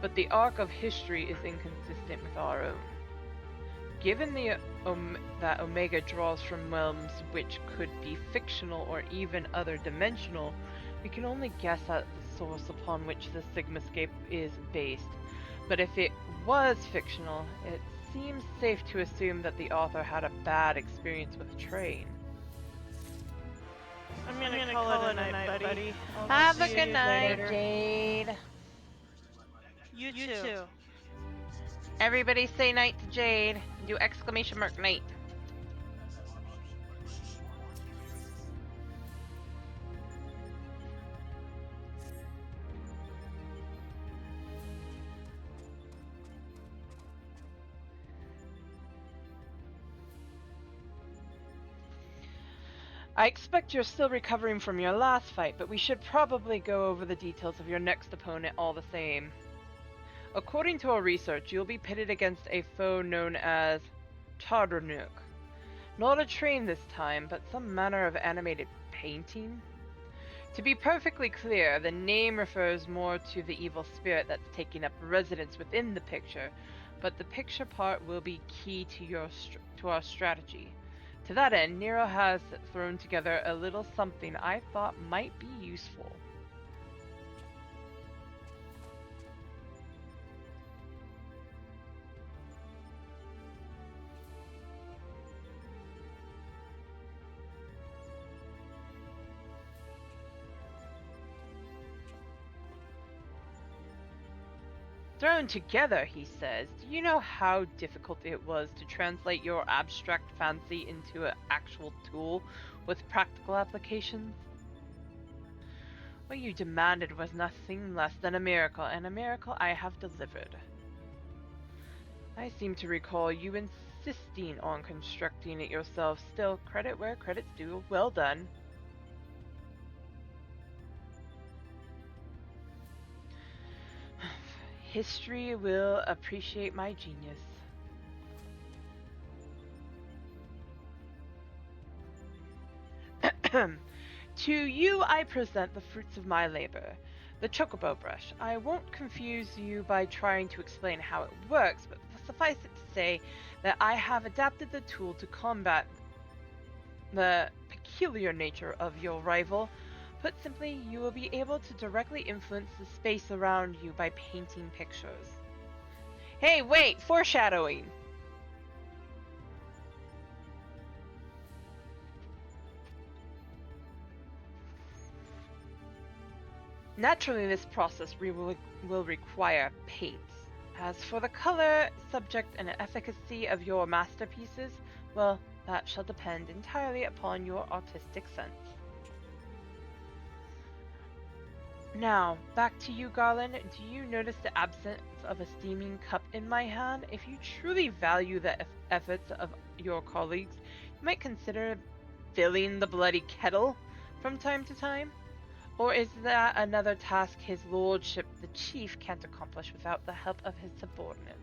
S7: but the arc of history is inconsistent with our own. Given that Omega draws from realms which could be fictional or even other dimensional, we can only guess at the source upon which the Sigmascape is based. But if it was fictional, it seems safe to assume that the author had a bad experience with a train.
S4: I'm gonna call it a night, buddy.
S2: Have a good night, Jade.
S4: You too.
S2: Everybody say night to Jade. Do exclamation mark night.
S7: I expect you're still recovering from your last fight, but we should probably go over the details of your next opponent all the same. According to our research, you'll be pitted against a foe known as Tardranuk. Not a train this time, but some manner of animated painting. To be perfectly clear, the name refers more to the evil spirit that's taking up residence within the picture, but the picture part will be key to our strategy. To that end, Nero has thrown together a little something I thought might be useful. Thrown together, he says. Do you know how difficult it was to translate your abstract fancy into an actual tool with practical applications? What you demanded was nothing less than a miracle, and a miracle I have delivered. I seem to recall you insisting on constructing it yourself. Still, credit where credit's due. Well done. History will appreciate my genius. To you I present the fruits of my labor, the Chocobo brush. I won't confuse you by trying to explain how it works, but suffice it to say that I have adapted the tool to combat the peculiar nature of your rival. Put simply, you will be able to directly influence the space around you by painting pictures. Hey, wait! Foreshadowing! Naturally, this process will require paints. As for the color, subject, and efficacy of your masterpieces, well, that shall depend entirely upon your artistic sense. Now, back to you, Garland. Do you notice the absence of a steaming cup in my hand? If you truly value the efforts of your colleagues, you might consider filling the bloody kettle from time to time. Or is that another task his lordship, the chief, can't accomplish without the help of his subordinates?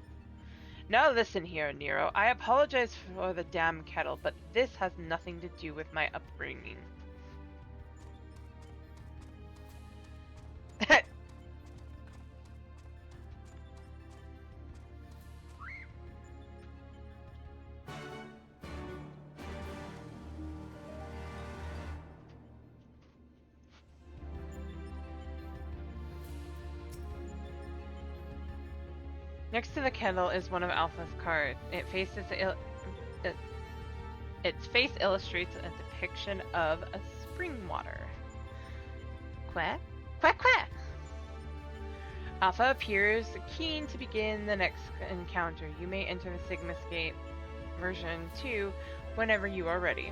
S7: Now listen here, Nero. I apologize for the damn kettle, but this has nothing to do with my upbringing. Next to the kettle is one of Alpha's cards. Its face illustrates a depiction of a spring water. Quack? Quack quack! Alpha appears keen to begin the next encounter. You may enter the Sigmascape version 2 whenever you are ready.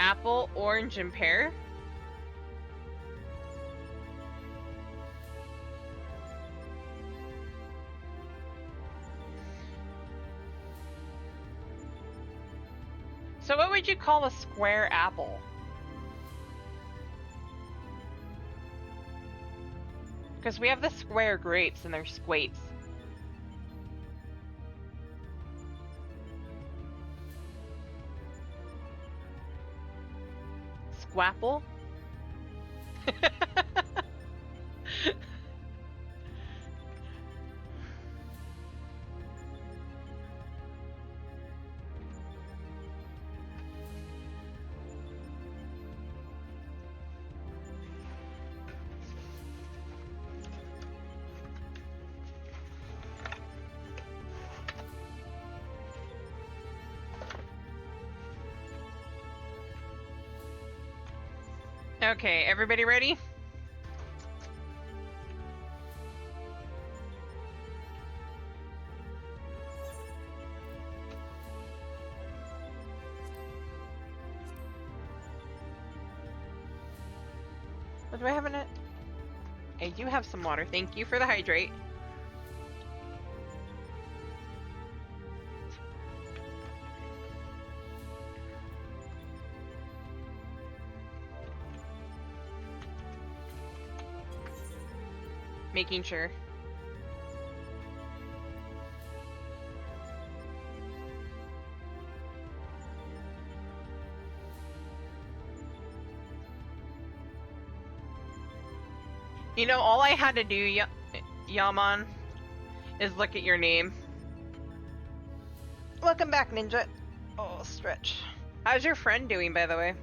S7: Apple, orange, and pear. So what would you call a square apple? Because we have the square grapes and they're squapes. Squapple? Okay, everybody ready? What do I have in it? I do have some water. Thank you for the hydrate. Making sure. You know, all I had to do, Yaman, is look at your name. Welcome back, Ninja. Oh, stretch. How's your friend doing, by the way?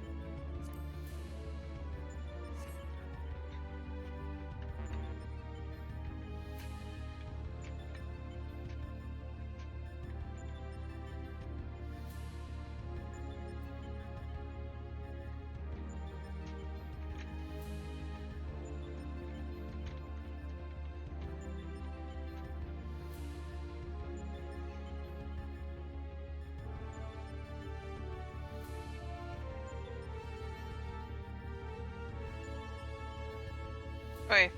S2: Okay.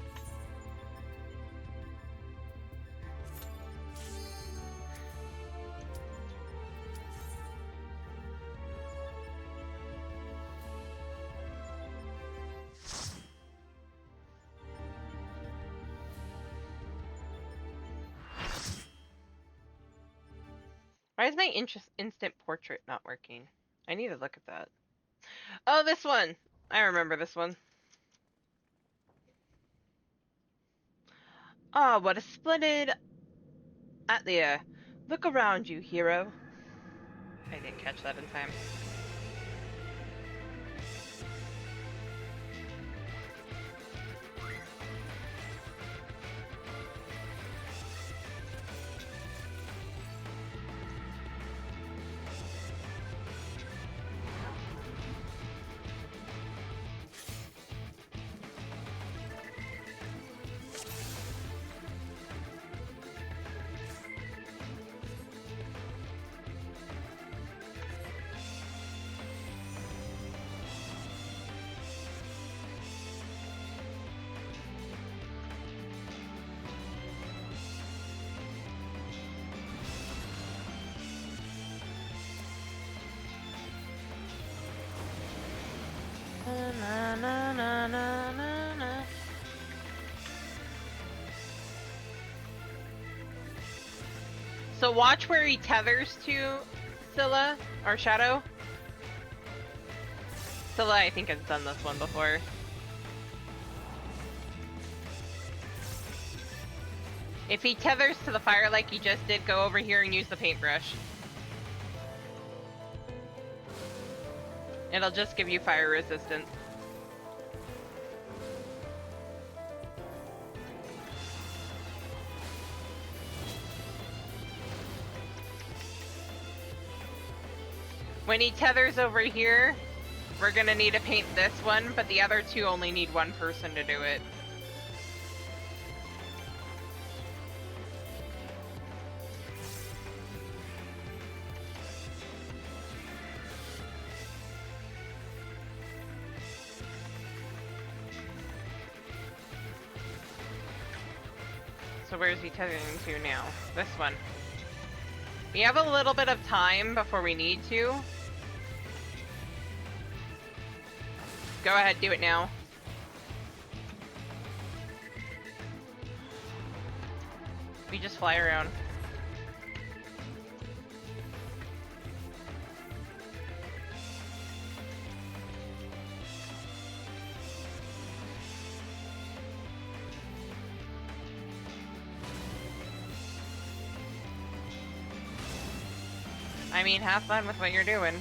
S2: Why is my instant portrait not working? I need to look at that. Oh, this one! I remember this one. Ah, what a splendid Atlia. Look around you, hero. I didn't catch that in time. Na, na, na, na, na, na. So watch where he tethers to, Scylla, or Shadow. Scylla, I think, has done this one before. If he tethers to the fire like he just did, go over here and use the paintbrush. It'll just give you fire resistance. When he tethers over here, we're gonna need to paint this one, but the other two only need one person to do it. So where's he tethering to now? This one. We have a little bit of time before we need to. Go ahead, do it now. We just fly around. I mean, have fun with what you're doing.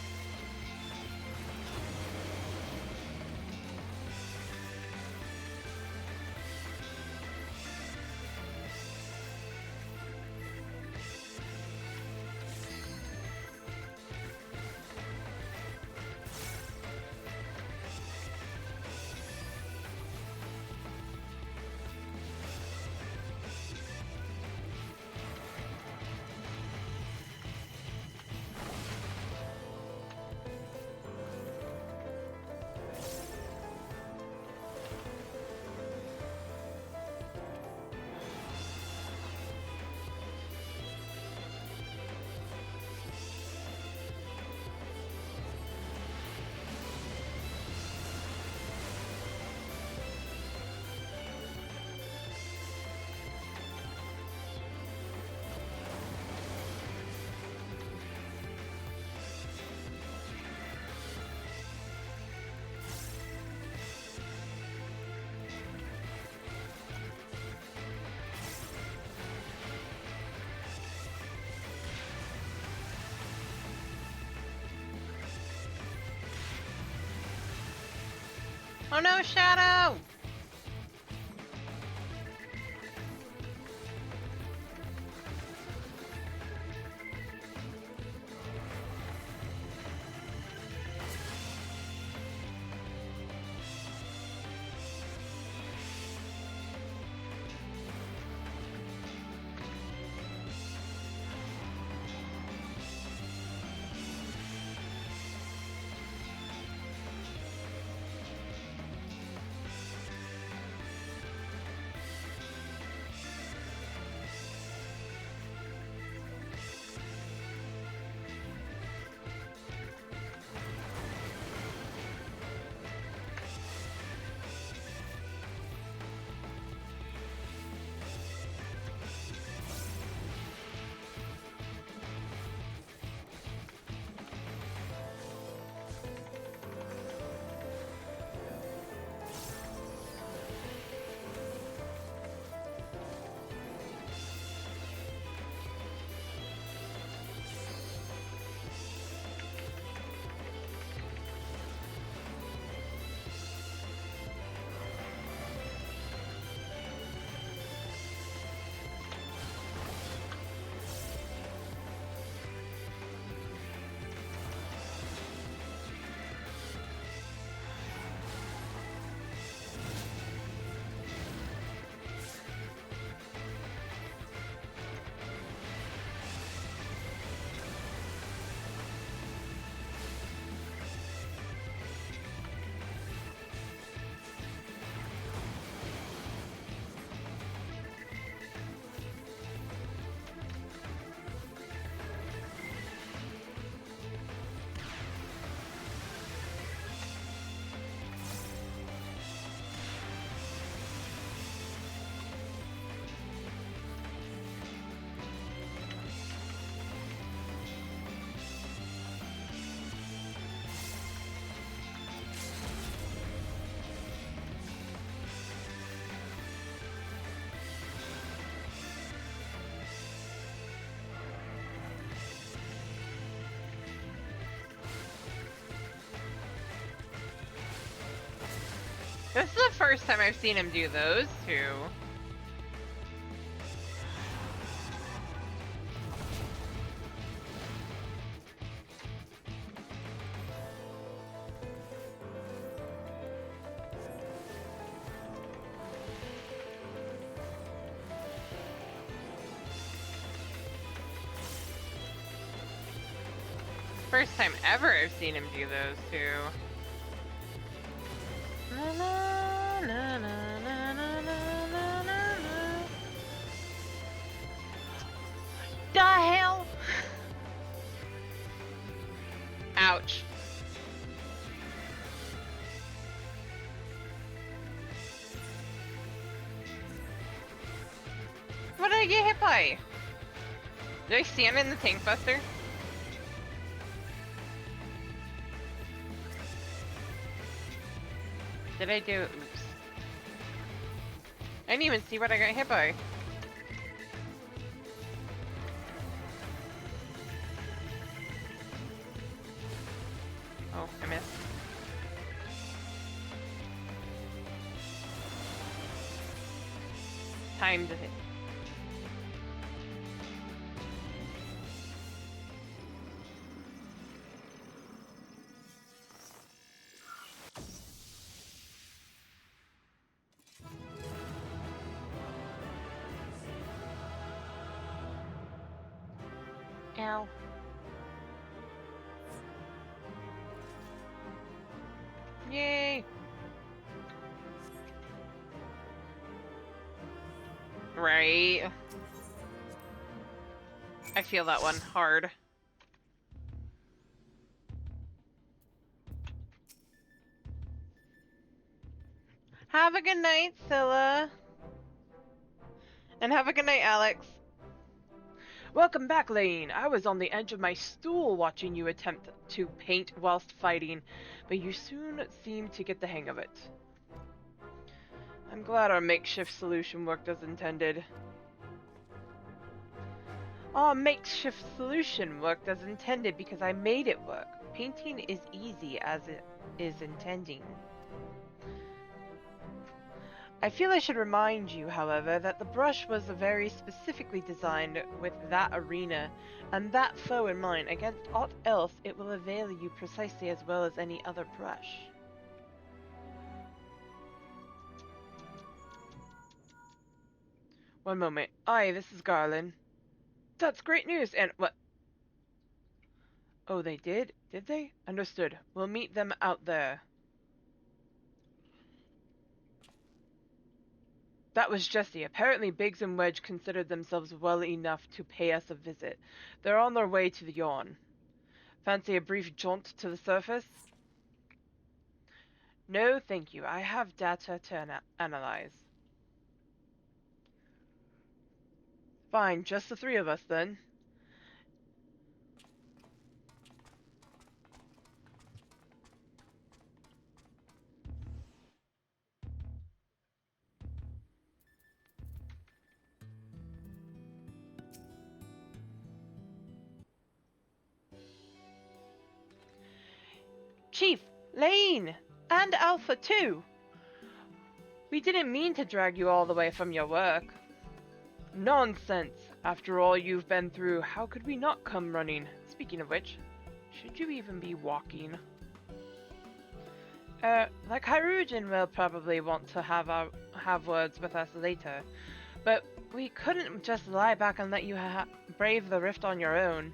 S2: Oh no, Shadow! This is the first time I've seen him do those two. First time ever I've seen him do those two. Na, na, na, na, na, na, na, na, na. The hell? Ouch. What did I get hit by? Did I stand in the tank buster? Did I do? Oops. I didn't even see what I got hit by. Oh, I missed. Time to hit. Ow. Yay! Right. I feel that one hard. Have a good night, Scylla. And have a good night, Alex.
S7: Welcome back, Lane. I was on the edge of my stool watching you attempt to paint whilst fighting, but you soon seemed to get the hang of it. I'm glad our makeshift solution worked as intended. Our makeshift solution worked as intended because I made it work. Painting is easy as it is intending. I feel I should remind you, however, that the brush was very specifically designed with that arena and that foe in mind. Against aught else, it will avail you precisely as well as any other brush. One moment. Aye, this is Garland. That's great news, and what? Oh, they did? Did they? Understood. We'll meet them out there. That was Jesse. Apparently Biggs and Wedge considered themselves well enough to pay us a visit. They're on their way to the yawn. Fancy a brief jaunt to the surface? No, thank you. I have data to analyze. Fine, just the three of us then. Chief, Lane, and Alpha too. We didn't mean to drag you all the way from your work. Nonsense. After all you've been through, how could we not come running? Speaking of which, should you even be walking? Like Hyrugen will probably want to have words with us later, but we couldn't just lie back and let you brave the rift on your own.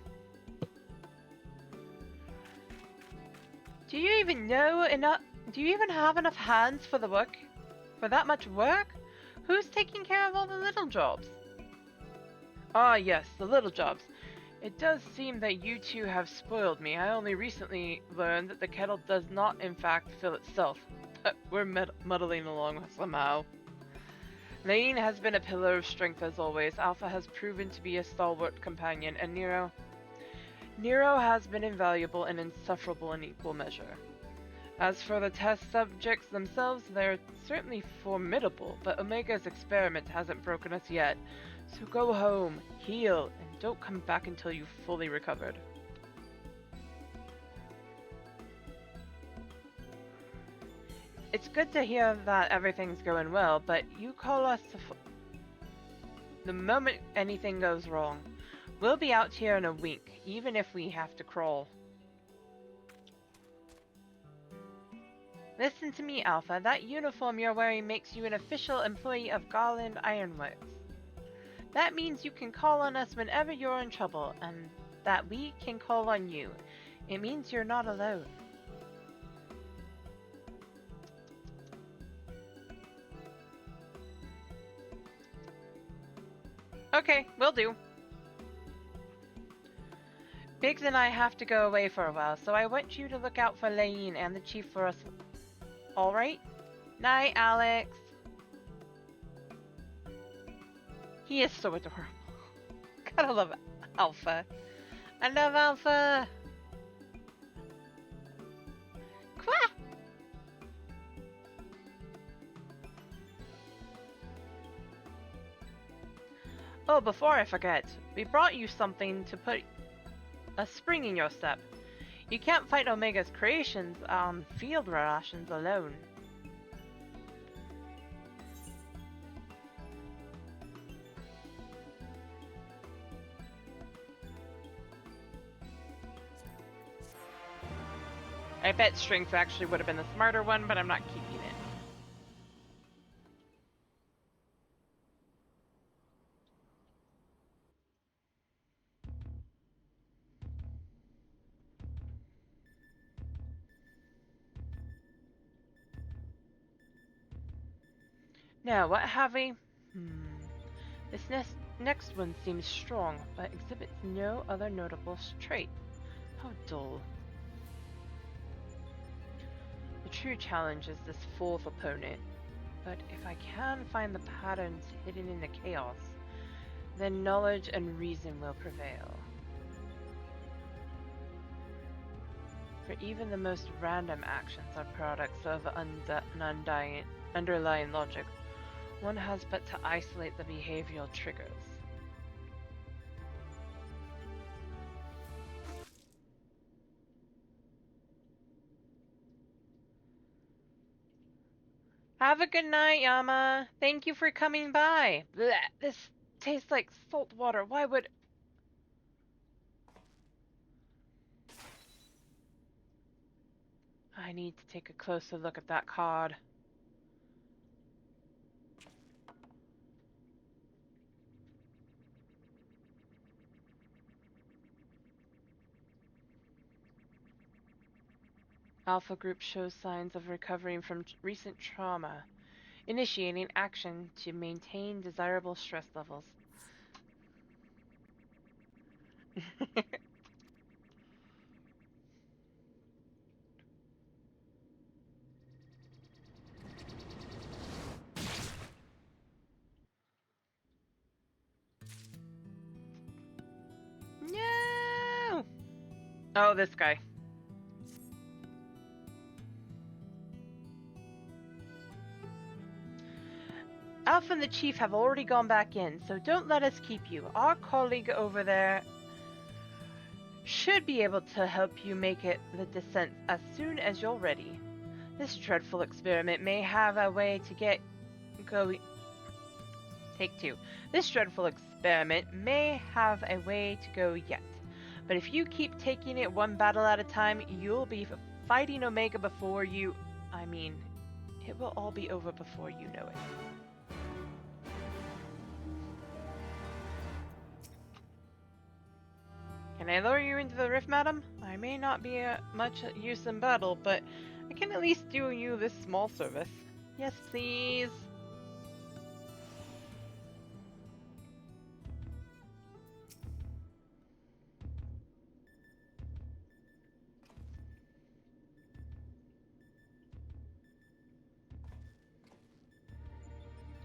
S7: Do you even know enough? Do you even have enough hands for the work? For that much work? Who's taking care of all the little jobs? Ah, yes, the little jobs. It does seem that you two have spoiled me. I only recently learned that the kettle does not, in fact, fill itself. We're muddling along somehow. Lane has been a pillar of strength as always. Alpha has proven to be a stalwart companion, and Nero has been invaluable and insufferable in equal measure. As for the test subjects themselves, they're certainly formidable, but Omega's experiment hasn't broken us yet. So go home, heal, and don't come back until you've fully recovered. It's good to hear that everything's going well, but you call us the moment anything goes wrong. We'll be out here in a wink, even if we have to crawl. Listen to me, Alpha. That uniform you're wearing makes you an official employee of Garland Ironworks. That means you can call on us whenever you're in trouble, and that we can call on you. It means you're not alone. Okay, will do. Biggs and I have to go away for a while, so I want you to look out for Lane and the Chief for us. Alright? Night, Alex. He is so adorable. Gotta love Alpha. I love Alpha. Quack! Oh, before I forget, we brought you something to put a spring in your step. You can't fight Omega's creations on field rations alone. I bet strength actually would have been the smarter one, but I'm not keeping it. Now, what have we? This next one seems strong, but exhibits no other notable trait. How dull. The true challenge is this fourth opponent, but if I can find the patterns hidden in the chaos, then knowledge and reason will prevail. For even the most random actions are products of an underlying logic. One has but to isolate the behavioral triggers. Have a good night, Yama. Thank you for coming by. Blech, this tastes like salt water. Why would... I need to take a closer look at that card. Alpha Group shows signs of recovering from recent trauma, initiating action to maintain desirable stress levels. No! Oh, this guy. Alpha and the Chief have already gone back in, so don't let us keep you. Our colleague over there should be able to help you make it the descent as soon as you're ready. This dreadful experiment may have a way to get going. Take two. This dreadful experiment may have a way to go yet. But if you keep taking it one battle at a time, you'll be fighting Omega before you... I mean, it will all be over before you know it. Can I lure you into the rift, madam? I may not be much use in battle, but I can at least do you this small service. Yes, please.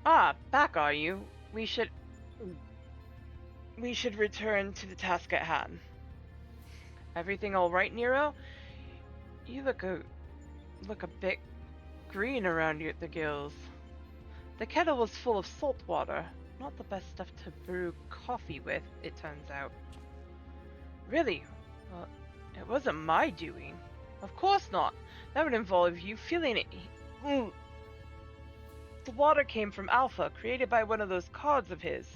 S7: Ah, back are you? We should return to the task at hand. Everything all right, Nero? You look a bit green around you at the gills. The kettle was full of salt water. Not the best stuff to brew coffee with, it turns out. Really? Well, it wasn't my doing. Of course not. That would involve you filling it The water came from Alpha, created by one of those cards of his.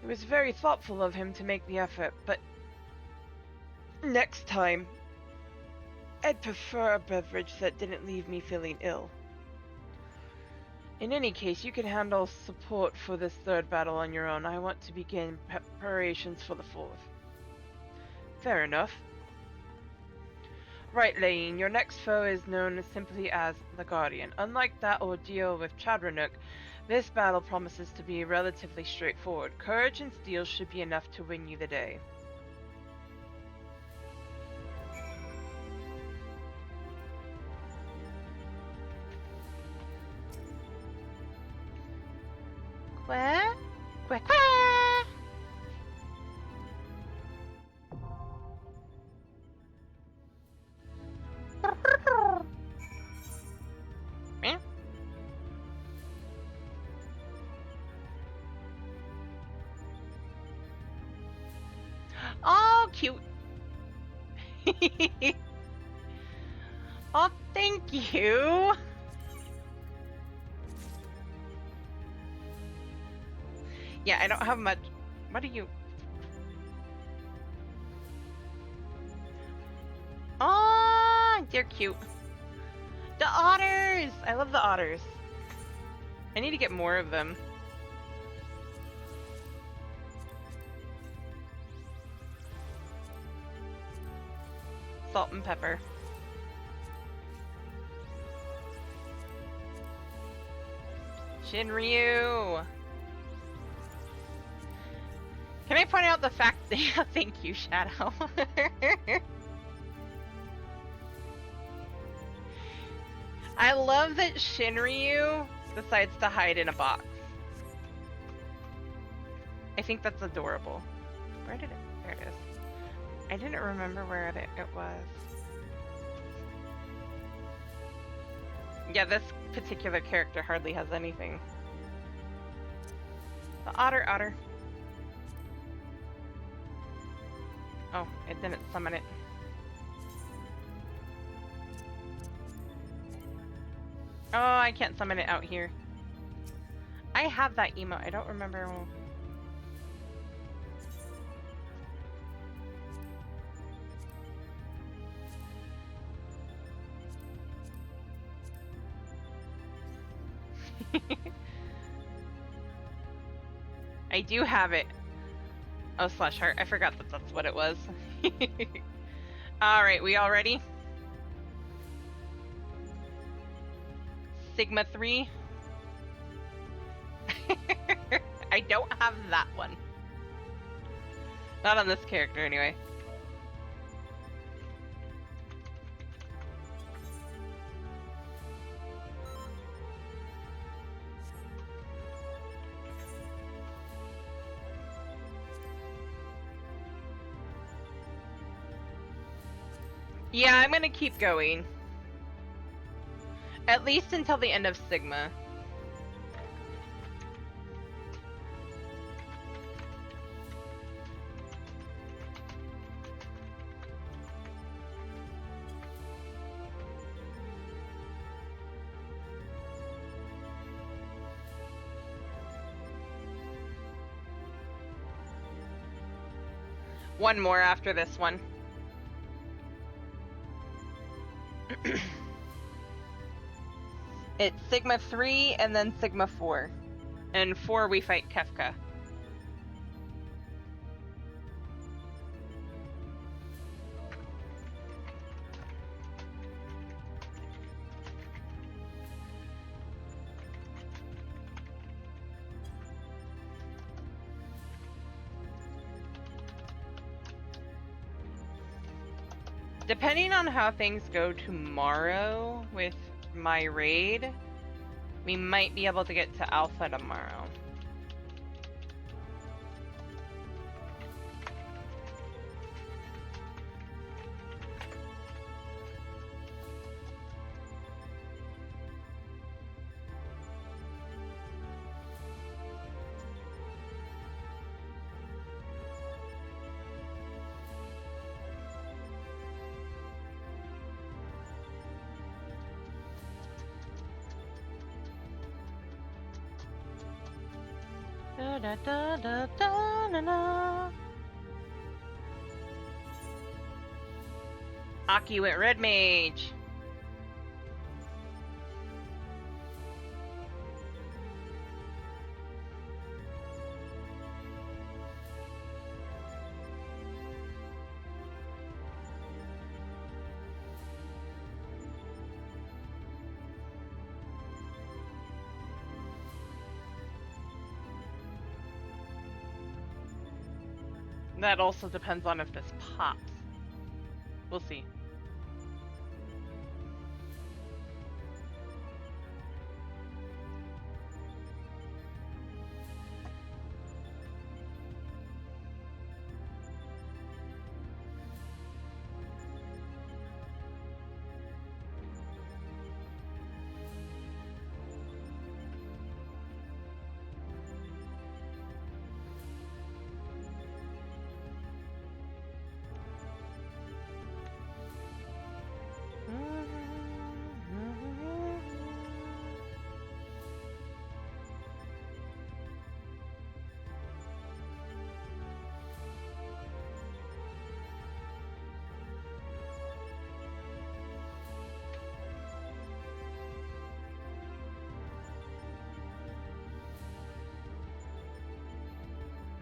S7: It was very thoughtful of him to make the effort, but next time, I'd prefer a beverage that didn't leave me feeling ill. In any case, you can handle support for this third battle on your own. I want to begin preparations for the fourth. Fair enough. Right, Lane, your next foe is known simply as the Guardian. Unlike that ordeal with Chadranuk, this battle promises to be relatively straightforward. Courage and steel should be enough to win you the day. Quack, quack, quack. Meow. Oh, cute. Oh, thank you. Yeah, I don't have much. What are you? Oh, they're cute. The otters! I love the otters. I need to get more of them. Salt and pepper. Shinryu! Can I point out the fact that thank you, Shadow. I love that Shinryu decides to hide in a box. I think that's adorable. Where did it? There it is. I didn't remember where it was. Yeah, this particular character hardly has anything. The otter. Oh, it didn't summon it. Oh, I can't summon it out here. I have that emote. I don't remember. I do have it. Oh, slash heart. I forgot that that's what it was. Alright, we all ready? Sigma 3. I don't have that one. Not on this character, anyway. Yeah, I'm gonna keep going. At least until the end of Sigma. One more after this one. It's Sigma 3 and then Sigma 4. And 4 we fight Kefka. Depending on how things go tomorrow with my raid, we might be able to get to Alpha tomorrow. da da da da na na. Aki went red mage. That also depends on if this pops. We'll see.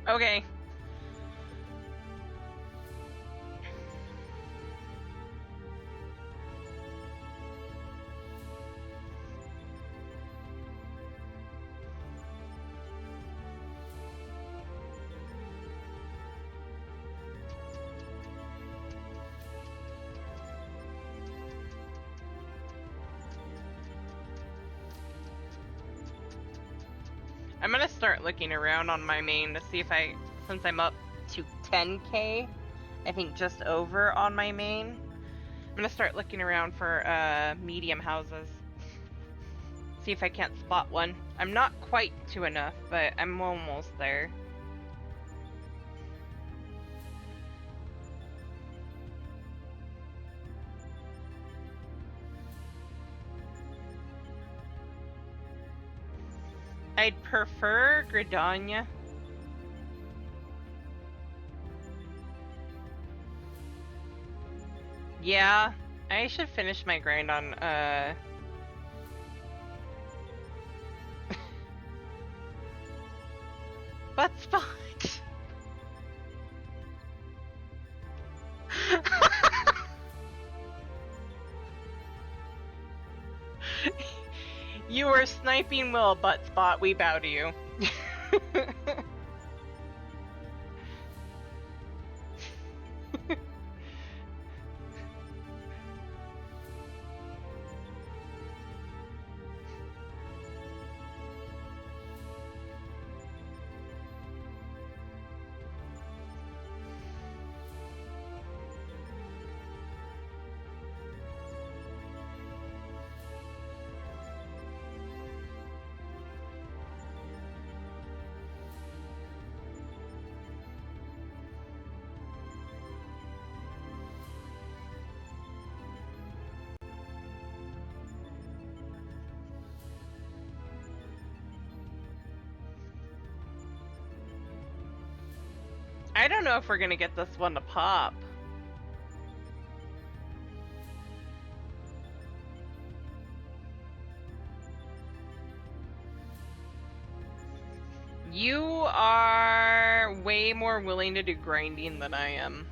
S7: Okay. I'm gonna start looking around on my main to see if since I'm up to 10k, I think just over on my main, I'm gonna start looking around for medium houses. See if I can't spot one. I'm not quite to enough, but I'm almost there. I'd prefer Gridania. Yeah, I should finish my grind on, Butt spot. You were sniping Will, Butt spot. We bow to you. I don't know if we're gonna get this one to pop. You are way more willing to do grinding than I am.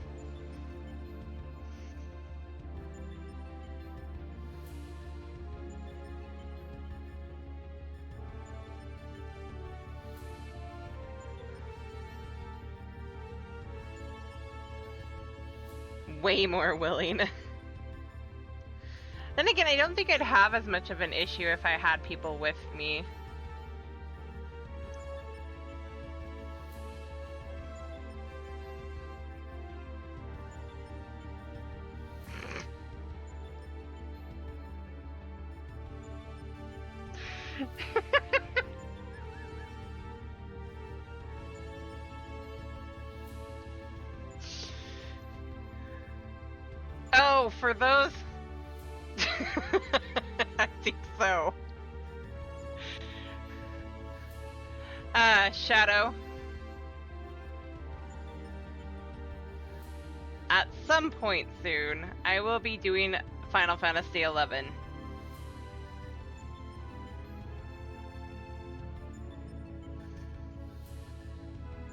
S7: Way more willing. Then again, I don't think I'd have as much of an issue if I had people with me. Oh, for those... I think so.
S2: Shadow. At some point soon, I will be doing Final Fantasy XI.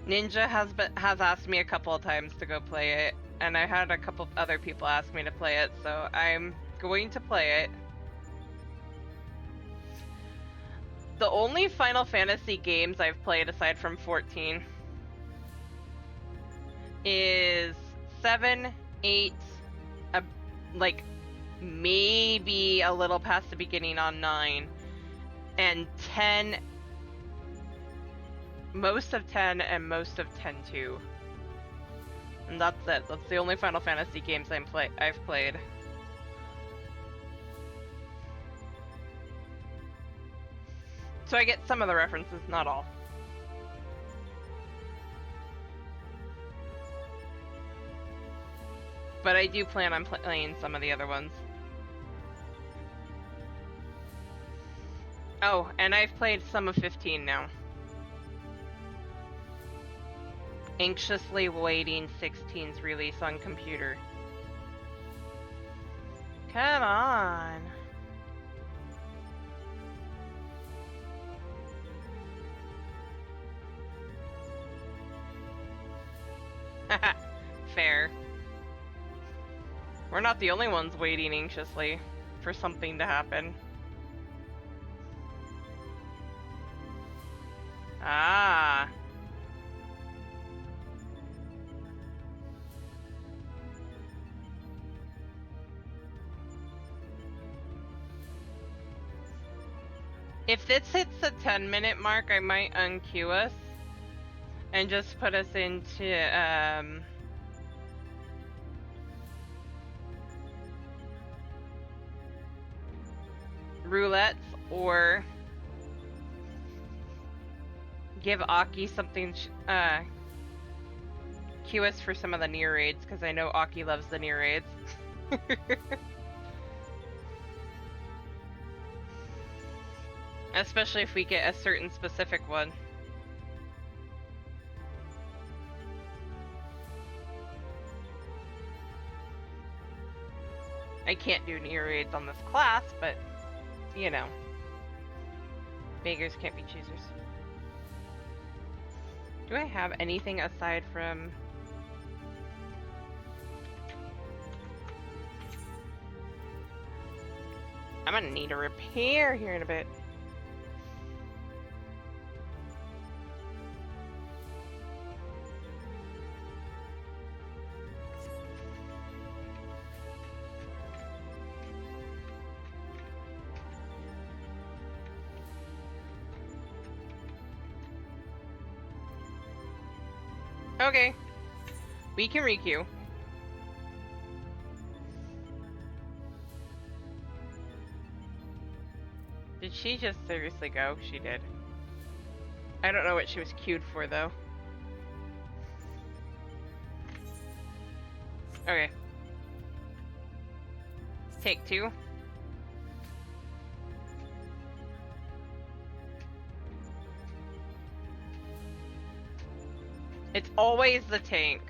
S2: Ninja has asked me a couple of times to go play it, and I had a couple of other people ask me to play it, so I'm going to play it. The only Final Fantasy games I've played aside from 14 is 7, 8, like maybe a little past the beginning on 9, and 10, most of 10 and most of 10-2. And that's it. That's the only Final Fantasy games I've played. So I get some of the references, not all. But I do plan on playing some of the other ones. Oh, and I've played some of 15 now. Anxiously waiting 16's release on computer. Come on. Fair. We're not the only ones waiting anxiously for something to happen. Ah. If this hits the 10-minute mark, I might unqueue us and just put us into roulettes, or give Aki something, queue us for some of the near raids, because I know Aki loves the near raids. Especially if we get a certain specific one. I can't do near raids on this class, but, you know. Beggars can't be choosers. Do I have anything aside from... I'm gonna need a repair here in a bit. Okay. We can requeue. Did she just seriously go? She did. I don't know what she was queued for, though. Okay. Take 2. It's always the tank.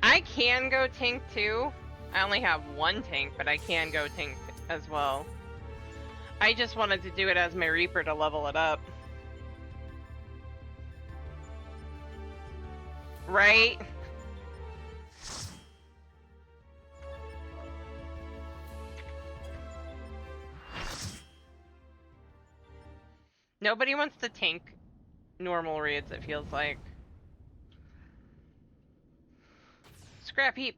S2: I can go tank too. I only have 1 tank, but I can go tank as well. I just wanted to do it as my Reaper to level it up. Right? Nobody wants to tank normal raids, it feels like. Scrap heap.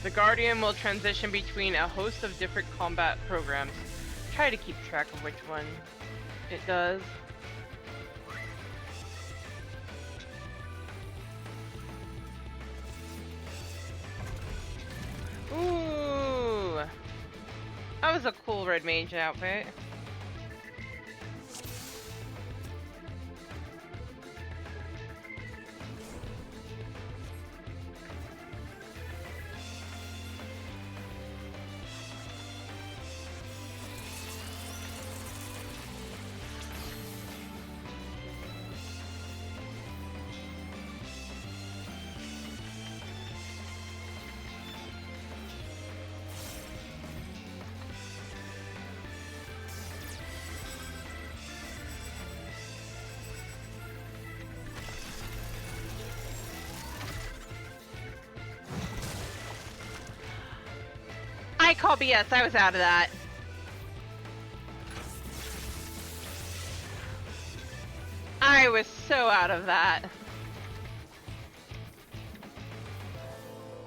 S2: The Guardian will transition between a host of different combat programs. Try to keep track of which one it does. Ooh, that was a cool red mage outfit. I call BS. I was out of that. I was so out of that.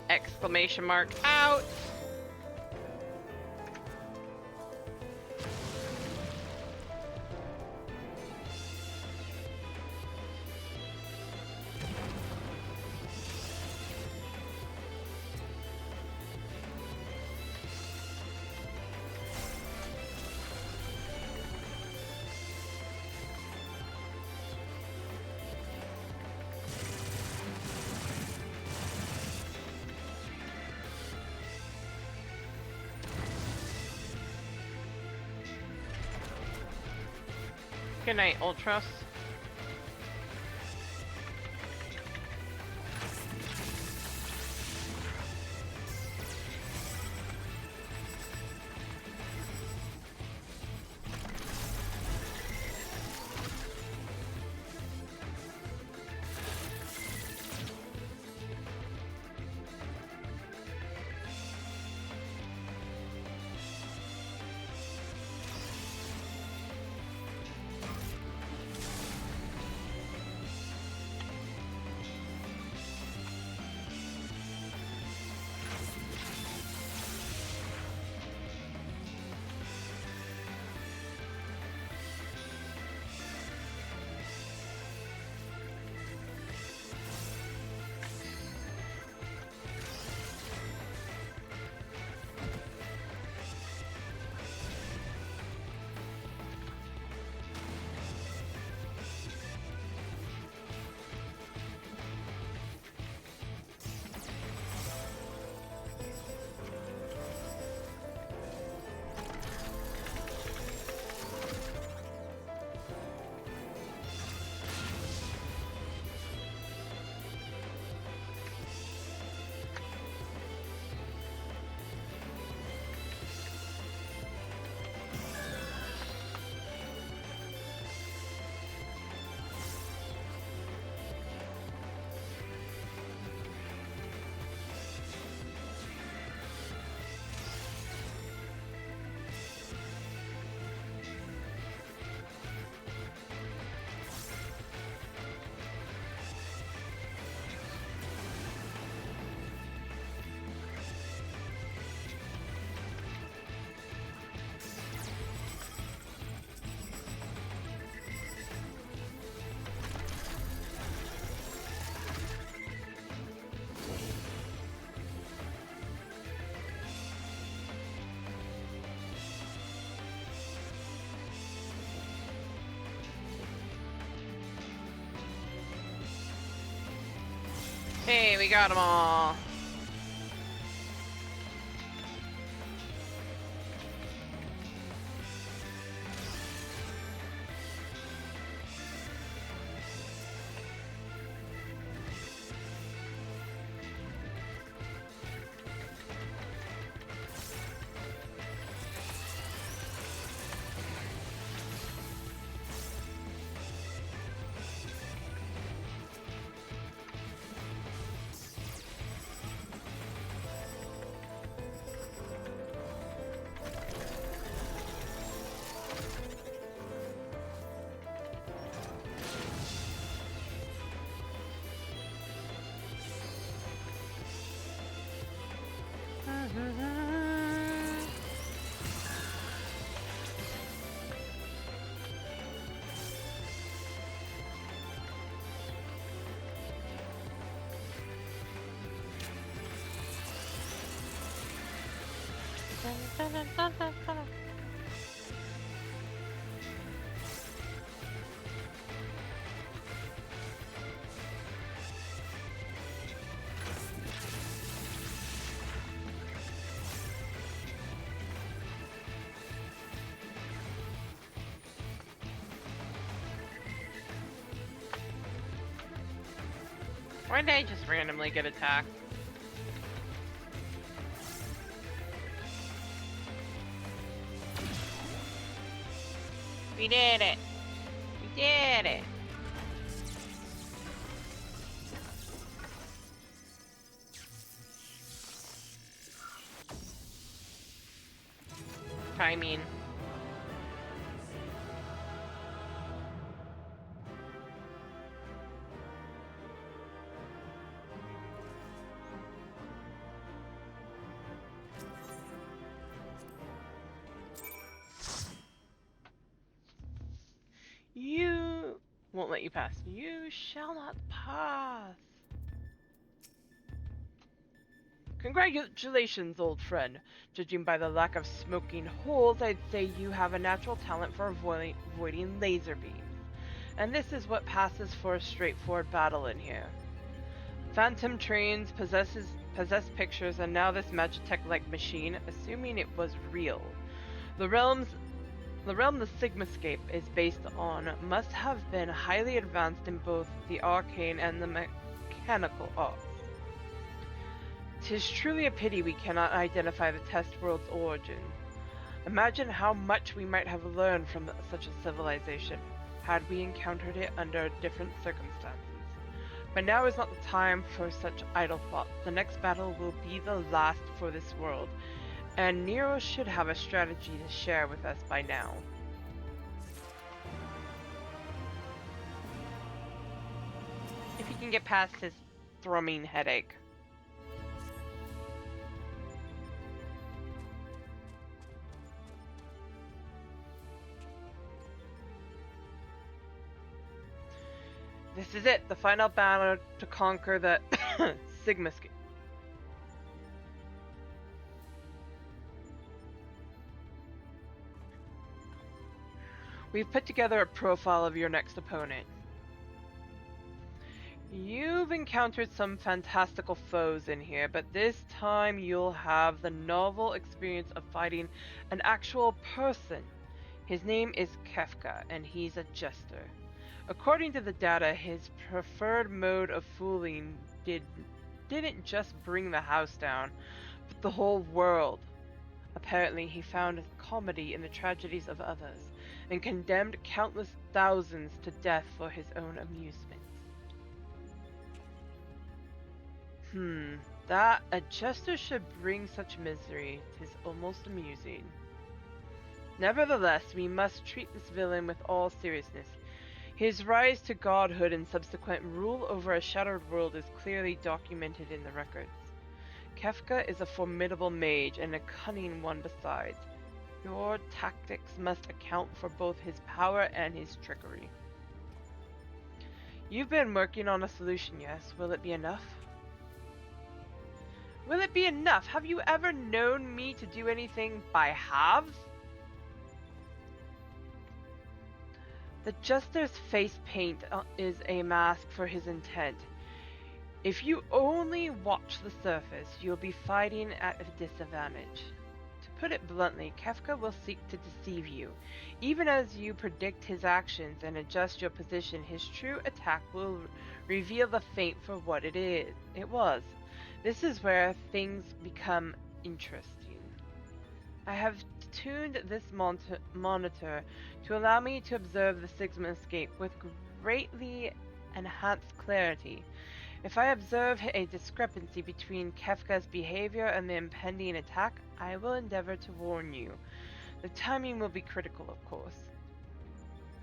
S2: Exclamation mark out. Good night, Ultros. Hey, we got them all. Why did I just randomly get attacked? We did it! We did it! timing.
S7: You won't let you pass. You shall not pass. Congratulations, old friend. Judging by the lack of smoking holes, I'd say you have a natural talent for avoiding laser beams. And this is what passes for a straightforward battle in here. Phantom trains possess pictures, and now this Magitech-like machine, assuming it was real. The realm the Sigmascape is based on must have been highly advanced in both the arcane and the mechanical arts. 'Tis truly a pity we cannot identify the test world's origin. Imagine how much we might have learned from such a civilization, had we encountered it under different circumstances. But now is not the time for such idle thoughts. The next battle will be the last for this world, and Nero should have a strategy to share with us by now.
S2: If he can get past his thrumming headache.
S7: This is it, the final battle to conquer the Sigmascape. We've put together a profile of your next opponent. You've encountered some fantastical foes in here, but this time you'll have the novel experience of fighting an actual person. His name is Kefka, and he's a jester. According to the data, his preferred mode of fooling didn't just bring the house down, but the whole world. Apparently, he found comedy in the tragedies of others, and condemned countless thousands to death for his own amusement. That a jester should bring such misery, 'tis almost amusing. Nevertheless, we must treat this villain with all seriousness. His rise to godhood and subsequent rule over a shattered world is clearly documented in the records. Kefka is a formidable mage, and a cunning one besides. Your tactics must account for both his power and his trickery. You've been working on a solution, yes? Will it be enough? Will it be enough? Have you ever known me to do anything by halves? The Jester's face paint is a mask for his intent. If you only watch the surface, you'll be fighting at a disadvantage. To put it bluntly, Kefka will seek to deceive you. Even as you predict his actions and adjust your position, his true attack will reveal the feint for what it was. This is where things become interesting. I have tuned this monitor to allow me to observe the Sigmascape with greatly enhanced clarity. If I observe a discrepancy between Kefka's behavior and the impending attack, I will endeavor to warn you. The timing will be critical, of course.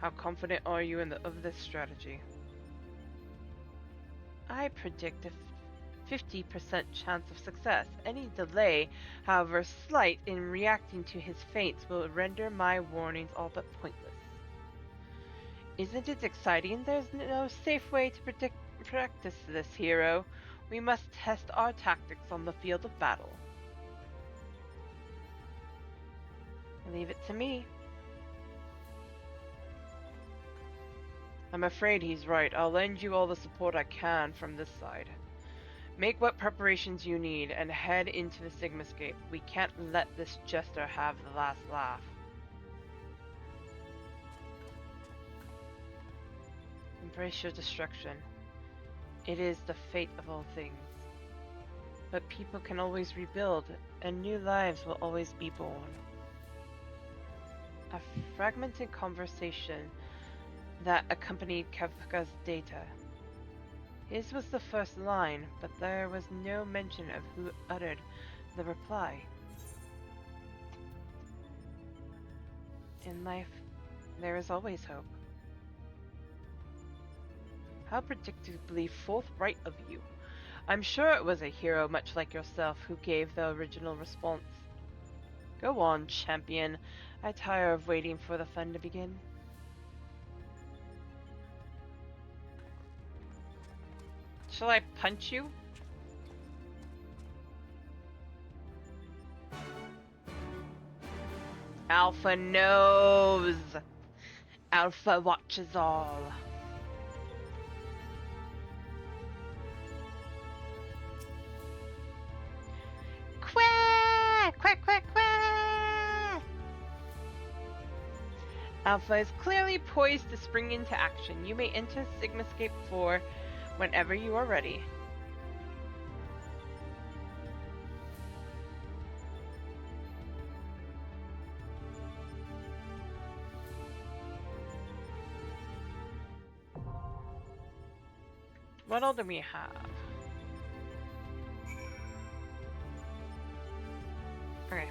S7: How confident are you of this strategy? I predict a 50% chance of success. Any delay, however slight, in reacting to his feints will render my warnings all but pointless. Isn't it exciting? There's no safe way to practice this, hero. We must test our tactics on the field of battle. Leave it to me. I'm afraid he's right. I'll lend you all the support I can from this side. Make what preparations you need and head into the Sigmascape. We can't let this jester have the last laugh. Embrace your destruction. It is the fate of all things. But people can always rebuild, and new lives will always be born. A fragmented conversation that accompanied Kefka's data. His was the first line, but there was no mention of who uttered the reply. In life, there is always hope. How predictably forthright of you. I'm sure it was a hero much like yourself who gave the original response. Go on, champion. I tire of waiting for the fun to begin. Shall I punch you? Alpha knows. Alpha watches all. Quack! Quack, quack, quack! Alpha is clearly poised to spring into action. You may enter Sigmascape 4 whenever you are ready. What all do we have? Okay.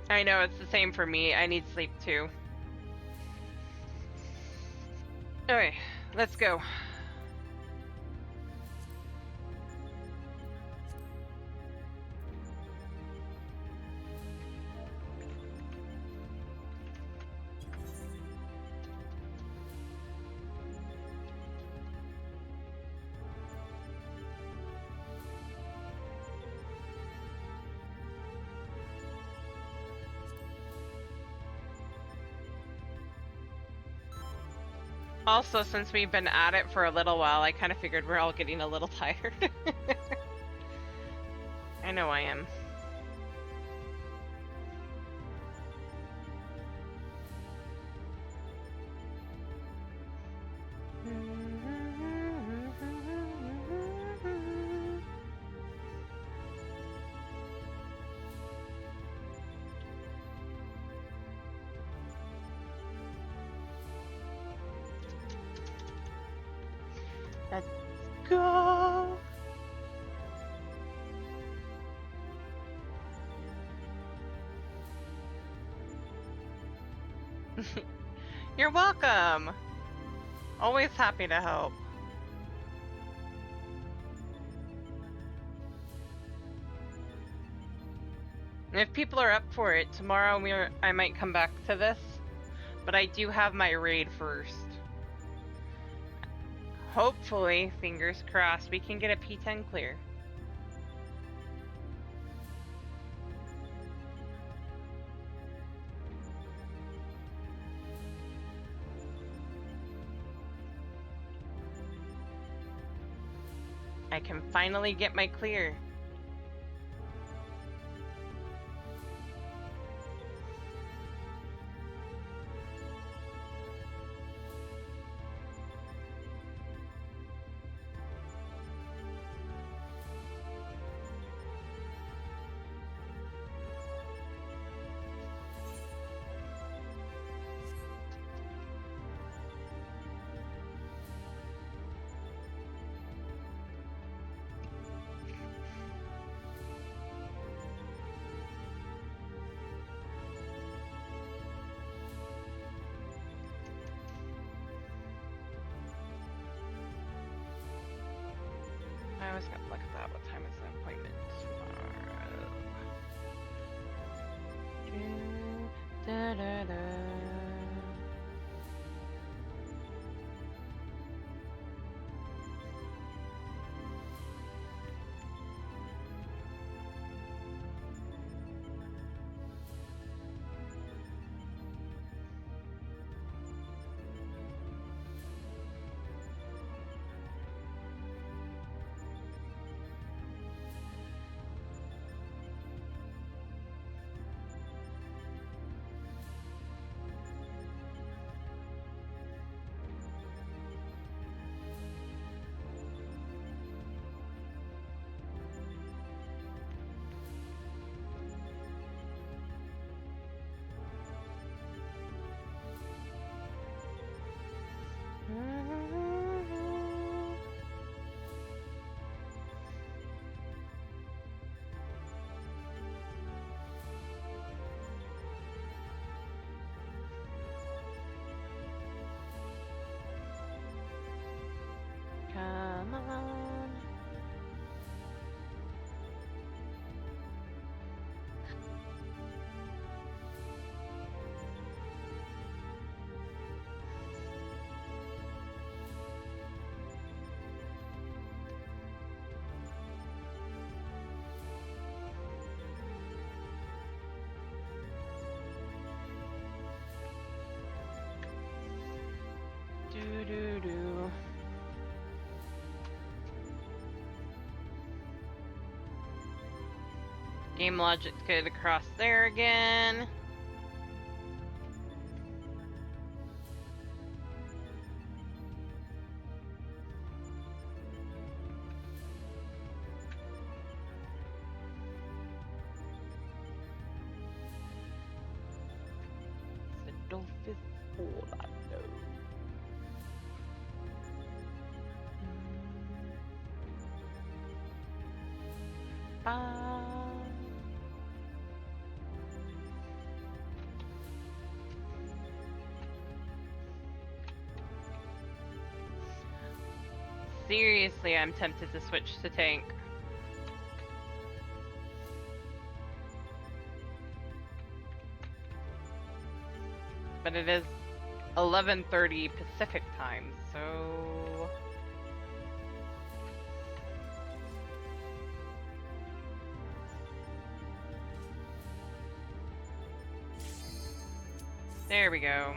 S7: I know, it's the same for me. I need sleep too. Okay, let's go. Also, since we've been at it for a little while, I kind of figured we're all getting a little tired. I know I am. Let's go. You're welcome. Always happy to help. If people are up for it, tomorrow I might come back to this, but I do have my raid first. Hopefully, fingers crossed, we can get a P10 clear. I can finally get my clear. I always gotta look at that. What time is the appointment tomorrow? Da, da, da.
S2: Game logic's good across there again. Sindolf is all I know. Seriously, I'm tempted to switch to tank. But it is 11:30 Pacific time, so... There we go.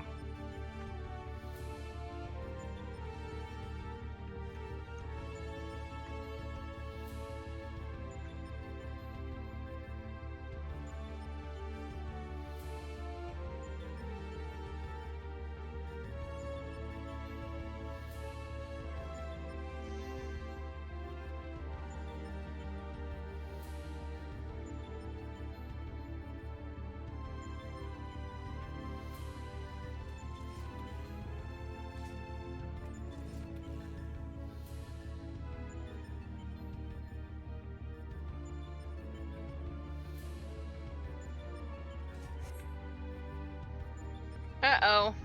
S2: Uh-oh.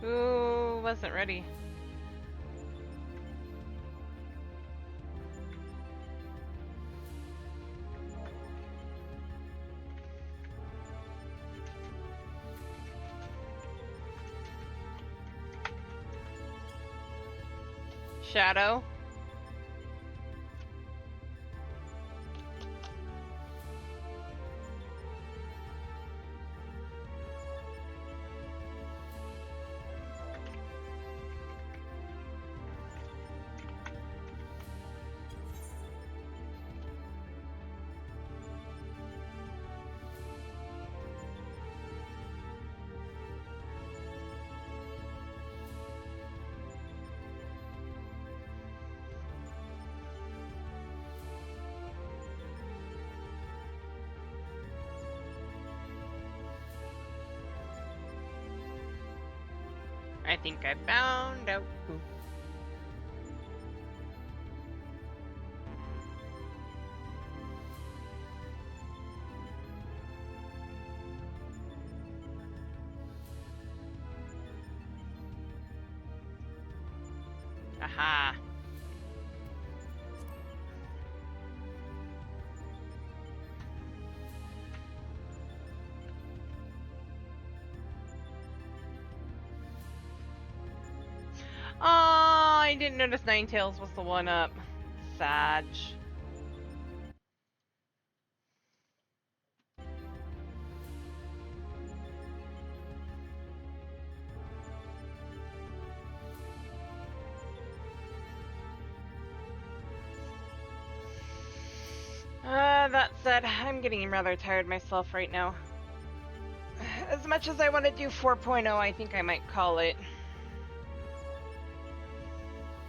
S2: Who wasn't ready? Shadow? I think I found out who. Aha. Oh, I didn't notice Ninetales was the one up. Sag. That said, I'm getting rather tired myself right now. As much as I want to do 4.0, I think I might call it.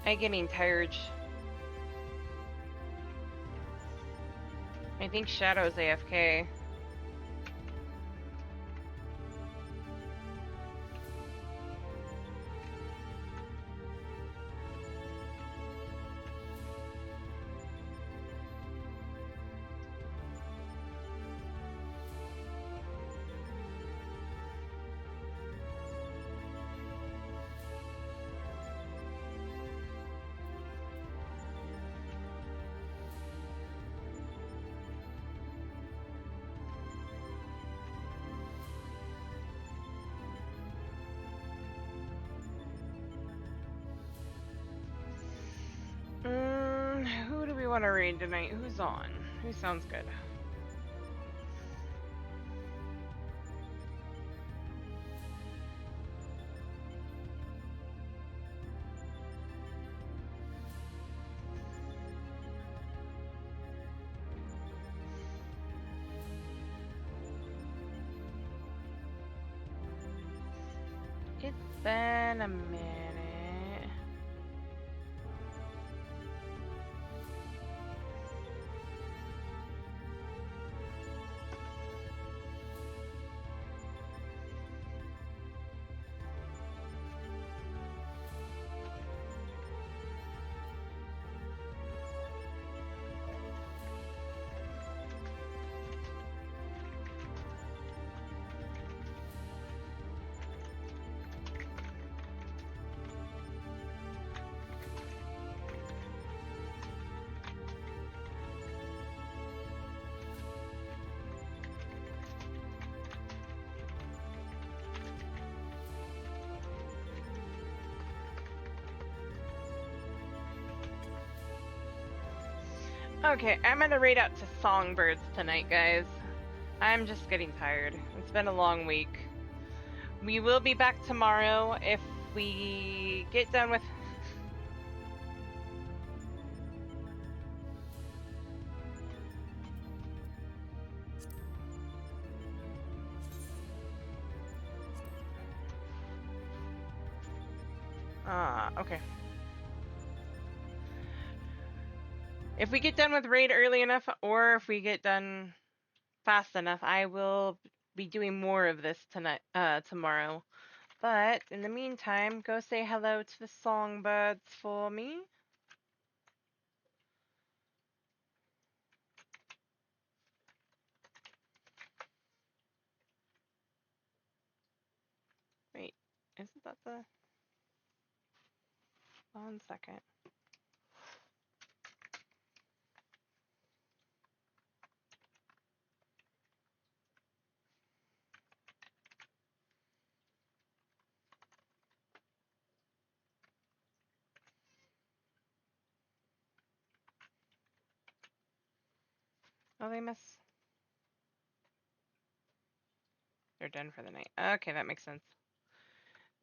S2: I'm getting tired. I think Shadow's AFK. Who do we want to raid tonight? Who's on? Who sounds good?
S7: Then a minute. Okay, I'm gonna raid out to Songbirds tonight, guys. I'm just getting tired. It's been a long week. We will be back tomorrow if we get done with... okay. If we get done with raid early enough, or if we get done fast enough, I will be doing more of this tonight, tomorrow. But in the meantime, go say hello to the songbirds for me. Wait, isn't that the... 1 second. Oh, they miss. They're done for the night. Okay, that makes sense.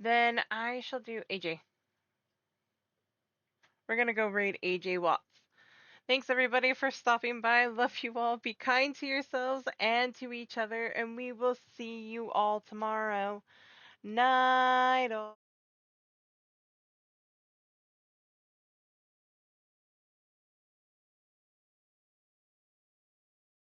S7: Then I shall do AJ. We're gonna go raid AJ Watts. Thanks everybody for stopping by. Love you all. Be kind to yourselves and to each other, and we will see you all tomorrow. Night all.